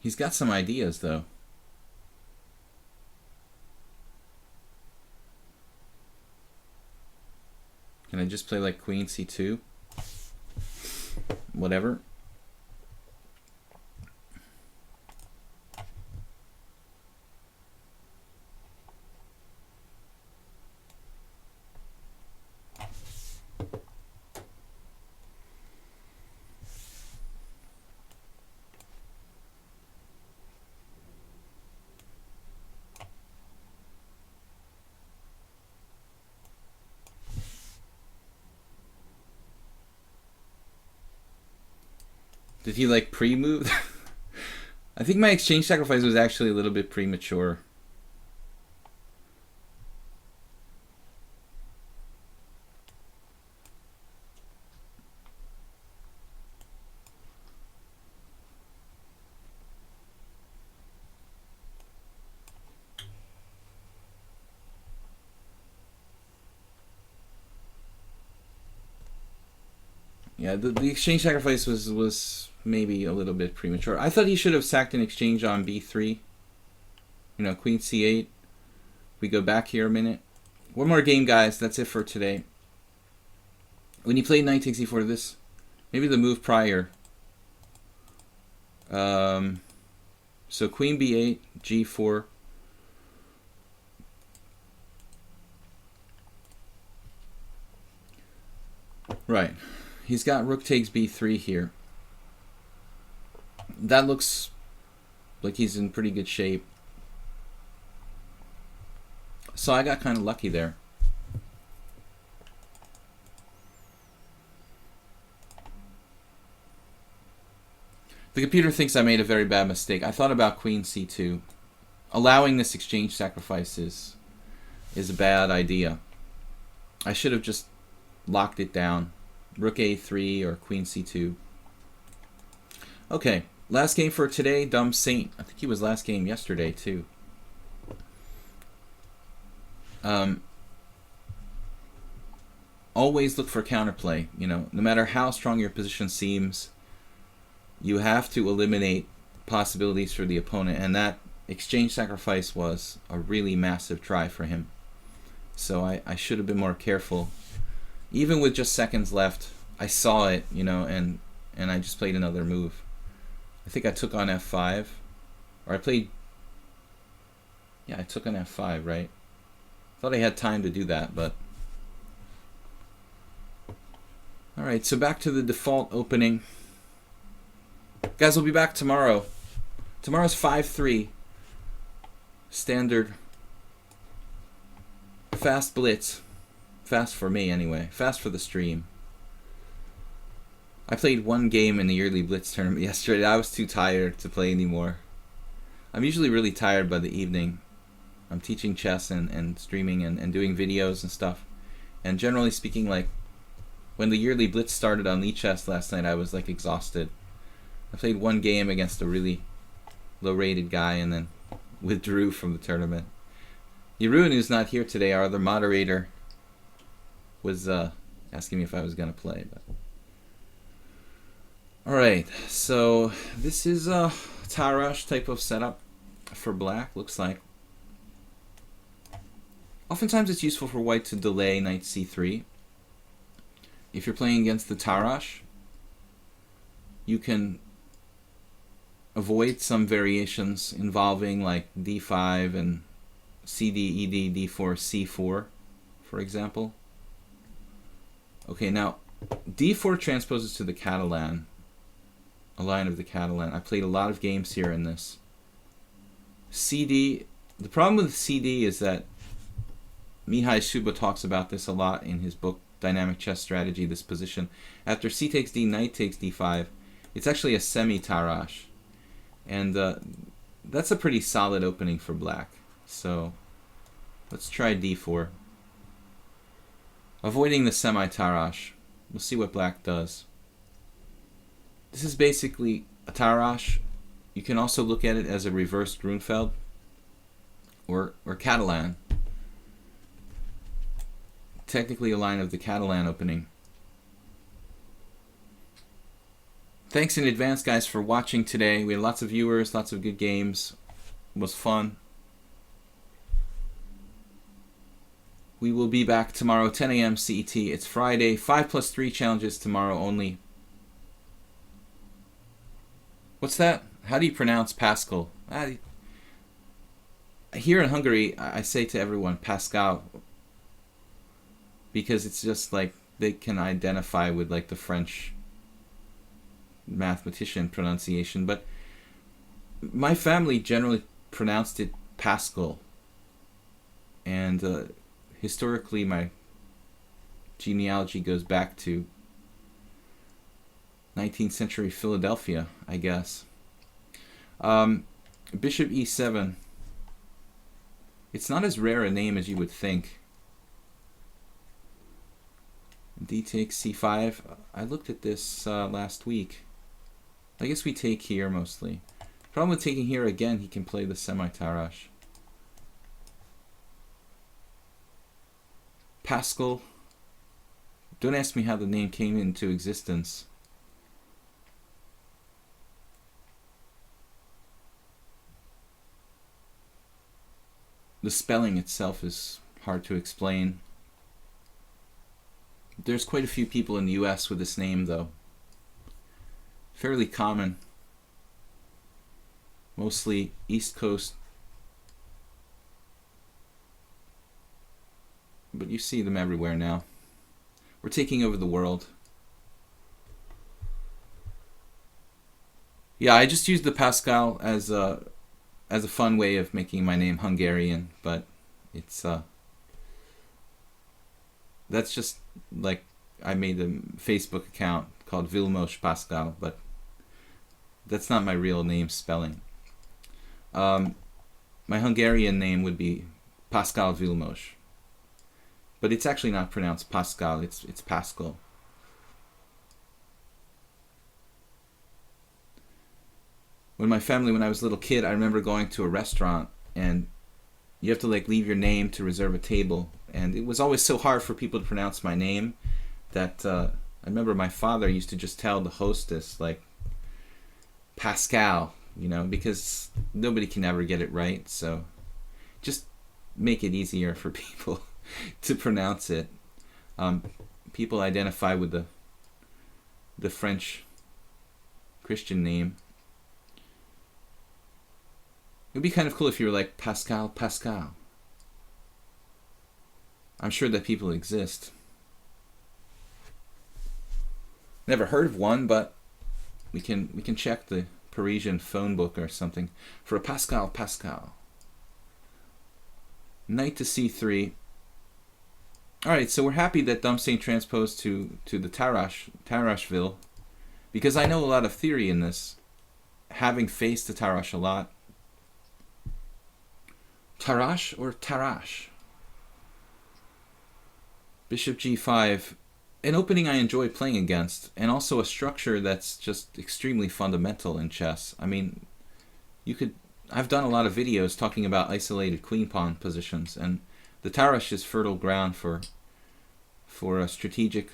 He's got some ideas, though. Can I just play like queen c2? Whatever. Did he like pre-move? I think my exchange sacrifice was actually a little bit premature. Yeah, the exchange sacrifice was maybe a little bit premature. I thought he should have sacked an exchange on b3. You know, queen c8. We go back here a minute. One more game, guys. That's it for today. When he played knight takes e4 this, maybe the move prior. So queen b8, g4. Right. He's got rook takes b3 here. That looks like he's in pretty good shape. So I got kind of lucky there. The computer thinks I made a very bad mistake. I thought about queen c2. Allowing this exchange sacrifice is a bad idea. I should have just locked it down. Rook a3 or queen c2. Okay, last game for today, Dumb Saint. I think he was last game yesterday too. always look for counterplay. You know, no matter how strong your position seems, you have to eliminate possibilities for the opponent, and that exchange sacrifice was a really massive try for him. So I should have been more careful. Even with just seconds left, I saw it, you know, and I just played another move. I think I took on f5, or I played, yeah, I took on f5, right? Thought I had time to do that, but all right, so back to the default opening. Guys, we'll be back tomorrow. Tomorrow's 5-3. Standard. Fast blitz. Fast for me, anyway. Fast for the stream. I played one game in the yearly blitz tournament yesterday. I was too tired to play anymore. I'm usually really tired by the evening. I'm teaching chess and streaming and doing videos and stuff. And generally speaking, like, when the yearly blitz started on lichess last night, I was like exhausted. I played one game against a really low-rated guy and then withdrew from the tournament. Jeroen, who's not here today, our other moderator, was asking me if I was going to play. But all right, so this is a Tarrasch type of setup for black, looks like. Oftentimes it's useful for white to delay knight c3. If you're playing against the Tarrasch, you can avoid some variations involving like d5 and cd, ed, d4, c4, for example. Okay, now d4 transposes to the Catalan, a line of the Catalan. I played a lot of games here in this. cd, the problem with cd is that Mihai Suba talks about this a lot in his book Dynamic Chess Strategy, this position. After c takes d, knight takes d5, it's actually a semi-Tarrasch. And that's a pretty solid opening for black. So let's try d4. Avoiding the semi-Tarrasch. We'll see what black does. This is basically a Tarrasch. You can also look at it as a reversed Grunfeld or Catalan. Technically a line of the Catalan opening. Thanks in advance, guys, for watching today. We had lots of viewers, lots of good games. It was fun. We will be back tomorrow, 10 a.m. CET. It's Friday. 5+3 challenges tomorrow only. What's that? How do you pronounce Paschall? Here in Hungary, I say to everyone, Pascal, because it's just like they can identify with like the French mathematician pronunciation, but my family generally pronounced it Paschall, and historically my genealogy goes back to 19th century Philadelphia, I guess. Bishop e7. It's not as rare a name as you would think. D takes c5. I looked at this last week. I guess we take here mostly. Problem with taking here, again, he can play the semi-Tarrasch. Paschall. Don't ask me how the name came into existence. The spelling itself is hard to explain. There's quite a few people in the US with this name, though. Fairly common. Mostly East Coast. But you see them everywhere now. We're taking over the world. Yeah, I just used the Pascal as a fun way of making my name Hungarian, but it's that's just like I made a Facebook account called William Paschall, but that's not my real name spelling. My Hungarian name would be Pascal Vilmos, but it's actually not pronounced Pascal. It's Paschall. When I was a little kid, I remember going to a restaurant, and you have to like leave your name to reserve a table, and it was always so hard for people to pronounce my name that I remember my father used to just tell the hostess like Paschall, you know, because nobody can ever get it right, so just make it easier for people to pronounce it. People identify with the French Christian name. It would be kind of cool if you were like Paschall. I'm sure that people exist. Never heard of one, but we can check the Parisian phone book or something for a Paschall. Knight to c3. Alright, so we're happy that Dumpstain transposed to the Tarraschville, because I know a lot of theory in this, having faced the Tarrasch a lot. Tarrasch or Tarrasch? Bishop g5. An opening I enjoy playing against, and also a structure that's just extremely fundamental in chess. I mean, I've done a lot of videos talking about isolated queen-pawn positions, and the Tarrasch is fertile ground for strategic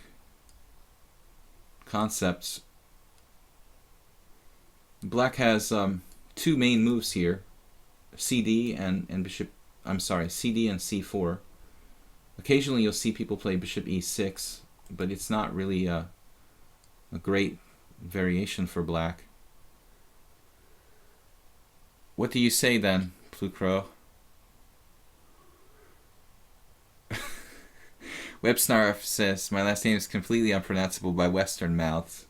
concepts. Black has two main moves here, CD and CD and C4. Occasionally you'll see people play bishop e6, but it's not really a great variation for black. What do you say then, Plucro? Websnarf says, my last name is completely unpronounceable by Western mouths.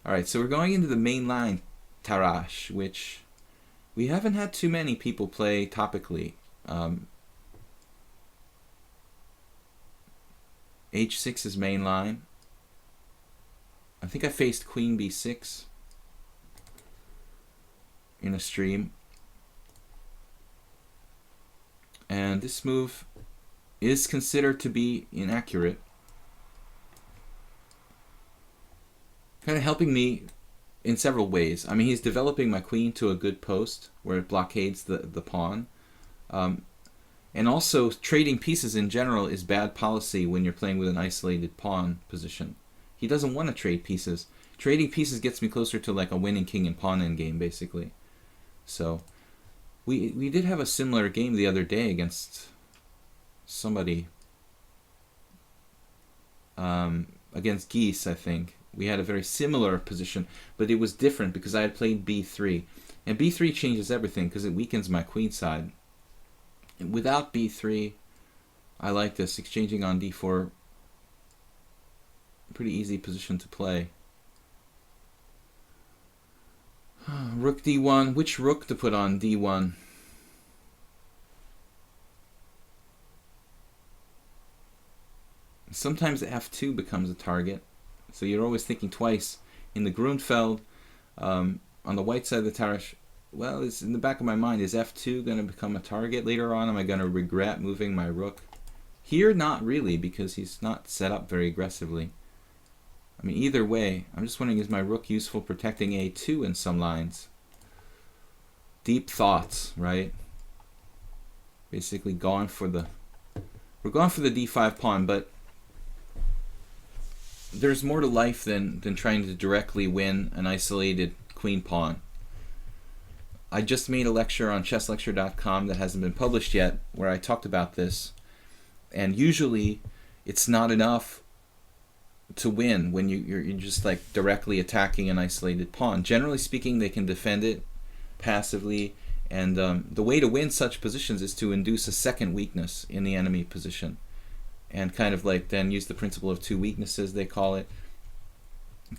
Alright, so we're going into the main line Tarrasch, which we haven't had too many people play topically. H6 is main line. I think I faced queen b6 in a stream. And this move is considered to be inaccurate. Kind of helping me in several ways. I mean, he's developing my queen to a good post where it blockades the pawn. And also, trading pieces in general is bad policy when you're playing with an isolated pawn position. He doesn't want to trade pieces. Trading pieces gets me closer to like a winning king and pawn endgame, basically. So, we did have a similar game the other day against somebody. Against Geese, I think. We had a very similar position, but it was different because I had played b3. And b3 changes everything because it weakens my queen side. Without b3, I like this. Exchanging on d4, pretty easy position to play. Rook d1. Which rook to put on d1? Sometimes f2 becomes a target, so you're always thinking twice. In the Grunfeld, on the white side of the Tarrasch, well, it's in the back of my mind, is f2 going to become a target later on? Am I going to regret moving my rook? Here, not really, because he's not set up very aggressively. I mean, either way, I'm just wondering, is my rook useful protecting a2 in some lines? Deep thoughts, right? Basically we're going for the d5 pawn, but there's more to life than trying to directly win an isolated queen pawn. I just made a lecture on chesslecture.com that hasn't been published yet where I talked about this, and usually it's not enough to win when you're just like directly attacking an isolated pawn. Generally speaking, they can defend it passively, and the way to win such positions is to induce a second weakness in the enemy position, and kind of like then use the principle of two weaknesses, they call it,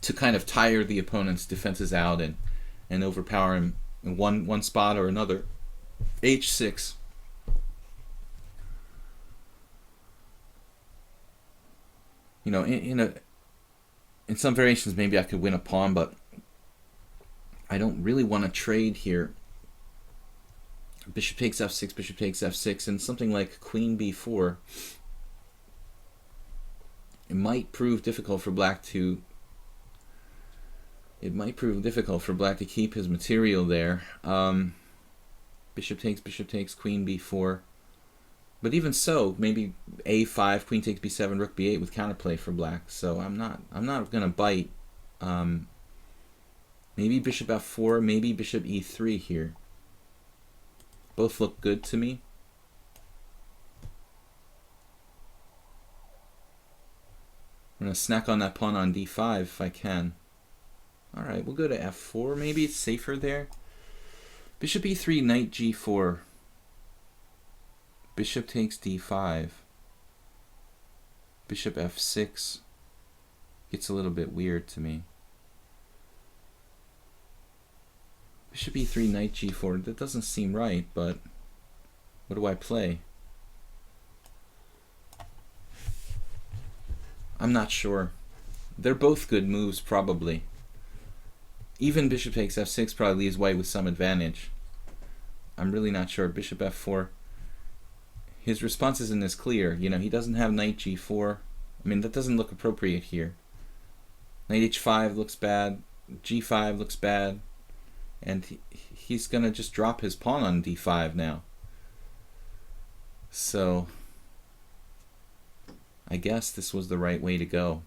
to kind of tire the opponent's defenses out and overpower him in one spot or another. H6. You know, in some variations maybe I could win a pawn, but I don't really want to trade here. Bishop takes f6, bishop takes f6, and something like queen b4. It might prove difficult for black to keep his material there. bishop takes, queen b4. But even so, maybe a5, queen takes b7, rook b8 with counterplay for black. So I'm not gonna bite. Maybe bishop f4, maybe bishop e3 here. Both look good to me. I'm gonna snack on that pawn on d5 if I can. Alright, we'll go to f4. Maybe it's safer there. Bishop e3, knight g4. Bishop takes d5. Bishop f6. Gets a little bit weird to me. Bishop e3, knight g4. That doesn't seem right, but what do I play? I'm not sure. They're both good moves, probably. Even bishop takes f6 probably leaves white with some advantage. I'm really not sure. Bishop f4. His response isn't as clear. You know, he doesn't have knight g4. I mean, that doesn't look appropriate here. Knight h5 looks bad. g5 looks bad. And he's going to just drop his pawn on d5 now. So I guess this was the right way to go.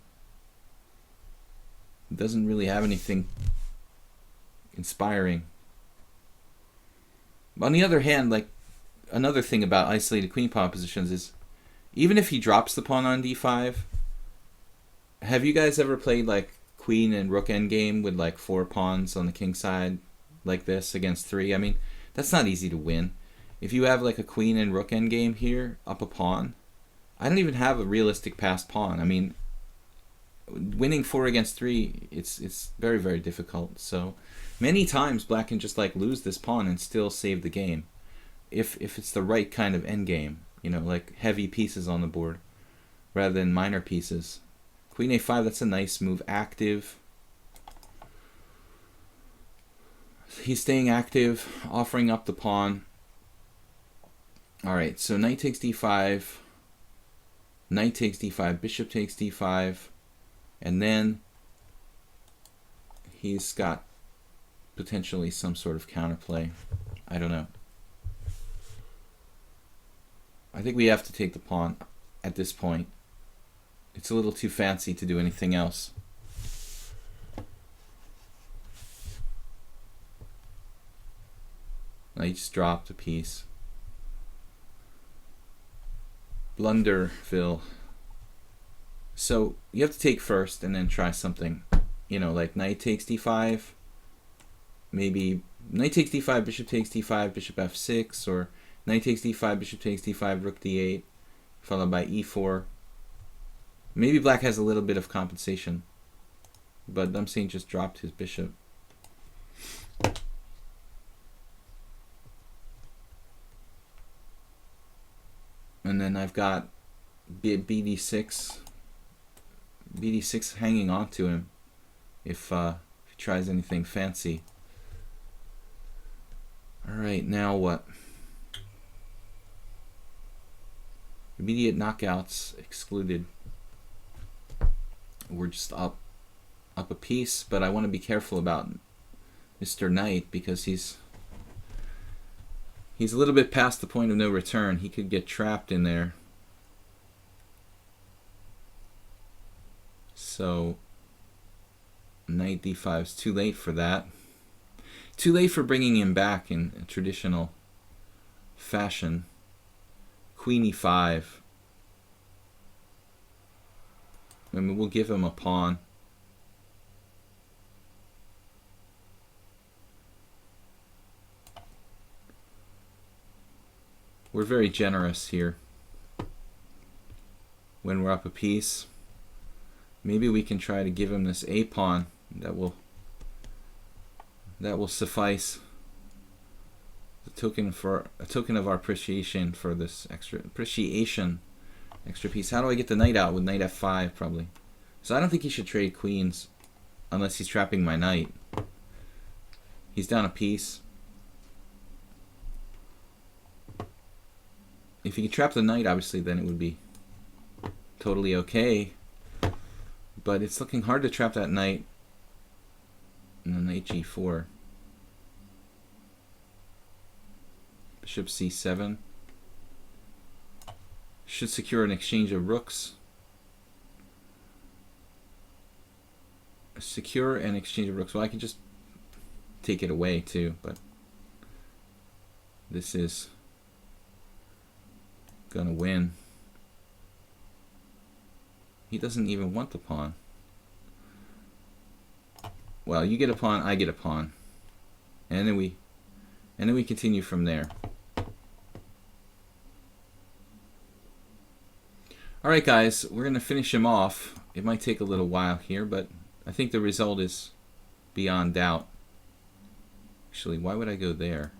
It doesn't really have anything inspiring. But on the other hand, like, another thing about isolated queen pawn positions is, even if he drops the pawn on d5, have you guys ever played like queen and rook endgame with like 4 pawns on the king side like this against 3? I mean, that's not easy to win. If you have like a queen and rook endgame here, up a pawn, I don't even have a realistic passed pawn. I mean, winning 4 against 3, it's very, very difficult. So many times black can just like lose this pawn and still save the game. If it's the right kind of endgame, you know, like heavy pieces on the board rather than minor pieces. Queen a5, that's a nice move. Active. He's staying active, offering up the pawn. Alright, so knight takes d5. Knight takes d5, bishop takes d5, and then he's got potentially some sort of counterplay. I don't know. I think we have to take the pawn at this point. It's a little too fancy to do anything else. Now he just dropped a piece. Blunderville. So you have to take first and then try something, you know, like knight takes d5, maybe knight takes d5, bishop takes d5, bishop f6, or knight takes d5, bishop takes d5, rook d8, followed by e4. Maybe black has a little bit of compensation, but I'm saying just dropped his bishop. And then I've got bd6 hanging on to him if he tries anything fancy. Alright, now what? Immediate knockouts excluded. We're just up a piece, but I want to be careful about Mr. Knight because he's a little bit past the point of no return. He could get trapped in there. So knight d5 is too late for that. Too late for bringing him back in a traditional fashion. Queen e5. I mean, we'll give him a pawn. We're very generous here when we're up a piece. Maybe we can try to give him this a pawn that will suffice. A token of our appreciation for this extra piece. How do I get the knight out with knight f5 probably? So I don't think he should trade queens unless he's trapping my knight. He's down a piece. If he could trap the knight, obviously, then it would be totally okay. But it's looking hard to trap that knight. And then knight g4. Bishop c7. Should secure an exchange of rooks. Secure an exchange of rooks. Well, I can just take it away too, but this is gonna win. He doesn't even want the pawn. Well, you get a pawn, I get a pawn, and then we continue from there. All right, guys, we're gonna finish him off. It might take a little while here, but I think the result is beyond doubt. Actually, why would I go there?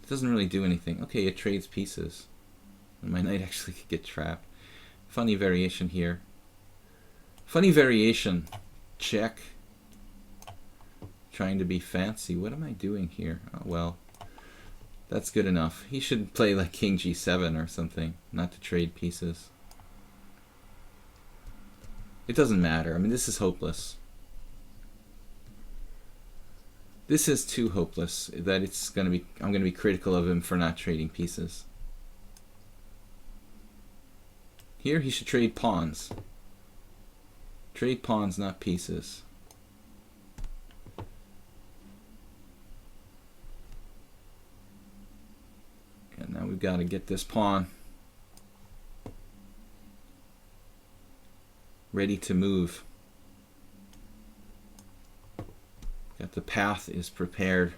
It doesn't really do anything. Okay, it trades pieces. And my knight actually could get trapped. Funny variation here. Funny variation. Check. Trying to be fancy. What am I doing here? Oh, well, that's good enough. He should play like king g7 or something, not to trade pieces. It doesn't matter. I mean, this is hopeless. This is too hopeless that it's gonna be. I'm gonna be critical of him for not trading pieces. Here, he should trade pawns. Trade pawns, not pieces. And now we've got to get this pawn ready to move. Got the path is prepared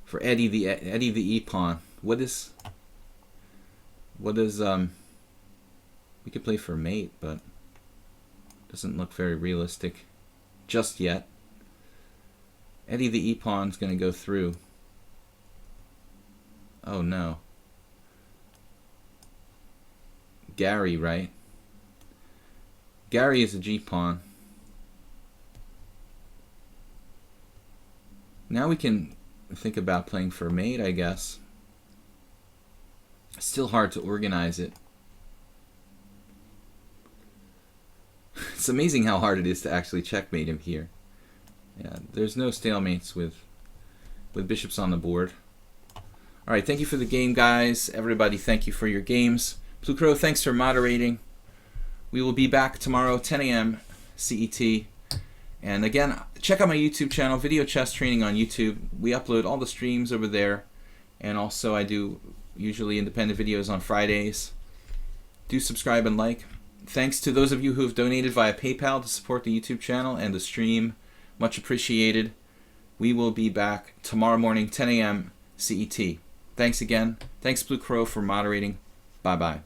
for Eddie the E pawn. What is we could play for mate, but doesn't look very realistic just yet. Eddie the E pawn's going to go through. Oh no. Gary, right? Gary is a G pawn. Now we can think about playing for mate, I guess. Still hard to organize it. It's amazing how hard it is to actually checkmate him here. Yeah, there's no stalemates with bishops on the board. All right, thank you for the game, guys. Everybody, thank you for your games. Blue Crow, thanks for moderating. We will be back tomorrow, 10 a.m. CET. And again, check out my YouTube channel, Video Chess Training on YouTube. We upload all the streams over there. And also, I do usually independent videos on Fridays. Do subscribe and like. Thanks to those of you who have donated via PayPal to support the YouTube channel and the stream. Much appreciated. We will be back tomorrow morning, 10 a.m. CET. Thanks again. Thanks, Blue Crow, for moderating. Bye-bye.